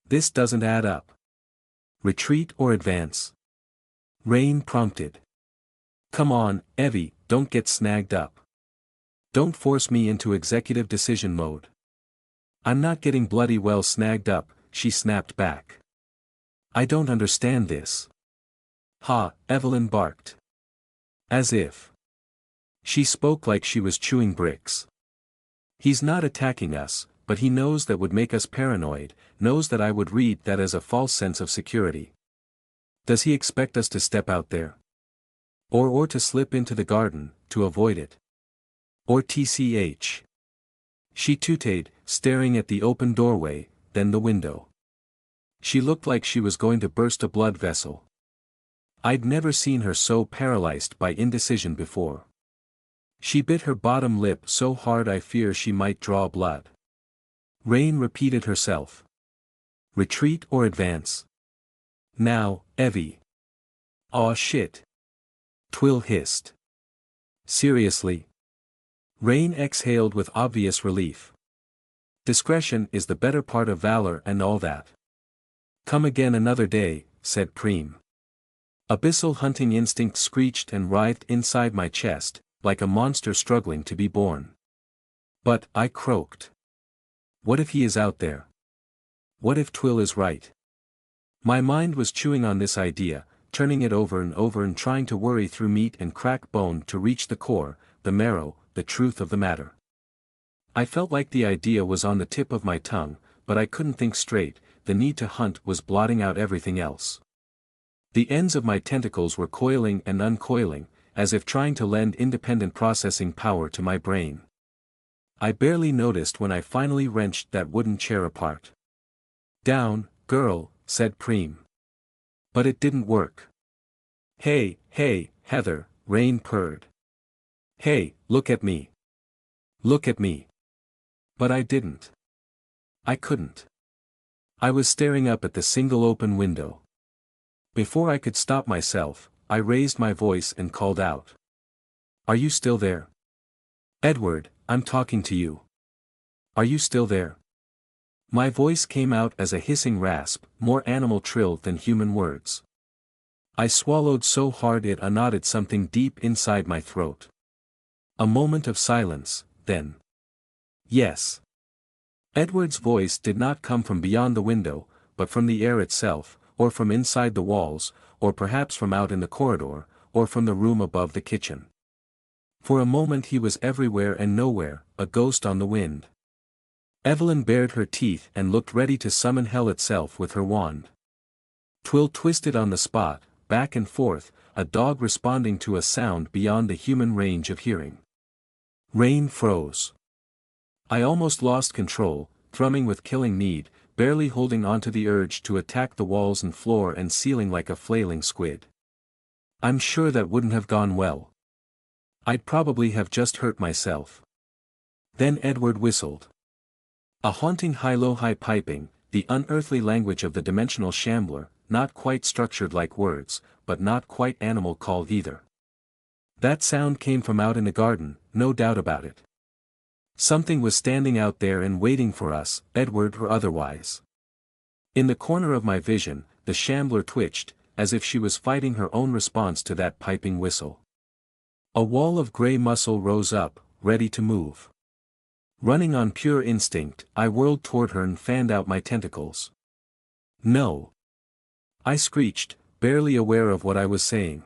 This doesn't add up. Retreat or advance? Rain prompted. Come on, Evie, don't get snagged up. Don't force me into executive decision mode. I'm not getting bloody well snagged up, she snapped back. I don't understand this. Ha, Evelyn barked. As if. She spoke like she was chewing bricks. He's not attacking us, but he knows that would make us paranoid, knows that I would read that as a false sense of security. Does he expect us to step out there? Or to slip into the garden, to avoid it? Or tch? She tooted, staring at the open doorway, then the window. She looked like she was going to burst a blood vessel. I'd never seen her so paralyzed by indecision before. She bit her bottom lip so hard I fear she might draw blood. Rain repeated herself. Retreat or advance? Now, Evie. Aw shit. Twill hissed. Seriously? Rain exhaled with obvious relief. Discretion is the better part of valor and all that. Come again another day, said Preem. Abyssal hunting instinct screeched and writhed inside my chest, like a monster struggling to be born. But, I croaked. What if he is out there? What if Twill is right? My mind was chewing on this idea, turning it over and trying to worry through meat and crack bone to reach the core, the marrow, the truth of the matter. I felt like the idea was on the tip of my tongue, but I couldn't think straight, the need to hunt was blotting out everything else. The ends of my tentacles were coiling and uncoiling, as if trying to lend independent processing power to my brain. I barely noticed when I finally wrenched that wooden chair apart. Down, girl, said Preem. But it didn't work. Hey, Heather, Rain purred. Hey, look at me. Look at me. But I didn't. I couldn't. I was staring up at the single open window. Before I could stop myself, I raised my voice and called out. Are you still there? Edward, I'm talking to you. Are you still there? My voice came out as a hissing rasp, more animal trill than human words. I swallowed so hard it unknotted something deep inside my throat. A moment of silence, then. Yes. Edward's voice did not come from beyond the window, but from the air itself, or from inside the walls, or perhaps from out in the corridor, or from the room above the kitchen. For a moment he was everywhere and nowhere, a ghost on the wind. Evelyn bared her teeth and looked ready to summon hell itself with her wand. Twill twisted on the spot, back and forth, a dog responding to a sound beyond the human range of hearing. Rain froze. I almost lost control, thrumming with killing need, barely holding onto the urge to attack the walls and floor and ceiling like a flailing squid. I'm sure that wouldn't have gone well. I'd probably have just hurt myself. Then Edward whistled. A haunting high-low-high piping, the unearthly language of the dimensional shambler, not quite structured like words, but not quite animal call either. That sound came from out in the garden, no doubt about it. Something was standing out there and waiting for us, Edward or otherwise. In the corner of my vision, the shambler twitched, as if she was fighting her own response to that piping whistle. A wall of gray muscle rose up, ready to move. Running on pure instinct, I whirled toward her and fanned out my tentacles. No. I screeched, barely aware of what I was saying.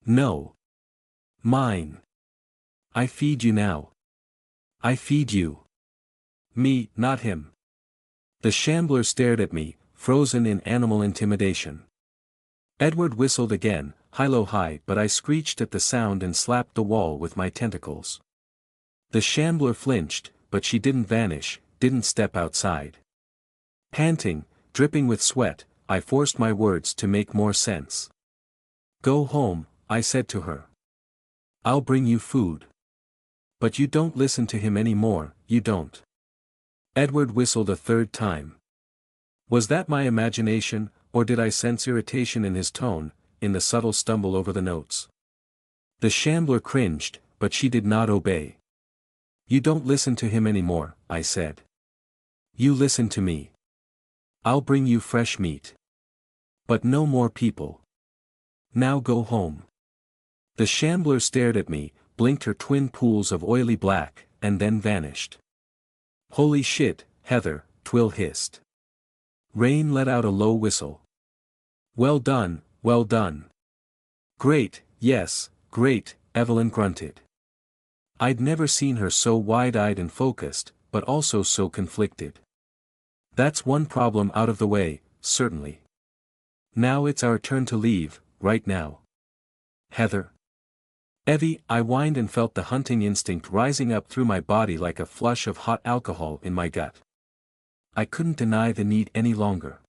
No. Mine. I feed you now. I feed you. Me, not him. The shambler stared at me, frozen in animal intimidation. Edward whistled again, high-low-high, but I screeched at the sound and slapped the wall with my tentacles. The shambler flinched, but she didn't vanish, didn't step outside. Panting, dripping with sweat, I forced my words to make more sense. Go home, I said to her. I'll bring you food. But you don't listen to him anymore, you don't. Edward whistled a third time. Was that my imagination, or did I sense irritation in his tone, in the subtle stumble over the notes? The shambler cringed, but she did not obey. You don't listen to him anymore, I said. You listen to me. I'll bring you fresh meat. But no more people. Now go home. The shambler stared at me, blinked her twin pools of oily black, and then vanished. Holy shit, Heather, Twill hissed. Rain let out a low whistle. Well done, well done. Great, yes, great, Evelyn grunted. I'd never seen her so wide-eyed and focused, but also so conflicted. That's one problem out of the way, certainly. Now it's our turn to leave, right now. Heather. Evie, I whined and felt the hunting instinct rising up through my body like a flush of hot alcohol in my gut. I couldn't deny the need any longer.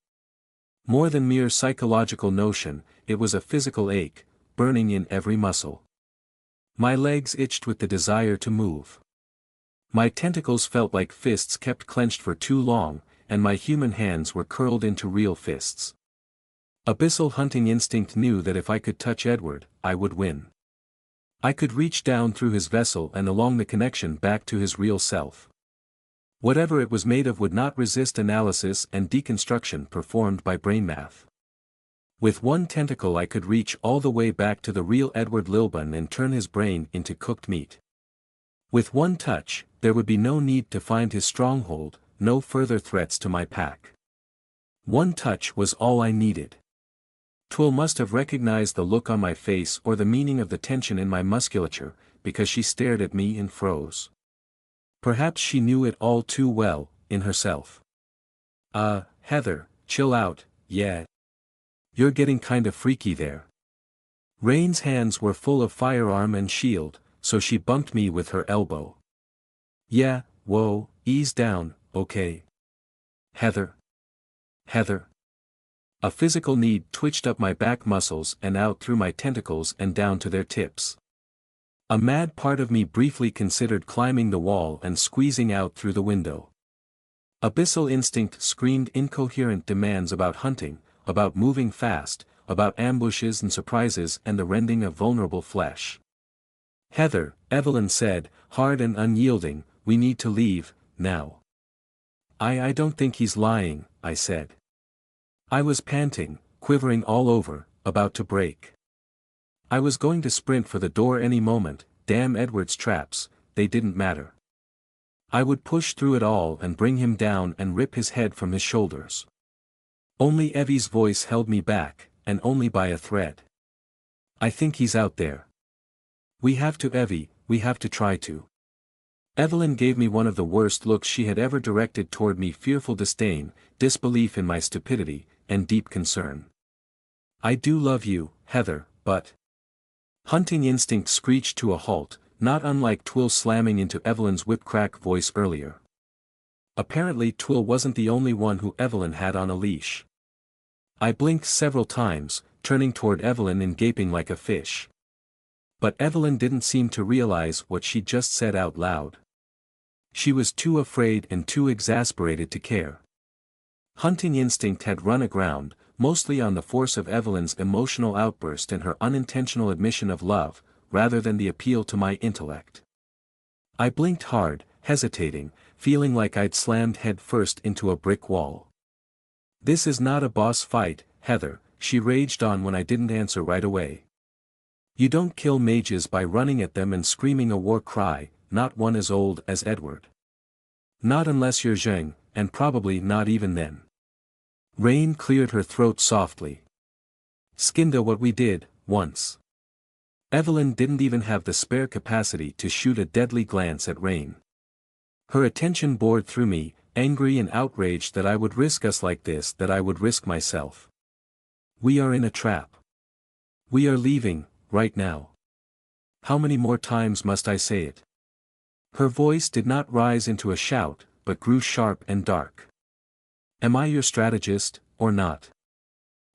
More than mere psychological notion, it was a physical ache, burning in every muscle. My legs itched with the desire to move. My tentacles felt like fists kept clenched for too long, and my human hands were curled into real fists. Abyssal hunting instinct knew that if I could touch Edward, I would win. I could reach down through his vessel and along the connection back to his real self. Whatever it was made of would not resist analysis and deconstruction performed by brain math. With one tentacle I could reach all the way back to the real Edward Lilburn and turn his brain into cooked meat. With one touch, there would be no need to find his stronghold, no further threats to my pack. One touch was all I needed. Twill must have recognized the look on my face or the meaning of the tension in my musculature, because she stared at me and froze. Perhaps she knew it all too well, in herself. Heather, chill out, yeah. You're getting kinda freaky there. Rain's hands were full of firearm and shield, so she bumped me with her elbow. Yeah, whoa, ease down, okay. Heather. Heather. A physical need twitched up my back muscles and out through my tentacles and down to their tips. A mad part of me briefly considered climbing the wall and squeezing out through the window. Abyssal instinct screamed incoherent demands about hunting, about moving fast, about ambushes and surprises and the rending of vulnerable flesh. Heather, Evelyn said, hard and unyielding, we need to leave, now. I don't think he's lying, I said. I was panting, quivering all over, about to break. I was going to sprint for the door any moment, damn Edward's traps, they didn't matter. I would push through it all and bring him down and rip his head from his shoulders. Only Evie's voice held me back, and only by a thread. I think he's out there. We have to, Evie, we have to try to. Evelyn gave me one of the worst looks she had ever directed toward me, fearful disdain, disbelief in my stupidity, and deep concern. I do love you, Heather, but... Hunting instinct screeched to a halt, not unlike Twill slamming into Evelyn's whip-crack voice earlier. Apparently Twill wasn't the only one who Evelyn had on a leash. I blinked several times, turning toward Evelyn and gaping like a fish. But Evelyn didn't seem to realize what she just said out loud. She was too afraid and too exasperated to care. Hunting instinct had run aground, mostly on the force of Evelyn's emotional outburst and her unintentional admission of love, rather than the appeal to my intellect. I blinked hard, hesitating, feeling like I'd slammed head first into a brick wall. This is not a boss fight, Heather, she raged on when I didn't answer right away. You don't kill mages by running at them and screaming a war cry, not one as old as Edward. Not unless you're Zheng, and probably not even then. Rain cleared her throat softly. Skinda what we did, once. Evelyn didn't even have the spare capacity to shoot a deadly glance at Rain. Her attention bored through me, angry and outraged that I would risk us like this, that I would risk myself. We are in a trap. We are leaving, right now. How many more times must I say it? Her voice did not rise into a shout, but grew sharp and dark. Am I your strategist, or not?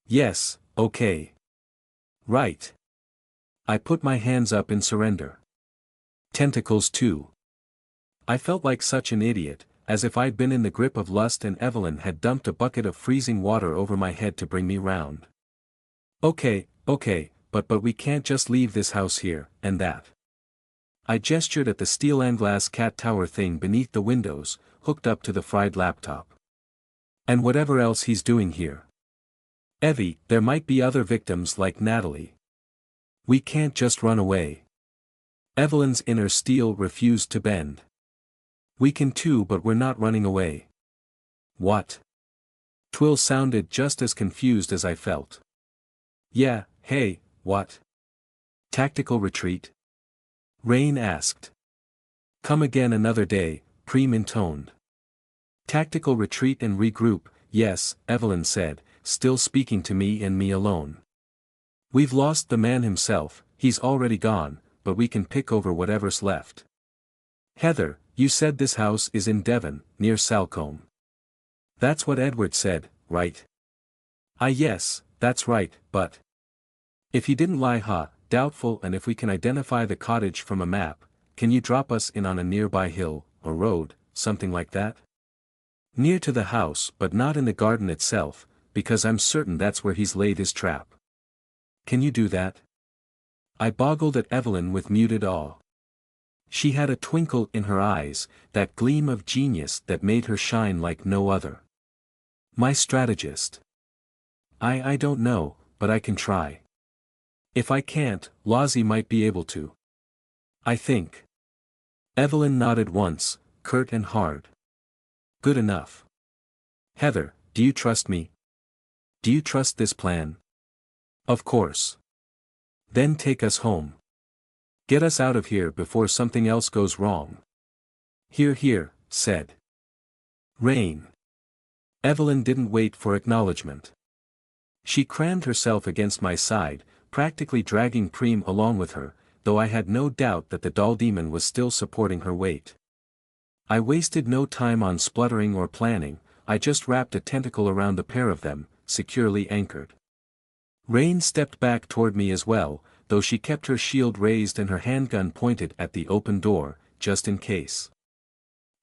Yes, okay. Right. I put my hands up in surrender. Tentacles too. I felt like such an idiot, as if I'd been in the grip of lust and Evelyn had dumped a bucket of freezing water over my head to bring me round. Okay, but we can't just leave this house here, and that. I gestured at the steel and glass cat tower thing beneath the windows, hooked up to the fried laptop. And whatever else he's doing here. Evie, there might be other victims like Natalie. We can't just run away. Evelyn's inner steel refused to bend. We can too, but we're not running away. What? Twill sounded just as confused as I felt. Yeah, hey, what? Tactical retreat? Rain asked. Come again another day, Preem intoned. Tactical retreat and regroup, yes, Evelyn said, still speaking to me and me alone. We've lost the man himself, he's already gone, but we can pick over whatever's left. Heather, you said this house is in Devon, near Salcombe. That's what Edward said, right? Yes, that's right, but if he didn't lie, doubtful, and if we can identify the cottage from a map, can you drop us in on a nearby hill, or road, something like that? Near to the house but not in the garden itself, because I'm certain that's where he's laid his trap. Can you do that? I boggled at Evelyn with muted awe. She had a twinkle in her eyes, that gleam of genius that made her shine like no other. My strategist. I don't know, but I can try. If I can't, Lozzie might be able to. I think. Evelyn nodded once, curt and hard. Good enough. Heather, do you trust me? Do you trust this plan? Of course. Then take us home. Get us out of here before something else goes wrong. Hear, hear, said Rain. Evelyn didn't wait for acknowledgement. She crammed herself against my side, practically dragging Preem along with her, though I had no doubt that the doll demon was still supporting her weight. I wasted no time on spluttering or planning, I just wrapped a tentacle around the pair of them, securely anchored. Rain stepped back toward me as well, though she kept her shield raised and her handgun pointed at the open door, just in case.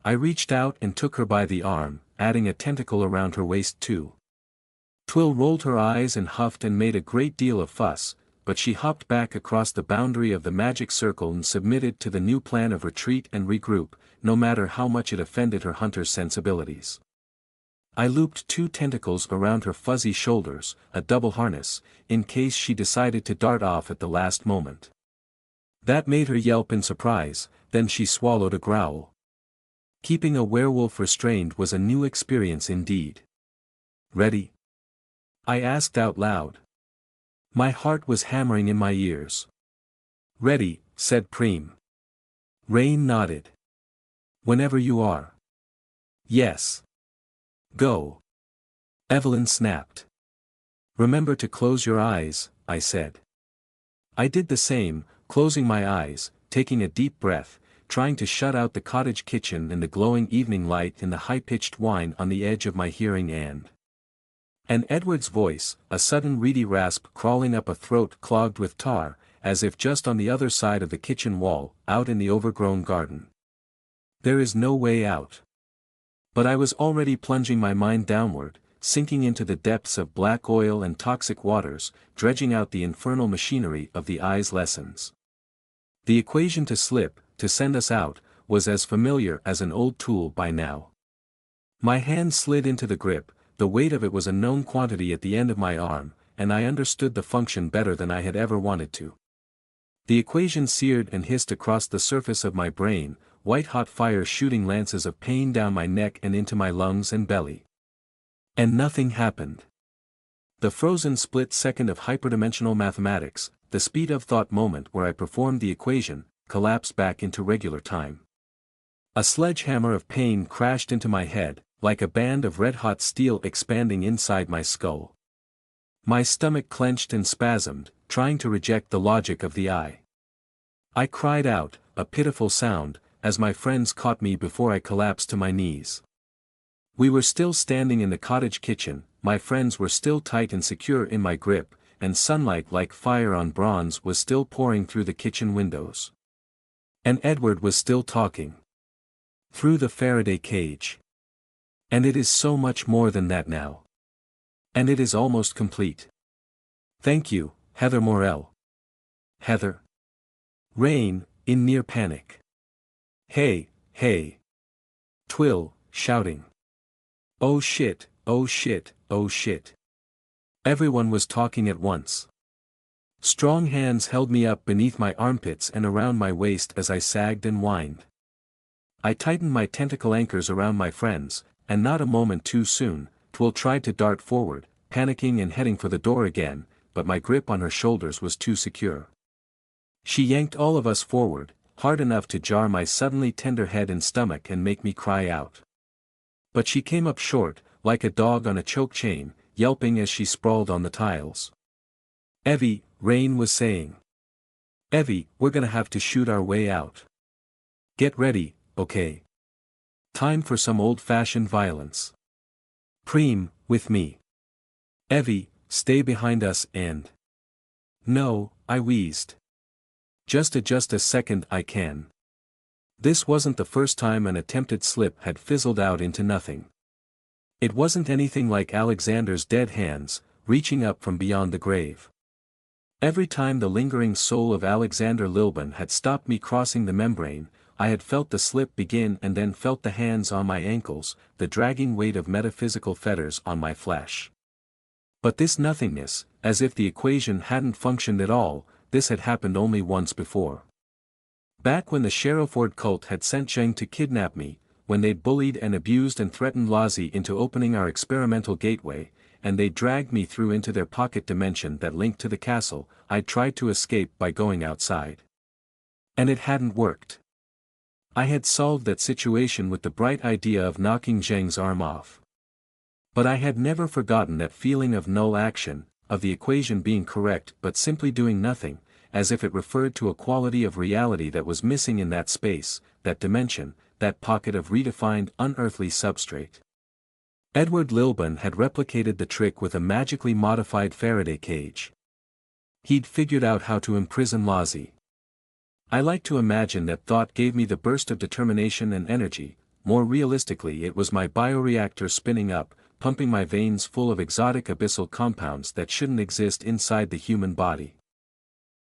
I reached out and took her by the arm, adding a tentacle around her waist too. Twill rolled her eyes and huffed and made a great deal of fuss, but she hopped back across the boundary of the magic circle and submitted to the new plan of retreat and regroup, no matter how much it offended her hunter's sensibilities. I looped 2 tentacles around her fuzzy shoulders, a double harness, in case she decided to dart off at the last moment. That made her yelp in surprise, then she swallowed a growl. Keeping a werewolf restrained was a new experience indeed. Ready? I asked out loud. My heart was hammering in my ears. Ready, said Preem. Rain nodded. Whenever you are. Yes. Go. Evelyn snapped. Remember to close your eyes, I said. I did the same, closing my eyes, taking a deep breath, trying to shut out the cottage kitchen and the glowing evening light and the high-pitched whine on the edge of my hearing and Edward's voice, a sudden reedy rasp crawling up a throat clogged with tar, as if just on the other side of the kitchen wall, out in the overgrown garden. There is no way out. But I was already plunging my mind downward, sinking into the depths of black oil and toxic waters, dredging out the infernal machinery of the eye's lessons. The equation to slip, to send us out, was as familiar as an old tool by now. My hand slid into the grip, the weight of it was a known quantity at the end of my arm, and I understood the function better than I had ever wanted to. The equation seared and hissed across the surface of my brain, white-hot fire shooting lances of pain down my neck and into my lungs and belly. And nothing happened. The frozen split second of hyperdimensional mathematics, the speed of thought moment where I performed the equation, collapsed back into regular time. A sledgehammer of pain crashed into my head, like a band of red-hot steel expanding inside my skull. My stomach clenched and spasmed, trying to reject the logic of the eye. I cried out, a pitiful sound, as my friends caught me before I collapsed to my knees. We were still standing in the cottage kitchen, my friends were still tight and secure in my grip, and sunlight like fire on bronze was still pouring through the kitchen windows. And Edward was still talking. Through the Faraday cage. And it is so much more than that now. And it is almost complete. Thank you, Heather Morell. Heather. Rain, in near panic. Hey, hey. Twill, shouting. Oh shit, oh shit, oh shit. Everyone was talking at once. Strong hands held me up beneath my armpits and around my waist as I sagged and whined. I tightened my tentacle anchors around my friends, and not a moment too soon. Twill tried to dart forward, panicking and heading for the door again, but my grip on her shoulders was too secure. She yanked all of us forward, hard enough to jar my suddenly tender head and stomach and make me cry out. But she came up short, like a dog on a choke chain, yelping as she sprawled on the tiles. "Evie," Rain was saying. "Evie, we're gonna have to shoot our way out. Get ready, okay? Time for some old-fashioned violence. Preem, with me. Evie, stay behind us and—" "No," I wheezed. Just a second, I can." This wasn't the first time an attempted slip had fizzled out into nothing. It wasn't anything like Alexander's dead hands, reaching up from beyond the grave. Every time the lingering soul of Alexander Lilburn had stopped me crossing the membrane, I had felt the slip begin and then felt the hands on my ankles, the dragging weight of metaphysical fetters on my flesh. But this nothingness, as if the equation hadn't functioned at all, this had happened only once before. Back when the Sherrowford cult had sent Zheng to kidnap me, when they'd bullied and abused and threatened Lazi into opening our experimental gateway, and they dragged me through into their pocket dimension that linked to the castle, I'd tried to escape by going outside. And it hadn't worked. I had solved that situation with the bright idea of knocking Zheng's arm off. But I had never forgotten that feeling of null action, of the equation being correct but simply doing nothing, as if it referred to a quality of reality that was missing in that space, that dimension, that pocket of redefined unearthly substrate. Edward Lilburn had replicated the trick with a magically modified Faraday cage. He'd figured out how to imprison Lazi. I like to imagine that thought gave me the burst of determination and energy. More realistically, it was my bioreactor spinning up, pumping my veins full of exotic abyssal compounds that shouldn't exist inside the human body.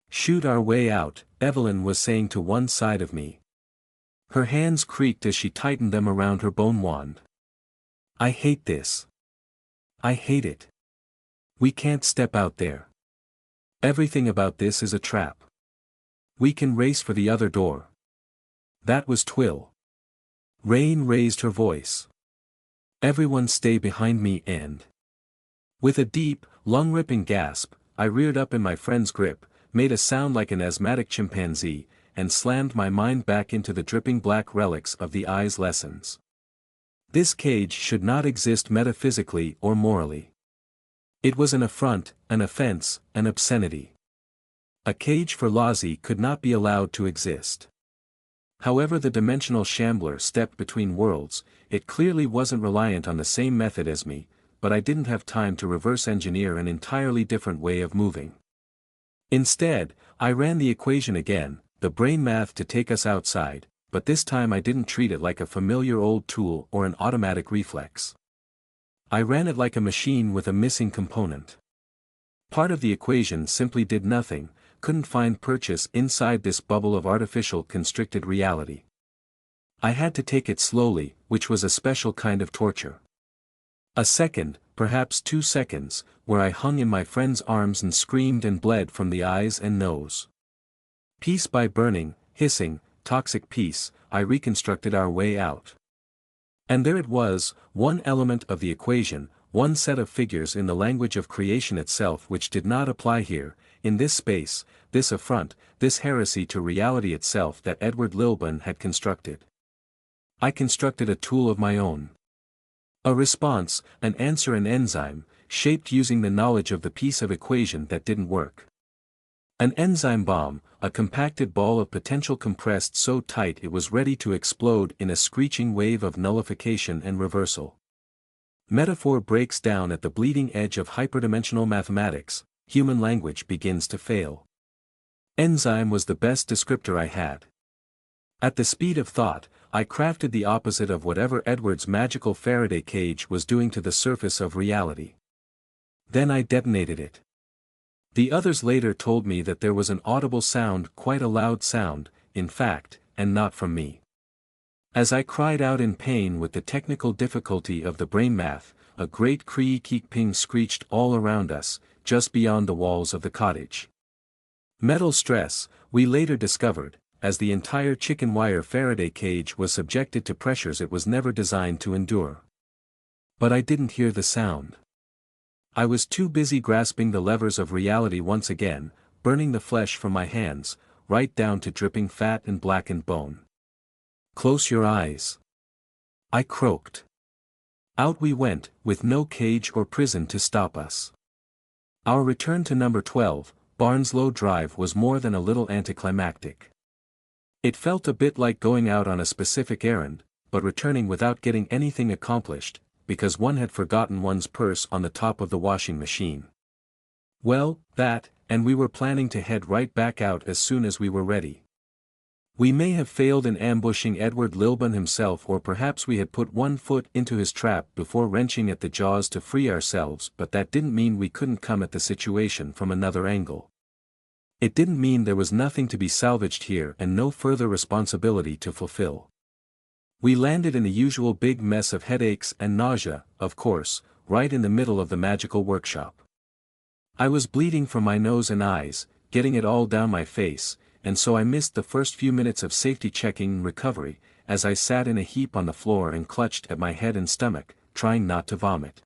"Shoot our way out," Evelyn was saying to one side of me. Her hands creaked as she tightened them around her bone wand. "I hate this. I hate it. We can't step out there. Everything about this is a trap. We can race for the other door." That was Twill. Rain raised her voice. "Everyone stay behind me and—" With a deep, lung-ripping gasp, I reared up in my friend's grip, made a sound like an asthmatic chimpanzee, and slammed my mind back into the dripping black relics of the eye's lessons. This cage should not exist metaphysically or morally. It was an affront, an offense, an obscenity. A cage for Lazi could not be allowed to exist. However the dimensional shambler stepped between worlds, it clearly wasn't reliant on the same method as me, but I didn't have time to reverse engineer an entirely different way of moving. Instead, I ran the equation again, the brain math to take us outside, but this time I didn't treat it like a familiar old tool or an automatic reflex. I ran it like a machine with a missing component. Part of the equation simply did nothing, couldn't find purchase inside this bubble of artificial constricted reality. I had to take it slowly, which was a special kind of torture. A second, perhaps 2 seconds, where I hung in my friend's arms and screamed and bled from the eyes and nose. Piece by burning, hissing, toxic piece, I reconstructed our way out. And there it was, one element of the equation, one set of figures in the language of creation itself which did not apply here, in this space, this affront, this heresy to reality itself that Edward Lilburn had constructed. I constructed a tool of my own. A response, an answer, an enzyme, shaped using the knowledge of the piece of equation that didn't work. An enzyme bomb, a compacted ball of potential compressed so tight it was ready to explode in a screeching wave of nullification and reversal. Metaphor breaks down at the bleeding edge of hyperdimensional mathematics, human language begins to fail. Enzyme was the best descriptor I had. At the speed of thought, I crafted the opposite of whatever Edward's magical Faraday cage was doing to the surface of reality. Then I detonated it. The others later told me that there was an audible sound, quite a loud sound, in fact, and not from me. As I cried out in pain with the technical difficulty of the brain math, a great cree-keek-ping screeched all around us, just beyond the walls of the cottage. Metal stress, we later discovered, as the entire chicken wire Faraday cage was subjected to pressures it was never designed to endure. But I didn't hear the sound. I was too busy grasping the levers of reality once again, burning the flesh from my hands, right down to dripping fat and blackened bone. Close your eyes. I croaked. Out we went, with no cage or prison to stop us. Our return to number 12, Barnslow Drive was more than a little anticlimactic. It felt a bit like going out on a specific errand, but returning without getting anything accomplished, because one had forgotten one's purse on the top of the washing machine. Well, that, and we were planning to head right back out as soon as we were ready. We may have failed in ambushing Edward Lilburn himself, or perhaps we had put one foot into his trap before wrenching at the jaws to free ourselves, but that didn't mean we couldn't come at the situation from another angle. It didn't mean there was nothing to be salvaged here and no further responsibility to fulfill. We landed in the usual big mess of headaches and nausea, of course, right in the middle of the magical workshop. I was bleeding from my nose and eyes, getting it all down my face, and so I missed the first few minutes of safety checking and recovery, as I sat in a heap on the floor and clutched at my head and stomach, trying not to vomit.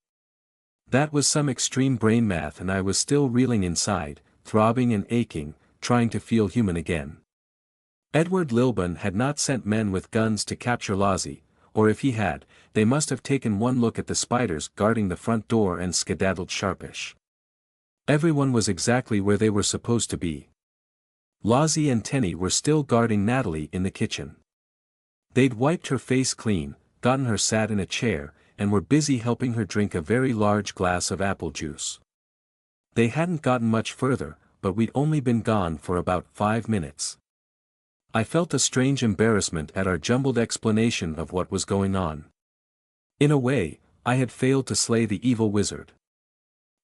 That was some extreme brain math, and I was still reeling inside, throbbing and aching, trying to feel human again. Edward Lilburn had not sent men with guns to capture Lozzie, or if he had, they must have taken one look at the spiders guarding the front door and skedaddled sharpish. Everyone was exactly where they were supposed to be. Lozzie and Tenny were still guarding Natalie in the kitchen. They'd wiped her face clean, gotten her sat in a chair, and were busy helping her drink a very large glass of apple juice. They hadn't gotten much further, but we'd only been gone for about 5 minutes. I felt a strange embarrassment at our jumbled explanation of what was going on. In a way, I had failed to slay the evil wizard.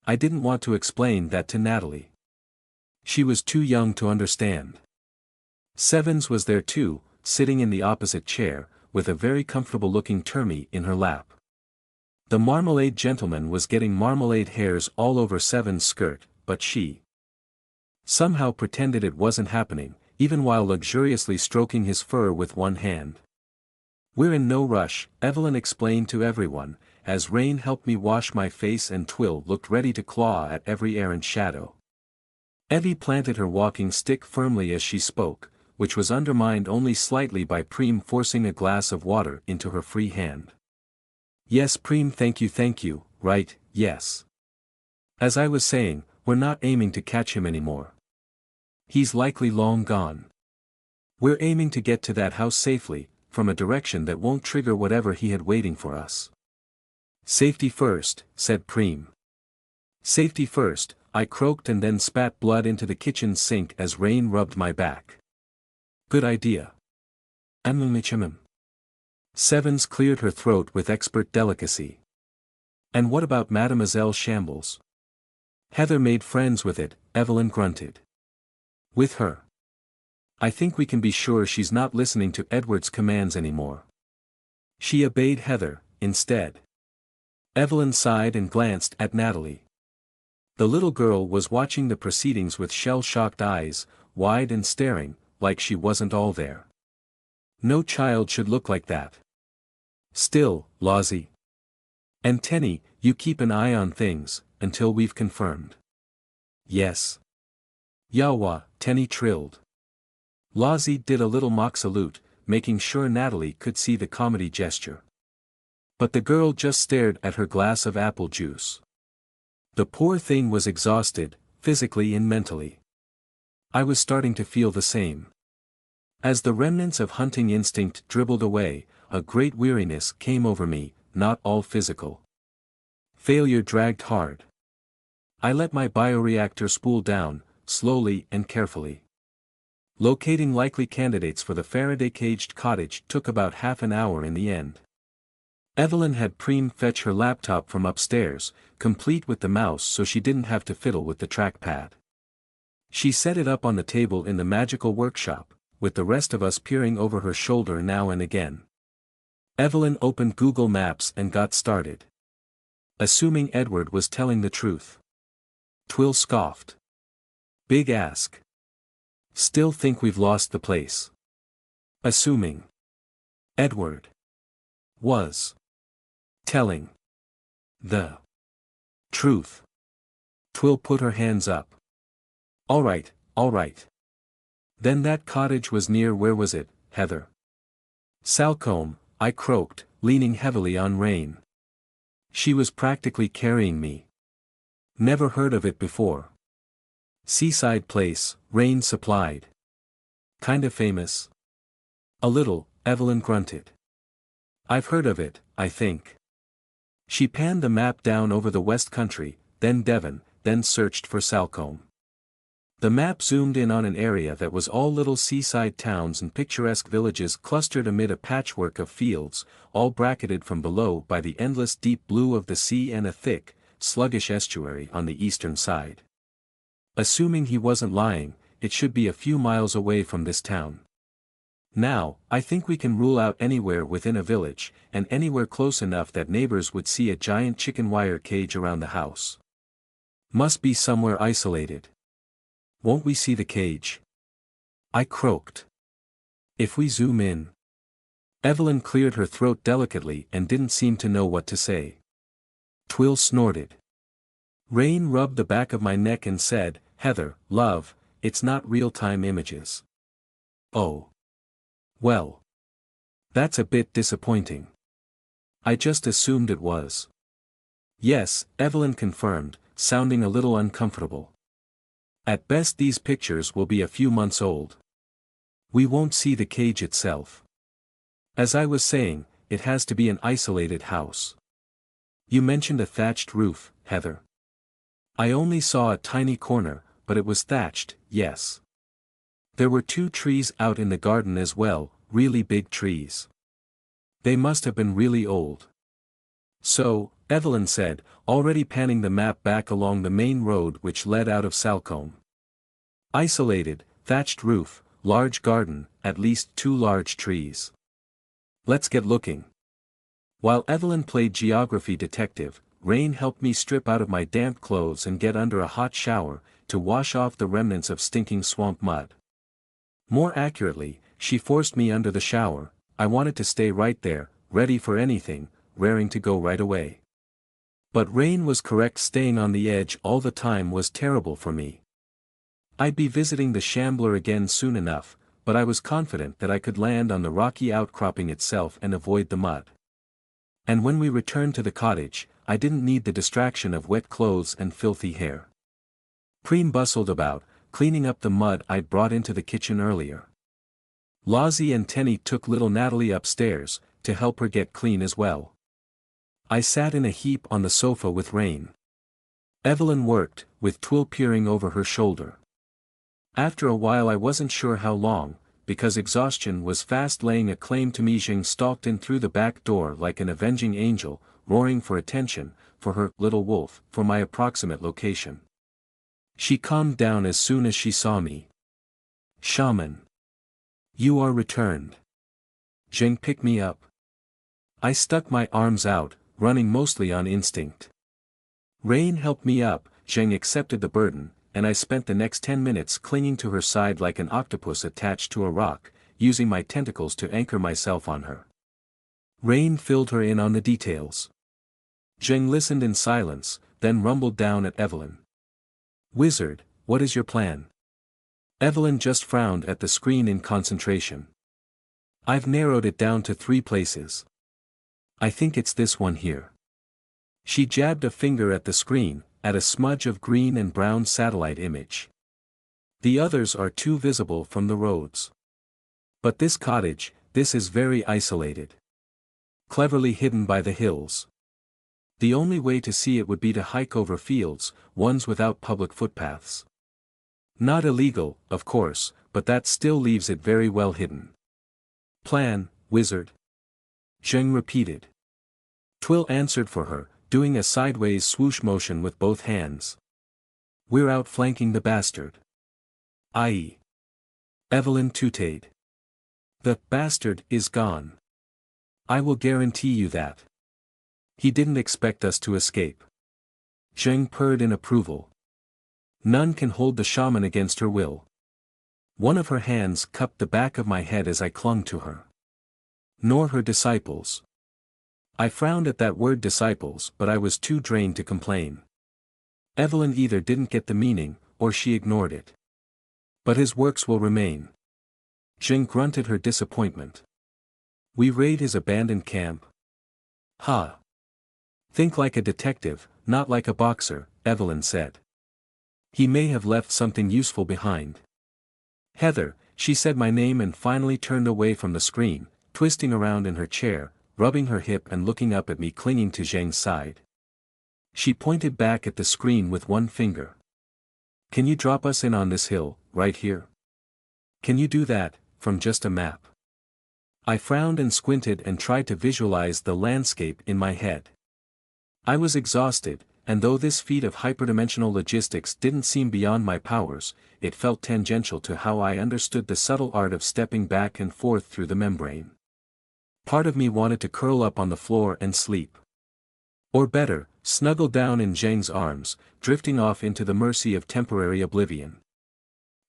I didn't want to explain that to Natalie. She was too young to understand. Sevens was there too, sitting in the opposite chair, with a very comfortable-looking Termy in her lap. The marmalade gentleman was getting marmalade hairs all over Seven's skirt, but she somehow pretended it wasn't happening, even while luxuriously stroking his fur with one hand. "We're in no rush," Evelyn explained to everyone, as Rain helped me wash my face and Twill looked ready to claw at every errant shadow. Evie planted her walking stick firmly as she spoke, which was undermined only slightly by Preem forcing a glass of water into her free hand. "Yes, Preem, thank you, right, yes. As I was saying, we're not aiming to catch him anymore. He's likely long gone. We're aiming to get to that house safely, from a direction that won't trigger whatever he had waiting for us." "Safety first," said Preem. "Safety first," I croaked and then spat blood into the kitchen sink as Rain rubbed my back. "Good idea." Sevens cleared her throat with expert delicacy. "And what about Mademoiselle Shambles?" "Heather made friends with it," Evelyn grunted. "With her? I think we can be sure she's not listening to Edward's commands anymore." "She obeyed Heather, instead." Evelyn sighed and glanced at Natalie. The little girl was watching the proceedings with shell-shocked eyes, wide and staring, like she wasn't all there. No child should look like that. "Still, Lozzie. And Tenny, you keep an eye on things, until we've confirmed." "Yes." "Yawa," Tenny trilled. Lozzie did a little mock salute, making sure Natalie could see the comedy gesture. But the girl just stared at her glass of apple juice. The poor thing was exhausted, physically and mentally. I was starting to feel the same. As the remnants of hunting instinct dribbled away, a great weariness came over me, not all physical. Failure dragged hard. I let my bioreactor spool down, slowly and carefully. Locating likely candidates for the Faraday-caged cottage took about half an hour in the end. Evelyn had Preem fetch her laptop from upstairs, complete with the mouse so she didn't have to fiddle with the trackpad. She set it up on the table in the magical workshop, with the rest of us peering over her shoulder now and again. Evelyn opened Google Maps and got started. Assuming Edward was telling the truth. Twill scoffed. "Big ask. Still think we've lost the place." Assuming Edward was telling The truth. Twill put her hands up. All right, all right. Then that cottage was near, where was it, Heather? Salcombe, I croaked, leaning heavily on Rain. She was practically carrying me. Never heard of it before. Seaside place, Rain supplied. Kinda famous? A little, Evelyn grunted. I've heard of it, I think. She panned the map down over the West Country, then Devon, then searched for Salcombe. The map zoomed in on an area that was all little seaside towns and picturesque villages clustered amid a patchwork of fields, all bracketed from below by the endless deep blue of the sea and a thick, sluggish estuary on the eastern side. Assuming he wasn't lying, it should be a few miles away from this town. Now, I think we can rule out anywhere within a village, and anywhere close enough that neighbors would see a giant chicken wire cage around the house. Must be somewhere isolated. Won't we see the cage? I croaked. If we zoom in. Evelyn cleared her throat delicately and didn't seem to know what to say. Twill snorted. Rain rubbed the back of my neck and said, Heather, love, it's not real-time images. Oh. Well. That's a bit disappointing. I just assumed it was. Yes, Evelyn confirmed, sounding a little uncomfortable. At best these pictures will be a few months old. We won't see the cage itself. As I was saying, it has to be an isolated house. You mentioned a thatched roof, Heather. I only saw a tiny corner, but it was thatched, yes. There were 2 trees out in the garden as well, really big trees. They must have been really old. So, Evelyn said, already panning the map back along the main road which led out of Salcombe. Isolated, thatched roof, large garden, at least 2 large trees. Let's get looking. While Evelyn played geography detective, Rain helped me strip out of my damp clothes and get under a hot shower, to wash off the remnants of stinking swamp mud. More accurately, she forced me under the shower. I wanted to stay right there, ready for anything, raring to go right away. But Rain was correct, staying on the edge all the time was terrible for me. I'd be visiting the Shambler again soon enough, but I was confident that I could land on the rocky outcropping itself and avoid the mud. And when we returned to the cottage, I didn't need the distraction of wet clothes and filthy hair. Preem bustled about, cleaning up the mud I'd brought into the kitchen earlier. Lozzie and Tenny took little Natalie upstairs, to help her get clean as well. I sat in a heap on the sofa with Rain. Evelyn worked, with Twill peering over her shoulder. After a while, I wasn't sure how long, because exhaustion was fast laying a claim to me. Jing stalked in through the back door like an avenging angel, roaring for attention, for her little wolf, for my approximate location. She calmed down as soon as she saw me. Shaman. You are returned. Jing picked me up. I stuck my arms out, running mostly on instinct. Rain helped me up, Jing accepted the burden, and I spent the next 10 minutes clinging to her side like an octopus attached to a rock, using my tentacles to anchor myself on her. Rain filled her in on the details. Jing listened in silence, then rumbled down at Evelyn. Wizard, what is your plan? Evelyn just frowned at the screen in concentration. I've narrowed it down to 3 places. I think it's this one here. She jabbed a finger at the screen, at a smudge of green and brown satellite image. The others are too visible from the roads. But this cottage, this is very isolated. Cleverly hidden by the hills. The only way to see it would be to hike over fields, ones without public footpaths. Not illegal, of course, but that still leaves it very well hidden. Plan, wizard. Zheng repeated. Twill answered for her, doing a sideways swoosh motion with both hands. We're outflanking the bastard. I.e. Evelyn tooted. The bastard is gone. I will guarantee you that. He didn't expect us to escape. Zheng purred in approval. None can hold the shaman against her will. One of her hands cupped the back of my head as I clung to her. Nor her disciples. I frowned at that word disciples, but I was too drained to complain. Evelyn either didn't get the meaning, or she ignored it. But his works will remain. Jing grunted her disappointment. We raid his abandoned camp. Ha! Think like a detective, not like a boxer, Evelyn said. He may have left something useful behind. Heather, she said my name and finally turned away from the screen, twisting around in her chair, rubbing her hip and looking up at me clinging to Zhang's side. She pointed back at the screen with one finger. Can you drop us in on this hill, right here? Can you do that, from just a map? I frowned and squinted and tried to visualize the landscape in my head. I was exhausted, and though this feat of hyperdimensional logistics didn't seem beyond my powers, it felt tangential to how I understood the subtle art of stepping back and forth through the membrane. Part of me wanted to curl up on the floor and sleep. Or better, snuggle down in Zhang's arms, drifting off into the mercy of temporary oblivion.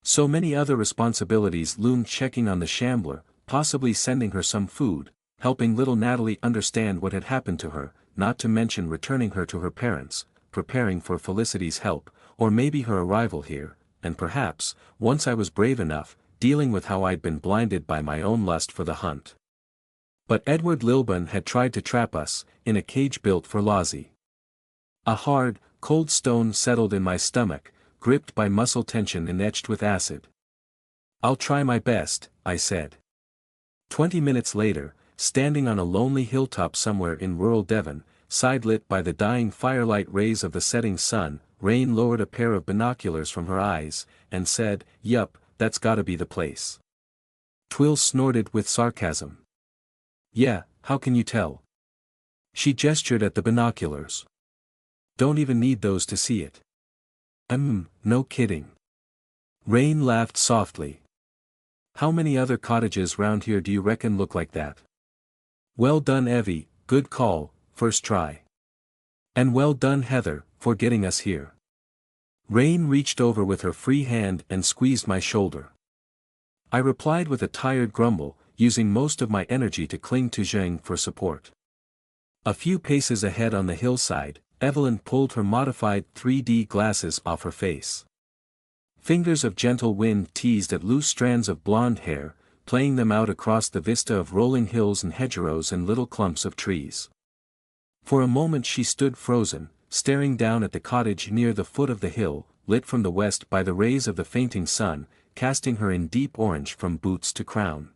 So many other responsibilities loomed checking on the Shambler, possibly sending her some food, helping little Natalie understand what had happened to her, not to mention returning her to her parents, preparing for Felicity's help, or maybe her arrival here, and perhaps, once I was brave enough, dealing with how I'd been blinded by my own lust for the hunt. But Edward Lilburn had tried to trap us, in a cage built for Lozzie. A hard, cold stone settled in my stomach, gripped by muscle tension and etched with acid. I'll try my best, I said. 20 minutes later, standing on a lonely hilltop somewhere in rural Devon, side-lit by the dying firelight rays of the setting sun, Rain lowered a pair of binoculars from her eyes, and said, "Yup, that's gotta be the place." Twill snorted with sarcasm. "Yeah, how can you tell?" She gestured at the binoculars. "Don't even need those to see it." No kidding." Rain laughed softly. "How many other cottages round here do you reckon look like that?" "Well done Evie, good call, first try." "And well done Heather, for getting us here." Rain reached over with her free hand and squeezed my shoulder. I replied with a tired grumble, using most of my energy to cling to Zheng for support. A few paces ahead on the hillside, Evelyn pulled her modified 3D glasses off her face. Fingers of gentle wind teased at loose strands of blonde hair, playing them out across the vista of rolling hills and hedgerows and little clumps of trees. For a moment she stood frozen, staring down at the cottage near the foot of the hill, lit from the west by the rays of the fainting sun, casting her in deep orange from boots to crown.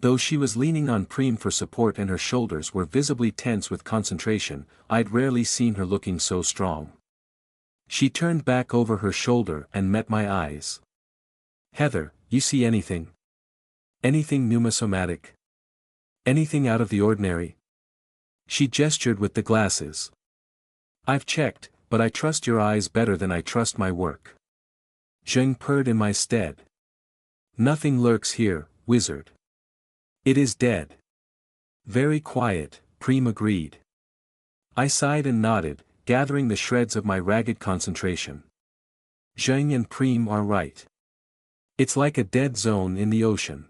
Though she was leaning on Preem for support and her shoulders were visibly tense with concentration, I'd rarely seen her looking so strong. She turned back over her shoulder and met my eyes. "Heather, you see anything? Anything numismatic? Anything out of the ordinary?" She gestured with the glasses. "I've checked, but I trust your eyes better than I trust my work." Zheng purred in my stead. "Nothing lurks here, wizard. It is dead." "Very quiet," Preem agreed. I sighed and nodded, gathering the shreds of my ragged concentration. Zheng and Preem are right. It's like a dead zone in the ocean.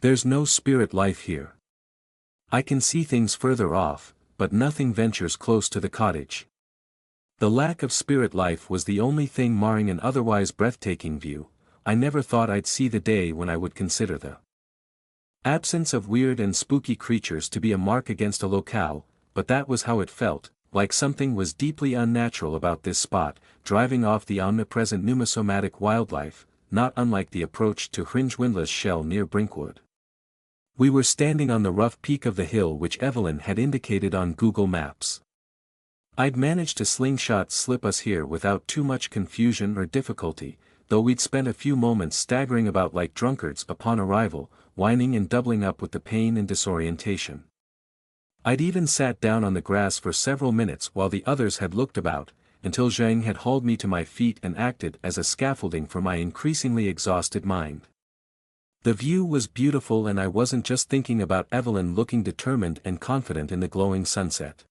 There's no spirit life here. I can see things further off, but nothing ventures close to the cottage. The lack of spirit life was the only thing marring an otherwise breathtaking view. I never thought I'd see the day when I would consider the absence of weird and spooky creatures to be a mark against a locale, but that was how it felt, like something was deeply unnatural about this spot, driving off the omnipresent numismatic wildlife, not unlike the approach to Hringwindla's shell near Brinkwood. We were standing on the rough peak of the hill which Evelyn had indicated on Google Maps. I'd managed to slingshot slip us here without too much confusion or difficulty, though we'd spent a few moments staggering about like drunkards upon arrival, whining and doubling up with the pain and disorientation. I'd even sat down on the grass for several minutes while the others had looked about, until Zheng had hauled me to my feet and acted as a scaffolding for my increasingly exhausted mind. The view was beautiful and I wasn't just thinking about Evelyn looking determined and confident in the glowing sunset.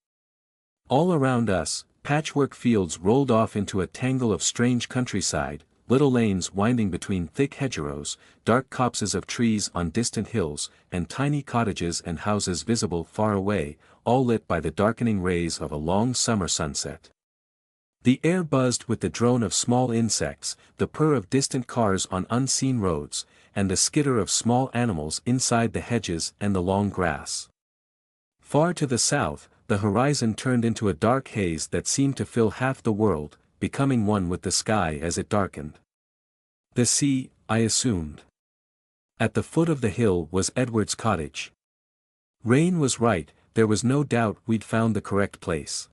All around us, patchwork fields rolled off into a tangle of strange countryside, little lanes winding between thick hedgerows, dark copses of trees on distant hills, and tiny cottages and houses visible far away, all lit by the darkening rays of a long summer sunset. The air buzzed with the drone of small insects, the purr of distant cars on unseen roads, and the skitter of small animals inside the hedges and the long grass. Far to the south, the horizon turned into a dark haze that seemed to fill half the world, becoming one with the sky as it darkened. The sea, I assumed. At the foot of the hill was Edward's cottage. Rain was right, there was no doubt we'd found the correct place.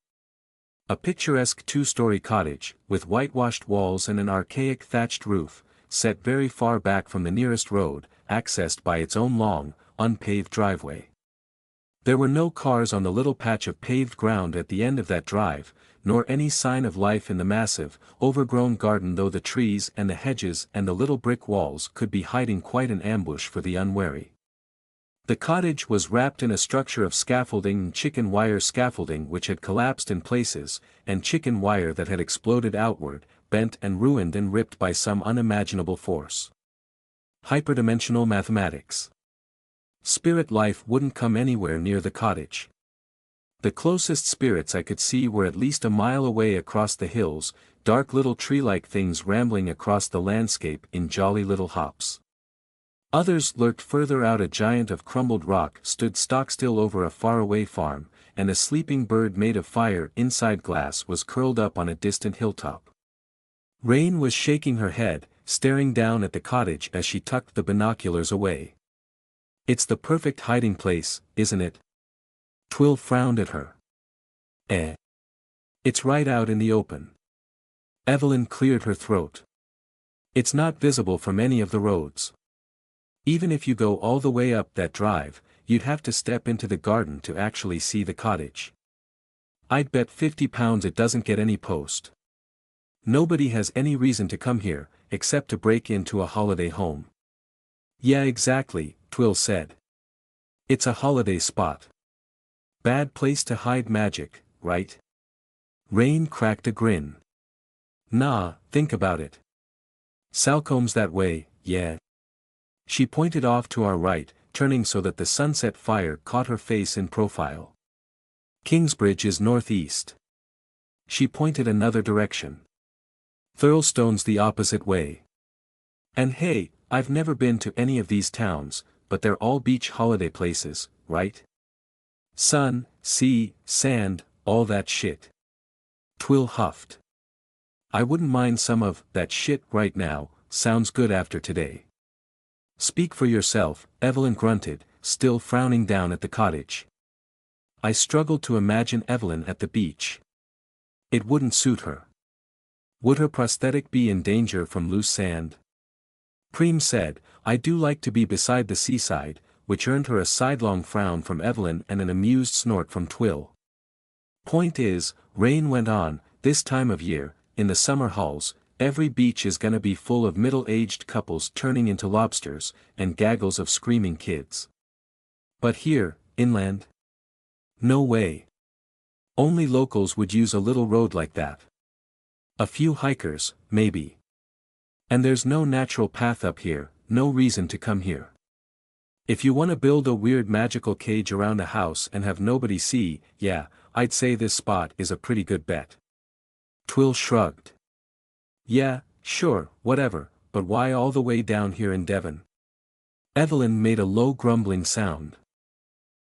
A picturesque two-story cottage, with whitewashed walls and an archaic thatched roof, set very far back from the nearest road, accessed by its own long, unpaved driveway. There were no cars on the little patch of paved ground at the end of that drive, nor any sign of life in the massive, overgrown garden, though the trees and the hedges and the little brick walls could be hiding quite an ambush for the unwary. The cottage was wrapped in a structure of scaffolding and chicken wire scaffolding which had collapsed in places, and chicken wire that had exploded outward, bent and ruined and ripped by some unimaginable force. Hyperdimensional mathematics. Spirit life wouldn't come anywhere near the cottage. The closest spirits I could see were at least a mile away across the hills, dark little tree-like things rambling across the landscape in jolly little hops. Others lurked further out. A giant of crumbled rock stood stock-still over a faraway farm, and a sleeping bird made of fire inside glass was curled up on a distant hilltop. Rain was shaking her head, staring down at the cottage as she tucked the binoculars away. "It's the perfect hiding place, isn't it?" Twill frowned at her. It's right out in the open." Evelyn cleared her throat. "It's not visible from any of the roads. Even if you go all the way up that drive, you'd have to step into the garden to actually see the cottage. I'd bet £50 it doesn't get any post. Nobody has any reason to come here, except to break into a holiday home." "Yeah, exactly," Twill said. "It's a holiday spot. Bad place to hide magic, right?" Rain cracked a grin. "Nah, think about it. Salcomb's that way, yeah." She pointed off to our right, turning so that the sunset fire caught her face in profile. "Kingsbridge is northeast." She pointed another direction. "Thurlstone's the opposite way. And hey, I've never been to any of these towns, but they're all beach holiday places, right? Sun, sea, sand, all that shit." Twill huffed. "I wouldn't mind some of that shit right now, sounds good after today." "Speak for yourself," Evelyn grunted, still frowning down at the cottage. I struggled to imagine Evelyn at the beach. It wouldn't suit her. Would her prosthetic be in danger from loose sand? Preem said, "I do like to be beside the seaside," which earned her a sidelong frown from Evelyn and an amused snort from Twill. "Point is," Rain went on, "this time of year, in the summer halls, every beach is gonna be full of middle-aged couples turning into lobsters, and gaggles of screaming kids. But here, inland? No way. Only locals would use a little road like that. A few hikers, maybe. And there's no natural path up here, no reason to come here. If you want to build a weird magical cage around a house and have nobody see, yeah, I'd say this spot is a pretty good bet." Twill shrugged. "Yeah, sure, whatever, but why all the way down here in Devon?" Evelyn made a low grumbling sound.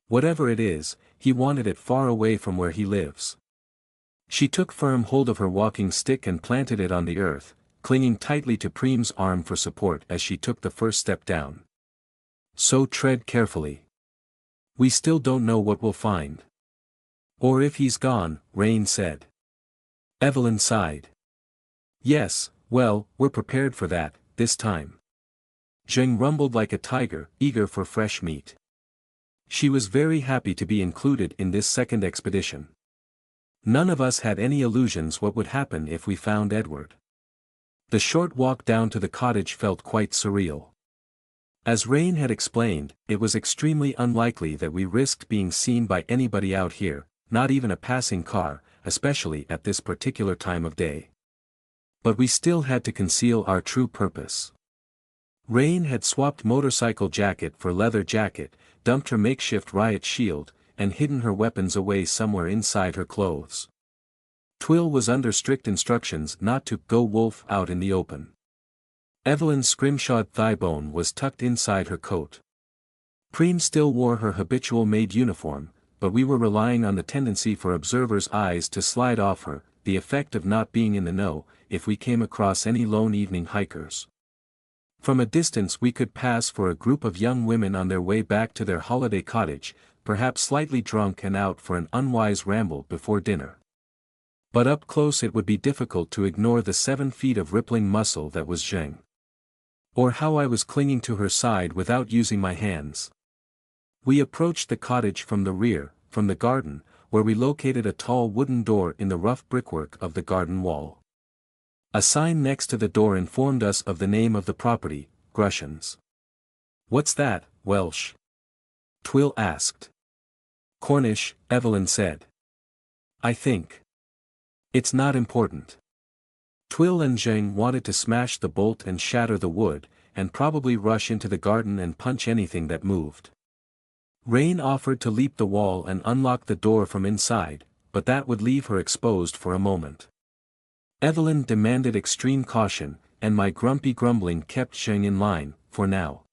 "Whatever it is, he wanted it far away from where he lives." She took firm hold of her walking stick and planted it on the earth, clinging tightly to Preem's arm for support as she took the first step down. "So tread carefully. We still don't know what we'll find. Or if he's gone," Rain said. Evelyn sighed. "Yes, well, we're prepared for that, this time." Zheng rumbled like a tiger, eager for fresh meat. She was very happy to be included in this second expedition. None of us had any illusions what would happen if we found Edward. The short walk down to the cottage felt quite surreal. As Rain had explained, it was extremely unlikely that we risked being seen by anybody out here, not even a passing car, especially at this particular time of day. But we still had to conceal our true purpose. Rain had swapped motorcycle jacket for leather jacket, dumped her makeshift riot shield, and hidden her weapons away somewhere inside her clothes. Twill was under strict instructions not to go wolf out in the open. Evelyn's scrimshawed thigh bone was tucked inside her coat. Preen still wore her habitual maid uniform, but we were relying on the tendency for observers' eyes to slide off her, the effect of not being in the know, if we came across any lone evening hikers. From a distance we could pass for a group of young women on their way back to their holiday cottage, perhaps slightly drunk and out for an unwise ramble before dinner. But up close it would be difficult to ignore the 7 feet of rippling muscle that was Zheng. Or how I was clinging to her side without using my hands. We approached the cottage from the rear, from the garden, where we located a tall wooden door in the rough brickwork of the garden wall. A sign next to the door informed us of the name of the property, Grushan's. "What's that, Welsh?" Twill asked. "Cornish," Evelyn said. "I think. It's not important." Twill and Zheng wanted to smash the bolt and shatter the wood, and probably rush into the garden and punch anything that moved. Rain offered to leap the wall and unlock the door from inside, but that would leave her exposed for a moment. Evelyn demanded extreme caution, and my grumpy grumbling kept Zheng in line, for now.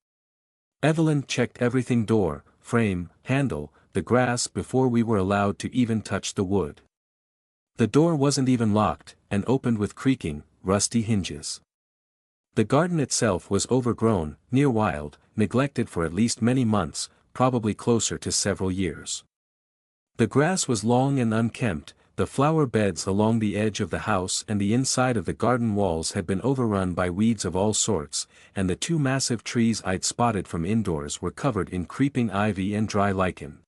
Evelyn checked everything: door, frame, handle, the grass before we were allowed to even touch the wood. The door wasn't even locked, and opened with creaking, rusty hinges. The garden itself was overgrown, near wild, neglected for at least many months, probably closer to several years. The grass was long and unkempt, the flower beds along the edge of the house and the inside of the garden walls had been overrun by weeds of all sorts, and the 2 massive trees I'd spotted from indoors were covered in creeping ivy and dry lichen.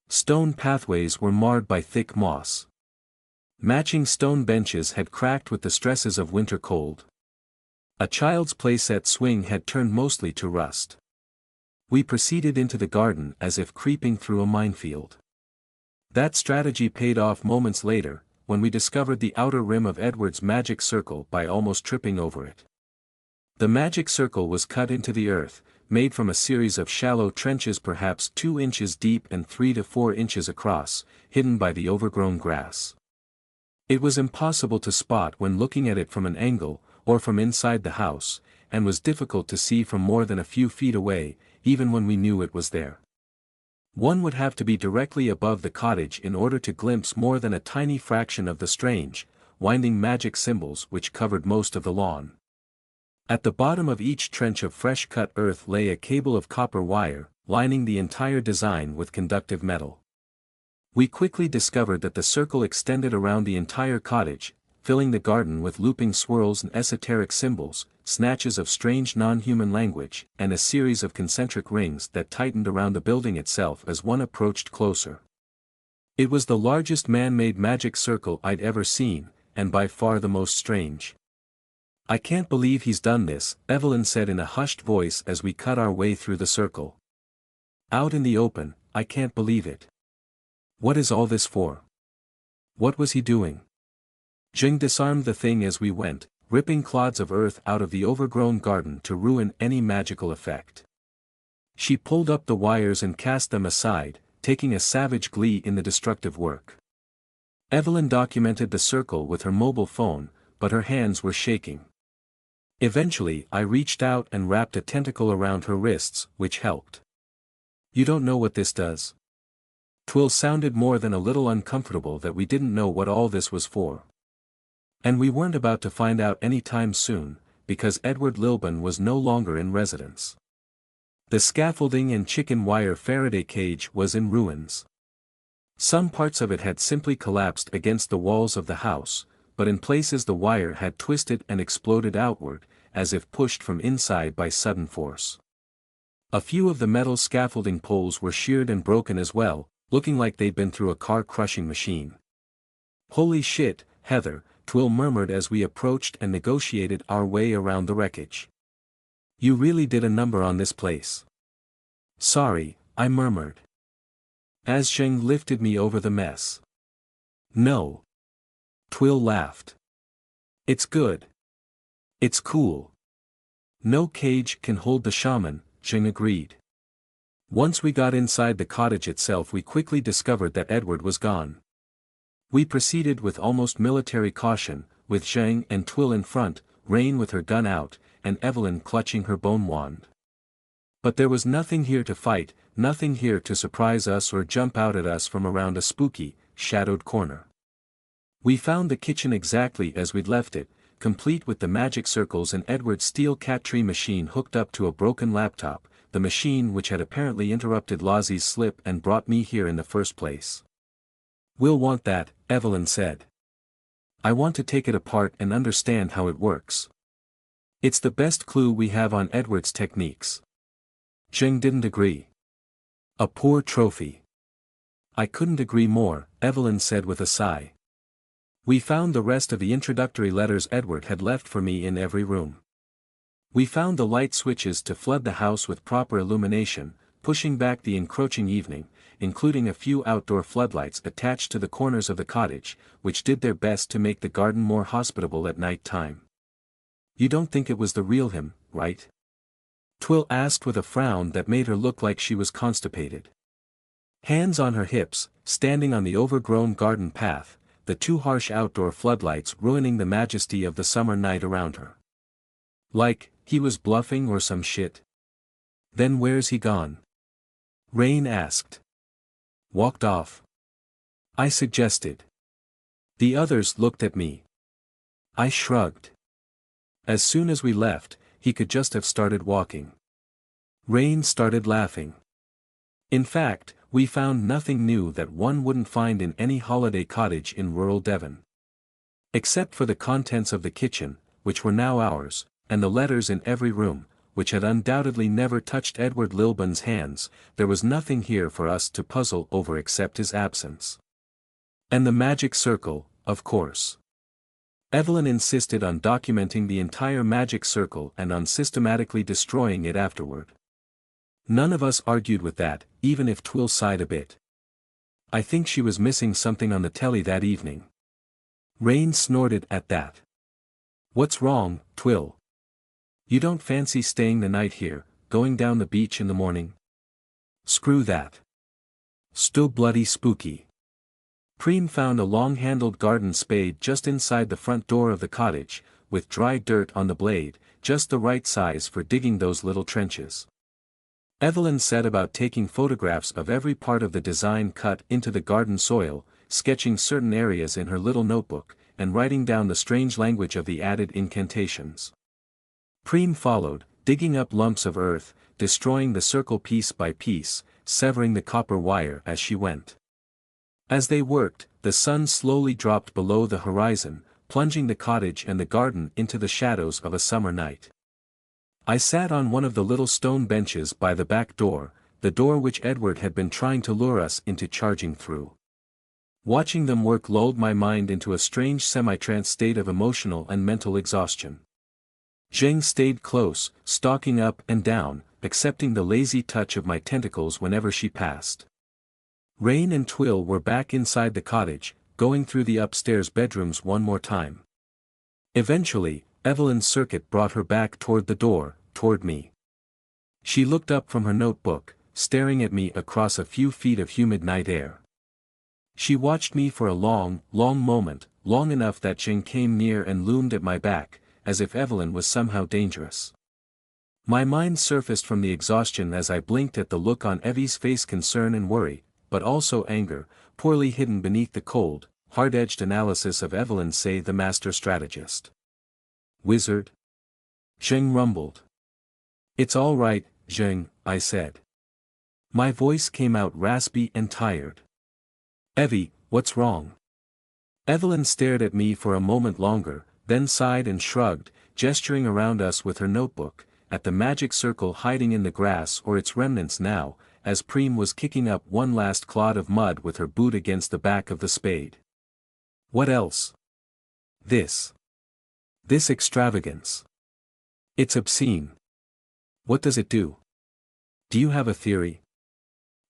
Stone pathways were marred by thick moss. Matching stone benches had cracked with the stresses of winter cold. A child's playset swing had turned mostly to rust. We proceeded into the garden as if creeping through a minefield. That strategy paid off moments later, when we discovered the outer rim of Edward's magic circle by almost tripping over it. The magic circle was cut into the earth, made from a series of shallow trenches perhaps 2 inches deep and 3 to 4 inches across, hidden by the overgrown grass. It was impossible to spot when looking at it from an angle, or from inside the house, and was difficult to see from more than a few feet away, even when we knew it was there. One would have to be directly above the cottage in order to glimpse more than a tiny fraction of the strange, winding magic symbols which covered most of the lawn. At the bottom of each trench of fresh-cut earth lay a cable of copper wire, lining the entire design with conductive metal. We quickly discovered that the circle extended around the entire cottage, filling the garden with looping swirls and esoteric symbols, snatches of strange non-human language, and a series of concentric rings that tightened around the building itself as one approached closer. It was the largest man-made magic circle I'd ever seen, and by far the most strange. "I can't believe he's done this," Evelyn said in a hushed voice as we cut our way through the circle. "Out in the open, I can't believe it. What is all this for? What was he doing?" Jing disarmed the thing as we went, ripping clods of earth out of the overgrown garden to ruin any magical effect. She pulled up the wires and cast them aside, taking a savage glee in the destructive work. Evelyn documented the circle with her mobile phone, but her hands were shaking. Eventually I reached out and wrapped a tentacle around her wrists, which helped. "You don't know what this does?" Twill sounded more than a little uncomfortable that we didn't know what all this was for. And we weren't about to find out any time soon, because Edward Lilburn was no longer in residence. The scaffolding and chicken wire Faraday cage was in ruins. Some parts of it had simply collapsed against the walls of the house, but in places the wire had twisted and exploded outward, as if pushed from inside by sudden force. A few of the metal scaffolding poles were sheared and broken as well, looking like they'd been through a car-crushing machine. "Holy shit, Heather," Twill murmured as we approached and negotiated our way around the wreckage. "You really did a number on this place." "Sorry," I murmured, as Zheng lifted me over the mess. "No." Twill laughed. It's good. It's cool. No cage can hold the shaman, Jing agreed. Once we got inside the cottage itself, we quickly discovered that Edward was gone. We proceeded with almost military caution, with Zhang and Twill in front, Rain with her gun out, and Evelyn clutching her bone wand. But there was nothing here to fight, nothing here to surprise us or jump out at us from around a spooky, shadowed corner. We found the kitchen exactly as we'd left it, complete with the magic circles and Edward's steel cat tree machine hooked up to a broken laptop, the machine which had apparently interrupted Lozzie's slip and brought me here in the first place. "We'll want that," Evelyn said. "I want to take it apart and understand how it works. It's the best clue we have on Edward's techniques." Zheng didn't agree. "A poor trophy." "I couldn't agree more," Evelyn said with a sigh. We found the rest of the introductory letters Edward had left for me in every room. We found the light switches to flood the house with proper illumination, pushing back the encroaching evening, including a few outdoor floodlights attached to the corners of the cottage, which did their best to make the garden more hospitable at night time. "You don't think it was the real him, right?" Twill asked with a frown that made her look like she was constipated. Hands on her hips, standing on the overgrown garden path, the too harsh outdoor floodlights ruining the majesty of the summer night around her. "Like, he was bluffing or some shit?" "Then where's he gone?" Rain asked. "Walked off," I suggested. The others looked at me. I shrugged. "As soon as we left, he could just have started walking." Rain started laughing. "In fact, we found nothing new that one wouldn't find in any holiday cottage in rural Devon. Except for the contents of the kitchen, which were now ours, and the letters in every room, which had undoubtedly never touched Edward Lilburn's hands, there was nothing here for us to puzzle over except his absence. And the magic circle, of course. Evelyn insisted on documenting the entire magic circle and on systematically destroying it afterward. None of us argued with that, even if Twill sighed a bit. "I think she was missing something on the telly that evening." Rain snorted at that. "What's wrong, Twill? You don't fancy staying the night here, going down the beach in the morning?" "Screw that. Still bloody spooky." Preem found a long-handled garden spade just inside the front door of the cottage, with dry dirt on the blade, just the right size for digging those little trenches. Evelyn set about taking photographs of every part of the design cut into the garden soil, sketching certain areas in her little notebook, and writing down the strange language of the added incantations. Preem followed, digging up lumps of earth, destroying the circle piece by piece, severing the copper wire as she went. As they worked, the sun slowly dropped below the horizon, plunging the cottage and the garden into the shadows of a summer night. I sat on one of the little stone benches by the back door, the door which Edward had been trying to lure us into charging through. Watching them work lulled my mind into a strange semi-trance state of emotional and mental exhaustion. Zheng stayed close, stalking up and down, accepting the lazy touch of my tentacles whenever she passed. Rain and Twill were back inside the cottage, going through the upstairs bedrooms one more time. Eventually, Evelyn's circuit brought her back toward the door, toward me. She looked up from her notebook, staring at me across a few feet of humid night air. She watched me for a long, long moment, long enough that Jing came near and loomed at my back, as if Evelyn was somehow dangerous. My mind surfaced from the exhaustion as I blinked at the look on Evie's face, concern and worry, but also anger, poorly hidden beneath the cold, hard-edged analysis of Evelyn, say the master strategist. "Wizard?" Zheng rumbled. "It's all right, Zheng," I said. My voice came out raspy and tired. "Evie, what's wrong?" Evelyn stared at me for a moment longer, then sighed and shrugged, gesturing around us with her notebook, at the magic circle hiding in the grass or its remnants now, as Preem was kicking up one last clod of mud with her boot against the back of the spade. "What else?" This extravagance. It's obscene. What does it do? Do you have a theory?"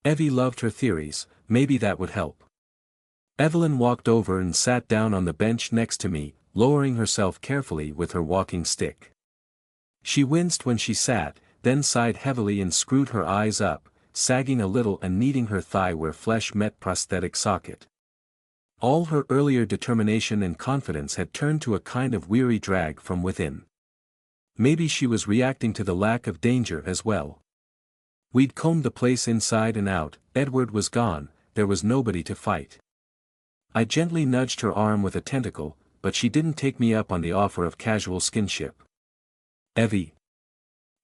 Evie loved her theories, maybe that would help. Evelyn walked over and sat down on the bench next to me, lowering herself carefully with her walking stick. She winced when she sat, then sighed heavily and screwed her eyes up, sagging a little and kneading her thigh where flesh met prosthetic socket. All her earlier determination and confidence had turned to a kind of weary drag from within. Maybe she was reacting to the lack of danger as well. We'd combed the place inside and out, Edward was gone, there was nobody to fight. I gently nudged her arm with a tentacle, but she didn't take me up on the offer of casual skinship. Evie?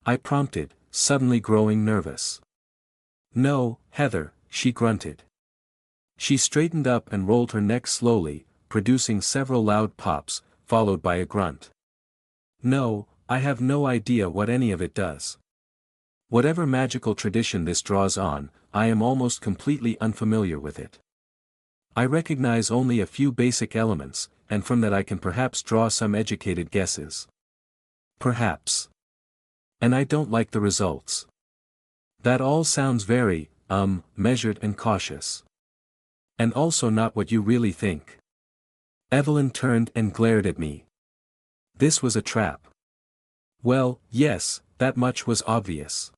I prompted, suddenly growing nervous. No, Heather, she grunted. She straightened up and rolled her neck slowly, producing several loud pops, followed by a grunt. No, I have no idea what any of it does. Whatever magical tradition this draws on, I am almost completely unfamiliar with it. I recognize only a few basic elements, and from that I can perhaps draw some educated guesses. Perhaps. And I don't like the results. That all sounds very, measured and cautious. And also not what you really think. Evelyn turned and glared at me. This was a trap. Well, yes, that much was obvious.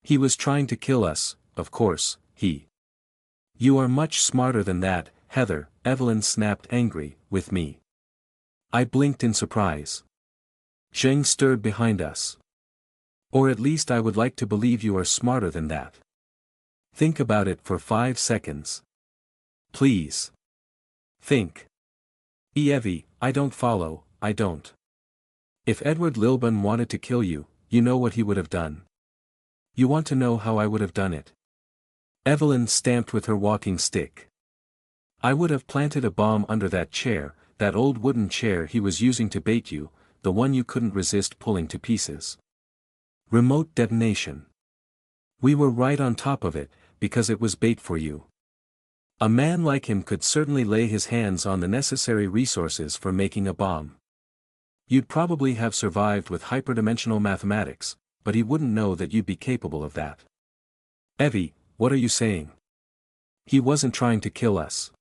He was trying to kill us, of course, he. You are much smarter than that, Heather, Evelyn snapped angry, with me. I blinked in surprise. Zheng stirred behind us. Or at least I would like to believe you are smarter than that. Think about it for 5 seconds. Please. Think. Evie, I don't follow, I don't. If Edward Lilburn wanted to kill you, you know what he would have done. You want to know how I would have done it? Evelyn stamped with her walking stick. I would have planted a bomb under that chair, that old wooden chair he was using to bait you, the one you couldn't resist pulling to pieces. Remote detonation. We were right on top of it, because it was bait for you. A man like him could certainly lay his hands on the necessary resources for making a bomb. You'd probably have survived with hyperdimensional mathematics, but he wouldn't know that you'd be capable of that. Evie, what are you saying? He wasn't trying to kill us.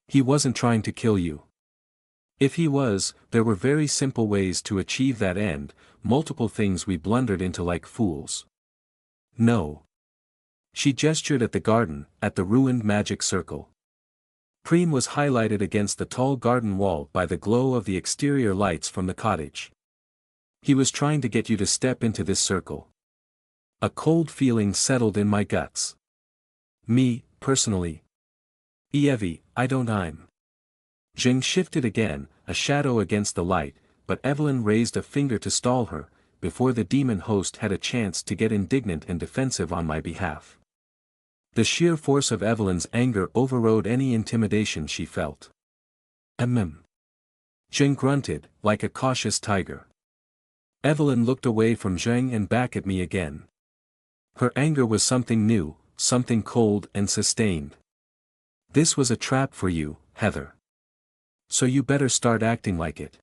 He wasn't trying to kill you. If he was, there were very simple ways to achieve that end, multiple things we blundered into like fools. No. She gestured at the garden, at the ruined magic circle. Preem was highlighted against the tall garden wall by the glow of the exterior lights from the cottage. He was trying to get you to step into this circle. A cold feeling settled in my guts. Me, personally. Evie, I don't. Zheng shifted again, a shadow against the light, but Evelyn raised a finger to stall her, before the demon host had a chance to get indignant and defensive on my behalf. The sheer force of Evelyn's anger overrode any intimidation she felt. Zheng grunted, like a cautious tiger. Evelyn looked away from Zheng and back at me again. Her anger was something new, something cold and sustained. This was a trap for you, Heather. So you better start acting like it.